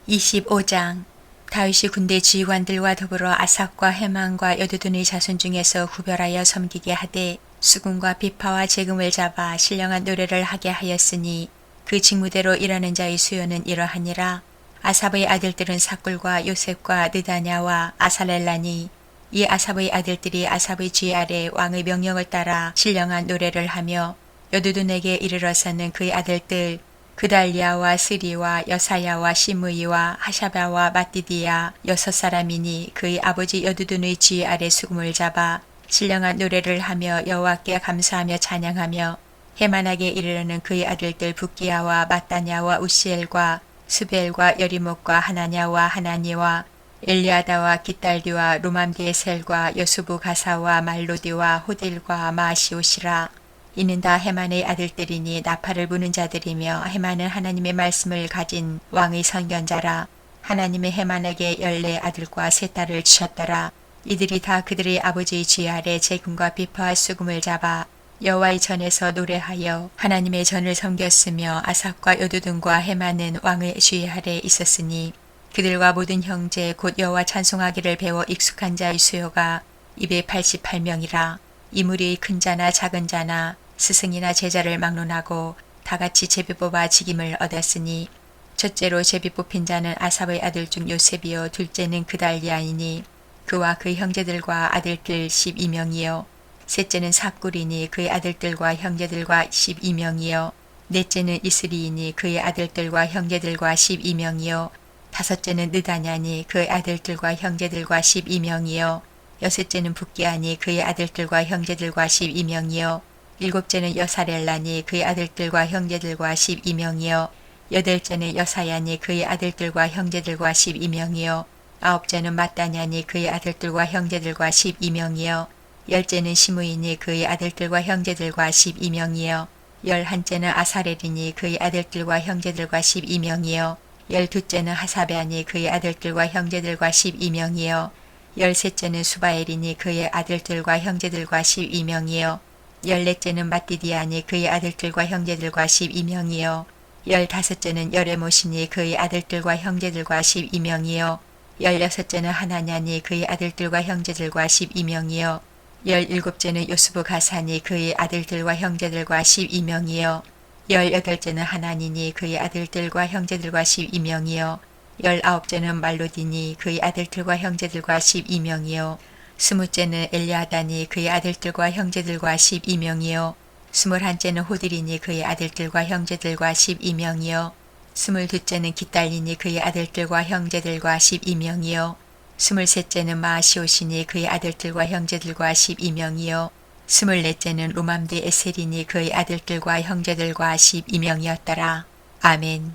Speaker 1: 25장. 다윗이 군대 지휘관들과 더불어 아삭과 헤만과 여두둔의 자손 중에서 구별하여 섬기게 하되 수금과 비파와 재금을 잡아 신령한 노래를 하게 하였으니 그 직무대로 일하는 자의 수요는 이러하니라. 아삽의 아들들은 사꿀과 요셉과 느다냐와 아살렐라니 이 아삽의 아들들이 아삽의 지휘 아래 왕의 명령을 따라 신령한 노래를 하며 여두둔에게 이르러서는 그의 아들들 그달리아와 스리와 여사야와 시므이와 하샤바와 마띠디야 6사람이니 그의 아버지 여두둔의 지휘 아래 수금을 잡아 신령한 노래를 하며 여호와께 감사하며 찬양하며 해만하게 이르러는 그의 아들들 붓기야와 마따냐와 우시엘과 스벨과 여리목과 하나냐와 하나니와 엘리아다와 기딸디와 루맘디에셀과 여수부 가사와 말로디와 호딜과 마시오시라. 이는 다 해만의 아들들이니 나팔을 부는 자들이며 해만은 하나님의 말씀을 가진 왕의 선견자라. 하나님의 해만에게 14아들과 3딸을 주셨더라. 이들이 다 그들의 아버지의 지휘 아래 재금과 비파와 수금을 잡아 여호와의 전에서 노래하여 하나님의 전을 섬겼으며 아삭과 여두둔과 해만은 왕의 지휘 아래 있었으니 그들과 모든 형제 곧 여호와 찬송하기를 배워 익숙한 자의 수요가 288명이라. 이 무리의 큰 자나 작은 자나 스승이나 제자를 막론하고 다같이 제비 뽑아 직임을 얻었으니 첫째로 제비 뽑힌 자는 아삽의 아들 중 요셉이요 둘째는 그달리아이니 그와 그의 형제들과 아들들 12명이요 셋째는 사꿀이니 그의 아들들과 형제들과 12명이요 넷째는 이스리이니 그의 아들들과 형제들과 12명이요 다섯째는 느다냐니 그의 아들들과 형제들과 12명이요 여섯째는 붓기아니 그의 아들들과 형제들과 12명이요 일곱째는 여사렐라니 그의 아들들과 형제들과 12명이요 여덟째는 여사야니 그의 아들들과 형제들과 12명이요 아홉째는 마따냐니 그의 아들들과 형제들과 12명이요 열째는 시므이니 그의 아들들과 형제들과 12명이요 열한째는 아사렐이니 그의 아들들과 형제들과 12명이요 열두째는 하사베아니 그의 아들들과 형제들과 12명이요 열셋째는 수바엘이니 그의 아들들과 형제들과 12명이요 열넷째는 마띠디아니 그의 아들들과 형제들과 12명이요 열다섯째는 여레못이니 그의 아들들과 형제들과 12명이요 열여섯째는 하나냐니 그의 아들들과 형제들과 12명이요 열일곱째는 요스부 가사니 그의 아들들과 형제들과 12명이요 열여덟째는 하나니니 그의 아들들과 형제들과 12명이요 열아홉째는 말로디니 그의 아들들과 형제들과 12명이요 스무째는 엘리아다니 그의 아들들과 형제들과 12명이요 스물한째는 호딜이니 그의 아들들과 형제들과 12명이요 스물둘째는 기딸리니 그의 아들들과 형제들과 12명이요 스물셋째는 마시오시니 그의 아들들과 형제들과 12명이요 스물넷째는 루맘디 에셀이니 그의 아들들과 형제들과 12명이었더라. 아멘.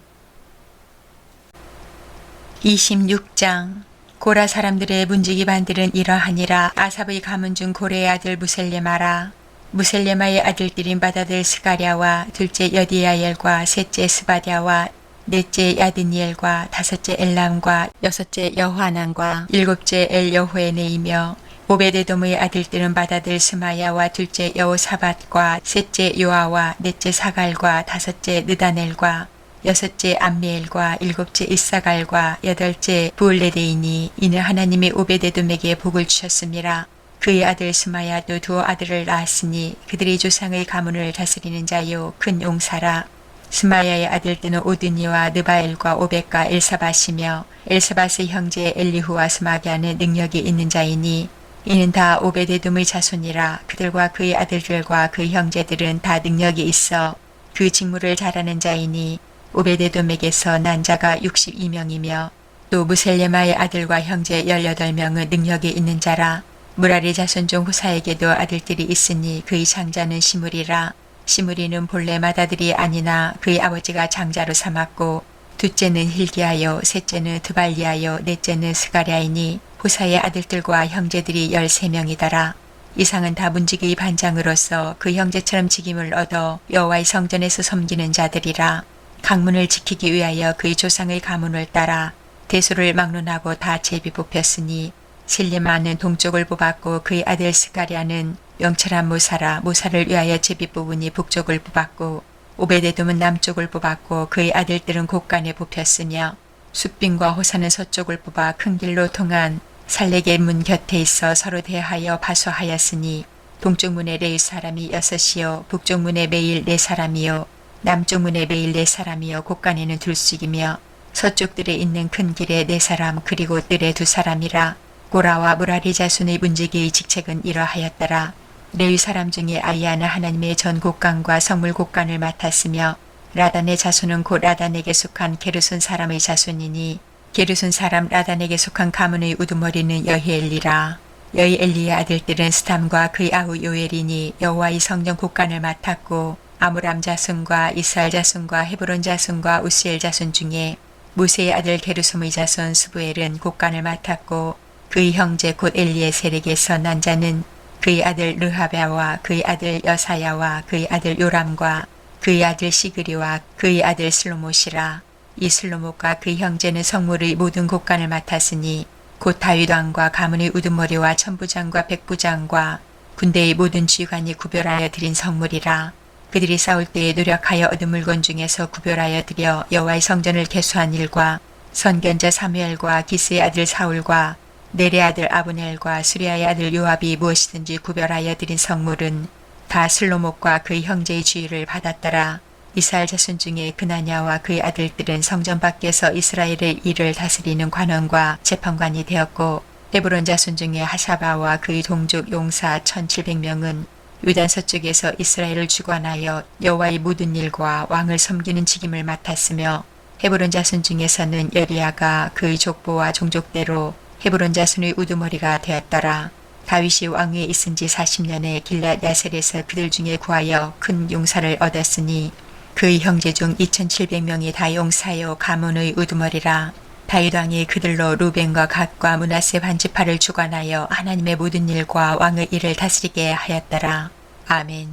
Speaker 1: 26장 고라 사람들의 문지기 반들은 이러하니라. 아삽의 가문 중 고레의 아들 무셀레마라. 무셀레마의 아들들인 바다들 스가랴와 둘째 여디야엘과 셋째 스바랴와 넷째 야드니엘과 다섯째 엘람과 여섯째 여호하난과 일곱째 엘여호에네이며 오베데돔의 아들들은 바다들 스마야와 둘째 여호사밧과 셋째 요아와 넷째 사갈과 다섯째 느다넬과 여섯째 암미엘과 일곱째 이사갈과 여덟째 부울레데이니 이는 하나님의 오베데돔에게 복을 주셨습니다. 그의 아들 스마야도 두 아들을 낳았으니 그들이 조상의 가문을 다스리는 자요 큰 용사라. 스마야의 아들들은 오드니와 느바엘과 오벳과 엘사밧이며 엘사밧의 형제 엘리후와 스마갸는 능력이 있는 자이니 이는 다 오베데돔의 자손이라. 그들과 그의 아들들과 그 형제들은 다 능력이 있어 그 직무를 잘하는 자이니 오베데돔에게서 난 자가 62명이며 또 무셀레마의 아들과 형제 18명은 능력이 있는 자라. 무라리 자손 중 후사에게도 아들들이 있으니 그의 장자는 시므리라. 시므리는 본래 맏아들이 아니나 그의 아버지가 장자로 삼았고 둘째는 힐기하여 셋째는 드발리하여 넷째는 스가랴이니 후사의 아들들과 형제들이 13명이더라. 이상은 다 문지기의 반장으로서 그 형제처럼 직임을 얻어 여호와의 성전에서 섬기는 자들이라. 강문을 지키기 위하여 그의 조상의 가문을 따라 대소를 막론하고 다 제비 뽑혔으니 실리마는 동쪽을 뽑았고 그의 아들 스가랴는 명철한 모사라. 모사를 위하여 제비 뽑으니 북쪽을 뽑았고 오베데돔은 남쪽을 뽑았고 그의 아들들은 곳간에 뽑혔으며 숫빈과 호사는 서쪽을 뽑아 큰 길로 통한 살레게 문 곁에 있어 서로 대하여 파수하였으니 동쪽 문에 레위 사람이 6이요 북쪽 문에 매일 4사람이요 남쪽 문에 매일 4사람이요 곳간에는 둘씩이며 서쪽들에 있는 큰 길에 4사람 그리고 뜰에 2사람이라. 고라와 무라리 자손의 문지기의 직책은 이러하였더라. 레위 사람 중에 아이야는 하나님의 전 곳간과 성물 곳간을 맡았으며 라단의 자손은 곧 라단에게 속한 게르손 사람의 자손이니 게르손 사람 라단에게 속한 가문의 우두머리는 여히엘리라. 여히엘리의 아들들은 스탐과 그의 아우 요엘이니 여호와의 성전 곳간을 맡았고 아므람 자손과 이스라엘 자손과 헤브론 자손과 우시엘 자손 중에 무세의 아들 게르솜의 자손 스부엘은 곳간을 맡았고 그의 형제 곧 엘리에셀에게서 난 자는 그의 아들 르하베와 그의 아들 여사야와 그의 아들 요람과 그의 아들 시그리와 그의 아들 슬로못이라. 이 슬로못과 그의 형제는 성물의 모든 곳간을 맡았으니 곧 다윗 왕과 가문의 우두머리와 천부장과 백부장과 군대의 모든 지휘관이 구별하여 드린 성물이라. 그들이 싸울 때에 노력하여 얻은 물건 중에서 구별하여 드려 여호와의 성전을 개수한 일과 선견자 사무엘과 기스의 아들 사울과 넬의 아들 아브넬과 수리아의 아들 요압이 무엇이든지 구별하여 드린 성물은 다 슬로못과 그의 형제의 주의를 받았더라. 이스라엘 자손 중에 그나냐와 그의 아들들은 성전 밖에서 이스라엘의 일을 다스리는 관원과 재판관이 되었고 헤브론 자손 중에 하사바와 그의 동족 용사 1700명은 유단 서쪽에서 이스라엘을 주관하여 여호와의 모든 일과 왕을 섬기는 직임을 맡았으며 헤브론 자손 중에서는 여리야가 그의 족보와 종족대로 헤브론 자손의 우두머리가 되었더라. 다윗이 왕위에 있은 지 40년에 길랏 야셀에서 그들 중에 구하여 큰 용사를 얻었으니 그의 형제 중 2700명이 다 용사요 가문의 우두머리라. 다윗 왕이 그들로 루벤과 갓과 므낫세 반지파를 주관하여 하나님의 모든 일과 왕의 일을 다스리게 하였더라. 아멘.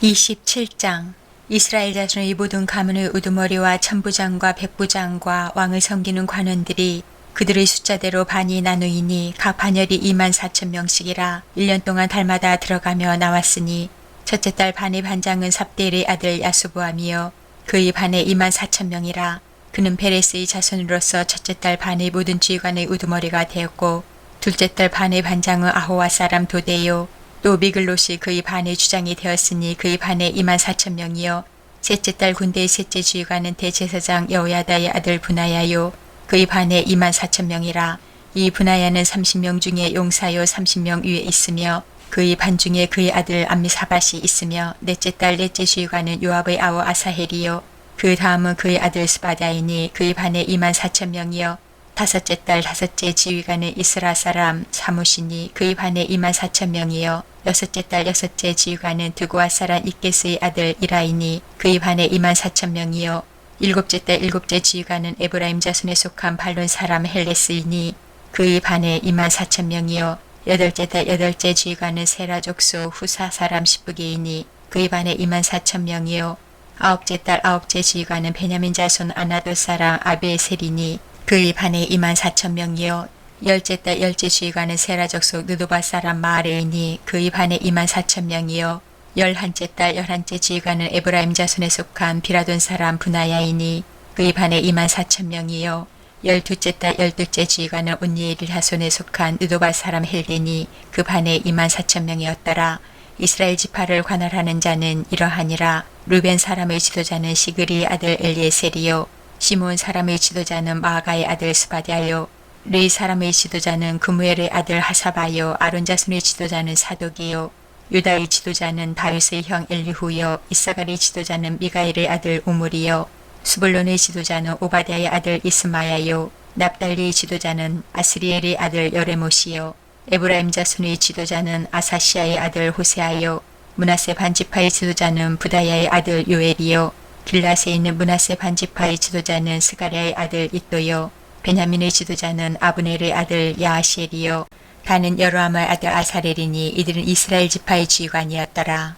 Speaker 1: 27장. 이스라엘 자손의 모든 가문의 우두머리와 천부장과 백부장과 왕을 섬기는 관원들이 그들의 숫자대로 반이 나누이니 각 반열이 24,000명씩이라 1년 동안 달마다 들어가며 나왔으니 첫째 달 반의 반장은 삽대의 아들 야수부함이요 그의 반에 24,000명이라. 그는 베레스의 자손으로서 첫째 달 반의 모든 지휘관의 우두머리가 되었고 둘째 달 반의 반장은 아호와 사람 도데요 또 미글롯이 그의 반의 주장이 되었으니 그의 반에 24,000명이요 셋째 달 군대의 셋째 지휘관은 대제사장 여호야다의 아들 분하야요 그의 반에 24,000명이라. 이 분하야는 30명 중에 용사요 30명 위에 있으며 그의 반 중에 그의 아들 암미사밧이 있으며 넷째 달 넷째 지휘관은 요압의 아우 아사헬이요 그 다음은 그의 아들 스바다이니 그의 반에 24,000명이요 다섯째 달 다섯째 지휘관은 이스라 사람 사무시니 그의 반에 24,000명이요 여섯째 달 여섯째 지휘관은 드고아 사람 이게스의 아들 이라이니 그의 반에 24,000명이요 일곱째 달 일곱째 지휘관은 에브라임 자손에 속한 발론 사람 헬레스이니 그의 반에 24,000명이요 여덟째 달 여덟째 지휘관은 세라 족속 후사 사람 시브게이니 그의 반에 24,000명이요 아홉째 달 아홉째 지휘관은 베냐민 자손 아나도 사람 아비에셀이니 그의 반에 24,000명이요 열째 달 열째 지휘관은 세라 족속 느도바 사람 마아레이니 그의 반에 24,000명이요 열한째 달 열한째 지휘관은 에브라임 자손에 속한 비라돈 사람 분하야이니 그의 반에 24,000명이요 열두째 달 열둘째 지휘관은 온니엘 자손에 속한 느도바 사람 헬게니 그 반에 24,000명이었더라. 이스라엘 지파를 관할하는 자는 이러하니라. 루벤 사람의 지도자는 시그리의 아들 엘리에셀이요 시므온 사람의 지도자는 마아가의 아들 스바디아요 레이 사람의 지도자는 그무엘의 아들 하사바요 아론 자손의 지도자는 사독이요 유다의 지도자는 다윗의 형 엘리후요 이사갈의 지도자는 미가엘의 아들 우물이요 수불론의 지도자는 오바댜의 아들 이스마야요 납달리의 지도자는 아스리엘의 아들 여레못이요 에브라임 자손의 지도자는 아사시아의 아들 호세아요 므낫세 반지파의 지도자는 부다야의 아들 요엘이요 길랏에 있는 므낫세 반지파의 지도자는 스가랴의 아들 이또요 베냐민의 지도자는 아브넬의 아들 야하시엘이요 다는 여로함의 아들 아사렐이니 이들은 이스라엘 지파의 지휘관이었더라.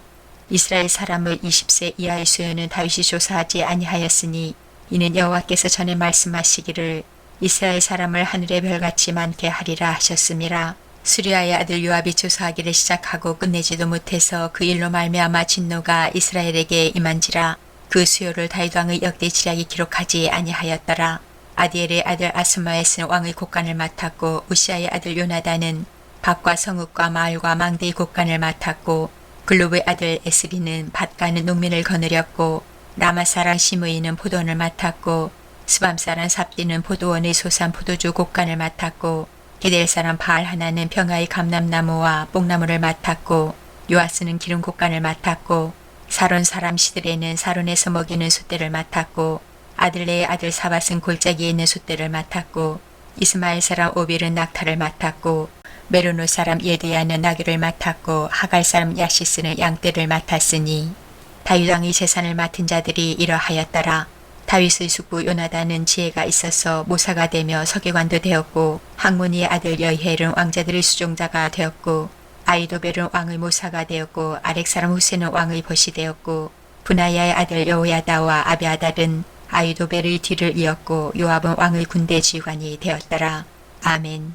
Speaker 1: 이스라엘 사람의 20세 이하의 수요는 다윗이 조사하지 아니하였으니 이는 여호와께서 전에 말씀하시기를 이스라엘 사람을 하늘의 별같이 많게 하리라 하셨음이라. 수리아의 아들 요압이 조사하기를 시작하고 끝내지도 못해서 그 일로 말미암아 진노가 이스라엘에게 임한지라. 그 수요를 다윗 왕의 역대 지략이 기록하지 아니하였더라. 아디엘의 아들 아스마에스는 왕의 곡간을 맡았고 우시아의 아들 요나단은 밭과 성읍과 마을과 망대의 곡간을 맡았고 글롭의 아들 에스리는 밭가는 농민을 거느렸고 라마사랑 시므이는 포도원을 맡았고 스밤사람 삽디는 포도원의 소산 포도주 곡간을 맡았고 게델사람 바알하나는 병아의 감람나무와 뽕나무를 맡았고 요아스는 기름 곡간을 맡았고 사론 사람 시드레는 사론에서 먹이는 숫대를 맡았고 아들레의 아들 사밧은 골짜기에 있는 숫대를 맡았고 이스마엘 사람 오빌은 낙타를 맡았고 메로노 사람 예드야는 나귀를 맡았고 하갈 사람 야시스는 양떼를 맡았으니 다윗 왕의 재산을 맡은 자들이 이러하였더라. 다윗의 숙부 요나단은 지혜가 있어서 모사가 되며 서기관도 되었고 항문이의 아들 여히엘은 왕자들의 수종자가 되었고 아이도벨은 왕의 모사가 되었고 아렉 사람 후세는 왕의 벗이 되었고 분하야의 아들 여호야다와 아비아달은 아이도벨의 뒤를 이었고 요압은 왕의 군대 지휘관이 되었더라. 아멘.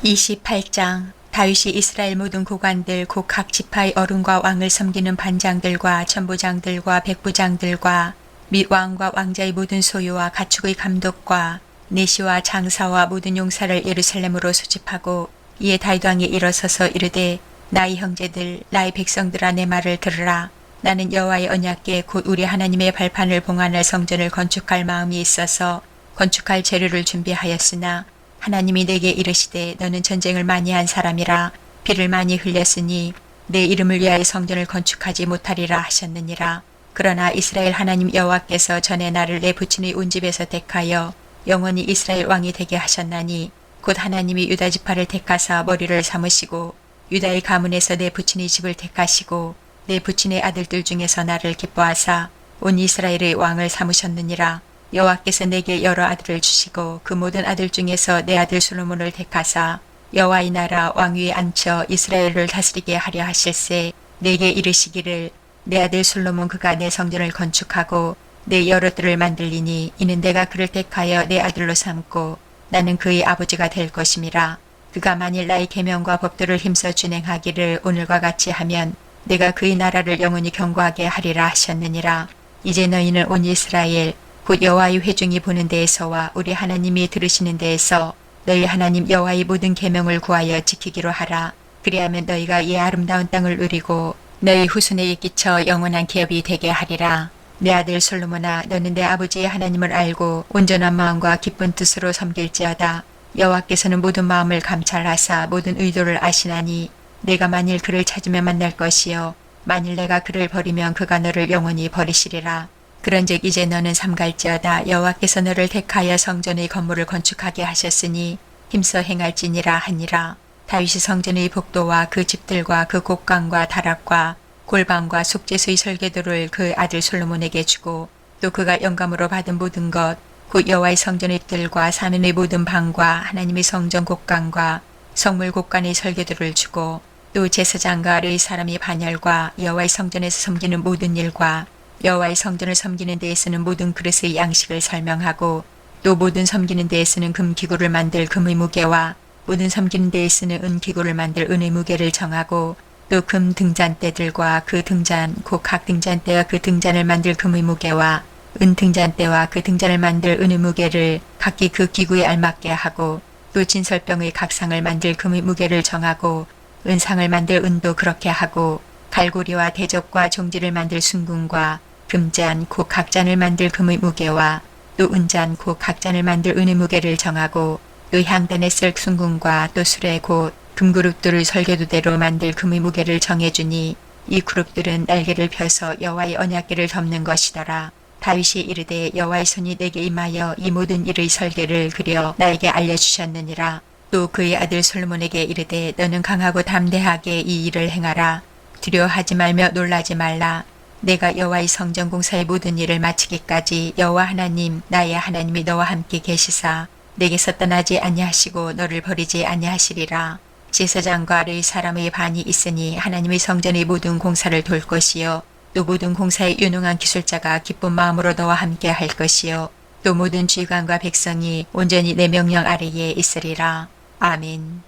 Speaker 1: 28장. 다윗이 이스라엘 모든 고관들 곧 각 지파의 어른과 왕을 섬기는 반장들과 천부장들과 백부장들과 및 왕과 왕자의 모든 소유와 가축의 감독과 내시와 장사와 모든 용사를 예루살렘으로 소집하고 이에 다윗 왕이 일어서서 이르되 나의 형제들 나의 백성들아 내 말을 들으라. 나는 여호와의 언약궤 곧 우리 하나님의 발판을 봉안할 성전을 건축할 마음이 있어서 건축할 재료를 준비하였으나 하나님이 내게 이르시되 너는 전쟁을 많이 한 사람이라 비를 많이 흘렸으니 내 이름을 위하여 성전을 건축하지 못하리라 하셨느니라. 그러나 이스라엘 하나님 여호와께서 전에 나를 내 부친의 온 집에서 택하여 영원히 이스라엘 왕이 되게 하셨나니 곧 하나님이 유다 지파를 택하사 머리를 삼으시고 유다의 가문에서 내 부친의 집을 택하시고 내 부친의 아들들 중에서 나를 기뻐하사 온 이스라엘의 왕을 삼으셨느니라. 여호와께서 내게 여러 아들을 주시고 그 모든 아들 중에서 내 아들 솔로몬을 택하사 여호와의 나라 왕위에 앉혀 이스라엘을 다스리게 하려 하실세. 내게 이르시기를 내 아들 솔로몬 그가 내 성전을 건축하고 내 여러 뜰을 만들리니 이는 내가 그를 택하여 내 아들로 삼고 나는 그의 아버지가 될 것임이라. 그가 만일 나의 계명과 법도를 힘써 준행하기를 오늘과 같이 하면 내가 그의 나라를 영원히 견고하게 하리라 하셨느니라. 이제 너희는 온 이스라엘 곧 여호와의 회중이 보는 데에서와 우리 하나님이 들으시는 데에서 너희 하나님 여호와의 모든 계명을 구하여 지키기로 하라. 그리하면 너희가 이 아름다운 땅을 누리고 너희 후손에게 끼쳐 영원한 기업이 되게 하리라. 내 아들 솔로몬아, 너는 내 아버지의 하나님을 알고 온전한 마음과 기쁜 뜻으로 섬길지어다. 여호와께서는 모든 마음을 감찰하사 모든 의도를 아시나니 내가 만일 그를 찾으면 만날 것이요 만일 내가 그를 버리면 그가 너를 영원히 버리시리라. 그런즉 이제 너는 삼갈지어다. 여호와께서 너를 택하여 성전의 건물을 건축하게 하셨으니 힘써 행할지니라 하니라. 다윗이 성전의 복도와 그 집들과 그 곡간과 다락과 골방과 속죄소의 설계도를 그 아들 솔로몬에게 주고 또 그가 영감으로 받은 모든 것 곧 여호와의 성전의 뜰과 사면의 모든 방과 하나님의 성전 곡간과 성물 곡간의 설계도를 주고 또 제사장과 르의 사람의 반열과 여호와의 성전에서 섬기는 모든 일과 여호와의 성전을 섬기는 데에 쓰는 모든 그릇의 양식을 설명하고 또 모든 섬기는 데에 쓰는 금기구를 만들 금의 무게와 모든 섬기는 데에 쓰는 은기구를 만들 은의 무게를 정하고 또 금 등잔대들과 그 등잔 곧 각 등잔대와 그 등잔을 만들 금의 무게와 은 등잔대와 그 등잔을 만들 은의 무게를 각기 그 기구에 알맞게 하고 또 진설병의 각 상을 만들 금의 무게를 정하고 은상을 만들 은도 그렇게 하고 갈고리와 대접과 종지를 만들 순금과 금잔 곧 각잔을 만들 금의 무게와 또 은잔 곧 각잔을 만들 은의 무게를 정하고 또 향단에 쓸 순금과 또 수레 곧 금그룹들을 설계도대로 만들 금의 무게를 정해주니 이 그룹들은 날개를 펴서 여호와의 언약궤를 덮는 것이더라. 다윗이 이르되 여호와의 손이 내게 임하여 이 모든 일의 설계를 그려 나에게 알려주셨느니라. 또 그의 아들 솔로몬에게 이르되 너는 강하고 담대하게 이 일을 행하라. 두려워하지 말며 놀라지 말라. 내가 여호와의 성전 공사의 모든 일을 마치기까지 여호와 하나님 나의 하나님이 너와 함께 계시사 내게서 떠나지 아니하시고 너를 버리지 아니하시리라. 제사장과 르의 사람의 반이 있으니 하나님의 성전의 모든 공사를 돌 것이요 또 모든 공사에 유능한 기술자가 기쁜 마음으로 너와 함께 할 것이요 또 모든 주관과 백성이 온전히 내 명령 아래에 있으리라. 아멘.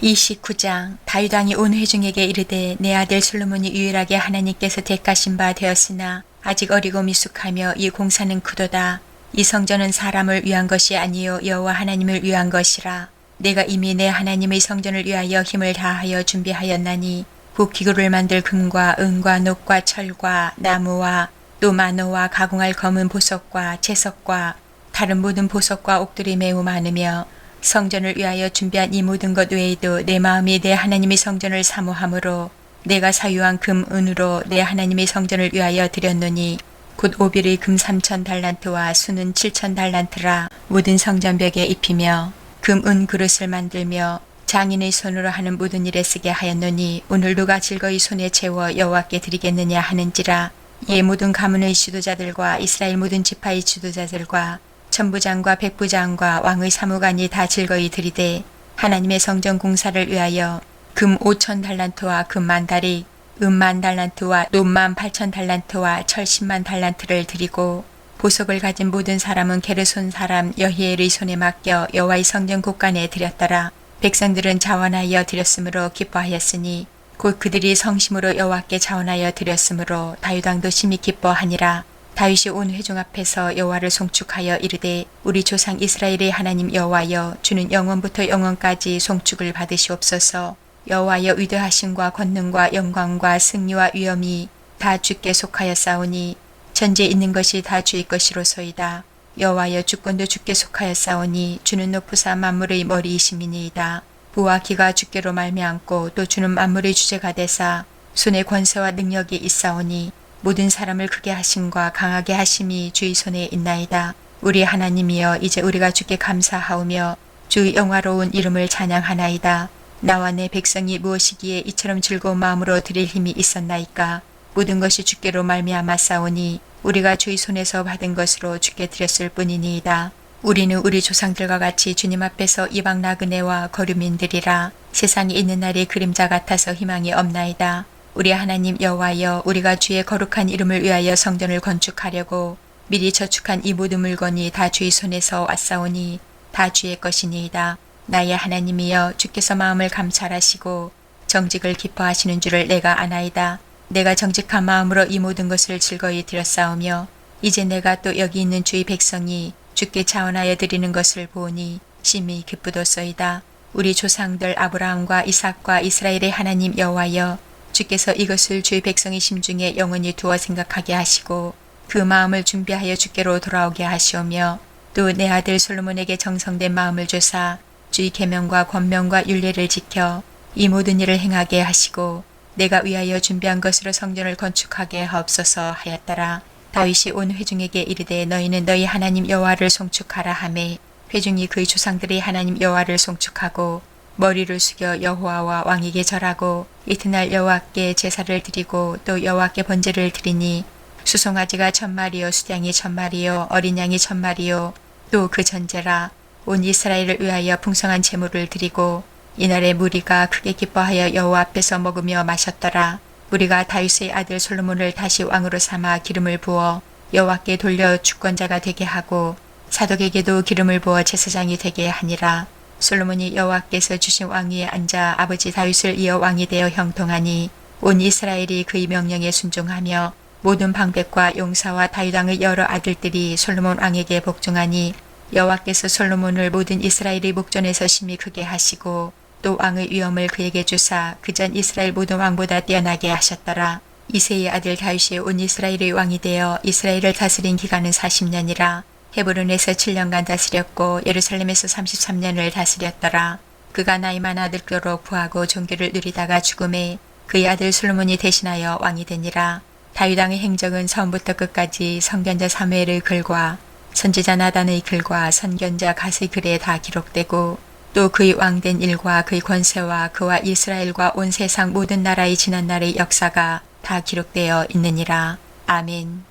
Speaker 1: 29장. 다윗 왕이 온 회중에게 이르되 내 아들 솔로몬이 유일하게 하나님께서 택하신 바 되었으나 아직 어리고 미숙하며 이 공사는 크도다. 이 성전은 사람을 위한 것이 아니요 여호와 하나님을 위한 것이라. 내가 이미 내 하나님의 성전을 위하여 힘을 다하여 준비하였나니 곧 기구를 만들 금과 은과 녹과 철과 나무와 또 마노와 가공할 검은 보석과 채석과 다른 모든 보석과 옥들이 매우 많으며 성전을 위하여 준비한 이 모든 것 외에도 내 마음이 내 하나님의 성전을 사모하므로 내가 사유한 금 은으로 내 하나님의 성전을 위하여 드렸노니 곧 오빌의 금 3,000달란트와 수는 7,000달란트라. 모든 성전벽에 입히며 금 은 그릇을 만들며 장인의 손으로 하는 모든 일에 쓰게 하였노니 오늘 누가 즐거이 손에 채워 여호와께 드리겠느냐 하는지라. 이에 모든 가문의 지도자들과 이스라엘 모든 지파의 지도자들과 천부장과 백부장과 왕의 사무관이 다 즐거이 드리되 하나님의 성전 공사를 위하여 금 5,000달란트와 금 10,000다리 은 10,000달란트와 녹 18,000달란트와 철 100,000달란트를 드리고 보석을 가진 모든 사람은 게르손 사람 여히엘의 손에 맡겨 여호와의 성전 곳간에 드렸더라. 백성들은 자원하여 드렸으므로 기뻐하였으니 곧 그들이 성심으로 여호와께 자원하여 드렸으므로 다윗 왕도 심히 기뻐하니라. 다윗이 온 회중 앞에서 여호와를 송축하여 이르되 우리 조상 이스라엘의 하나님 여호와여 주는 영원부터 영원까지 송축을 받으시옵소서. 여호와여 위대하심과 권능과 영광과 승리와 위엄이 다 주께 속하였사오니 천지에 있는 것이 다 주의 것이로소이다. 여호와여 주권도 주께 속하였사오니 주는 높으사 만물의 머리이심이니이다. 부와 기가 주께로 말미암고 또 주는 만물의 주제가 되사 손에 권세와 능력이 있사오니 모든 사람을 크게 하심과 강하게 하심이 주의 손에 있나이다. 우리 하나님이여 이제 우리가 주께 감사하오며 주의 영화로운 이름을 찬양하나이다. 나와 내 백성이 무엇이기에 이처럼 즐거운 마음으로 드릴 힘이 있었나이까. 모든 것이 주께로 말미암아 싸우니 우리가 주의 손에서 받은 것으로 주께 드렸을 뿐이니이다. 우리는 우리 조상들과 같이 주님 앞에서 이방 나그네와 거류민들이라. 세상에 있는 날이 그림자 같아서 희망이 없나이다. 우리 하나님 여호와여 우리가 주의 거룩한 이름을 위하여 성전을 건축하려고 미리 저축한 이 모든 물건이 다 주의 손에서 왔사오니 다 주의 것이니이다. 나의 하나님이여 주께서 마음을 감찰하시고 정직을 기뻐하시는 줄을 내가 아나이다. 내가 정직한 마음으로 이 모든 것을 즐거이 드렸사오며 이제 내가 또 여기 있는 주의 백성이 주께 자원하여 드리는 것을 보니 심히 기쁘도소이다. 우리 조상들 아브라함과 이삭과 이스라엘의 하나님 여호와여 주께서 이것을 주의 백성의 심중에 영원히 두어 생각하게 하시고 그 마음을 준비하여 주께로 돌아오게 하시오며 또 내 아들 솔로몬에게 정성된 마음을 주사 주의 계명과 권명과 율례를 지켜 이 모든 일을 행하게 하시고 내가 위하여 준비한 것으로 성전을 건축하게 하옵소서 하였더라. 다윗이 온 회중에게 이르되 너희는 너희 하나님 여호와를 송축하라 하매 회중이 그의 조상들의 하나님 여호와를 송축하고 머리를 숙여 여호와와 왕에게 절하고 이튿날 여호와께 제사를 드리고 또 여호와께 번제를 드리니 수송아지가 1000마리요 수양이 1000마리요 어린 양이 1000마리요 또 그 전제라. 온 이스라엘을 위하여 풍성한 제물을 드리고 이날에 무리가 크게 기뻐하여 여호와 앞에서 먹으며 마셨더라. 우리가 다윗의 아들 솔로몬을 다시 왕으로 삼아 기름을 부어 여호와께 돌려 주권자가 되게 하고 사독에게도 기름을 부어 제사장이 되게 하니라. 솔로몬이 여호와께서 주신 왕위에 앉아 아버지 다윗을 이어 왕이 되어 형통하니 온 이스라엘이 그의 명령에 순종하며 모든 방백과 용사와 다윗 왕의 여러 아들들이 솔로몬 왕에게 복종하니 여호와께서 솔로몬을 모든 이스라엘의 목전에서 심히 크게 하시고 또 왕의 위엄을 그에게 주사 그전 이스라엘 모든 왕보다 뛰어나게 하셨더라. 이새의 아들 다윗이 온 이스라엘의 왕이 되어 이스라엘을 다스린 기간은 40년이라. 헤브론에서 7년간 다스렸고 예루살렘에서 33년을 다스렸더라. 그가 나이 많아 늙도록 부하고 종교를 누리다가 죽음에 그의 아들 솔로몬이 대신하여 왕이 되니라. 다윗 왕의 행적은 처음부터 끝까지 선견자 사무엘의 글과 선지자 나단의 글과 선견자 갓의 글에 다 기록되고 또 그의 왕된 일과 그의 권세와 그와 이스라엘과 온 세상 모든 나라의 지난 날의 역사가 다 기록되어 있느니라. 아멘.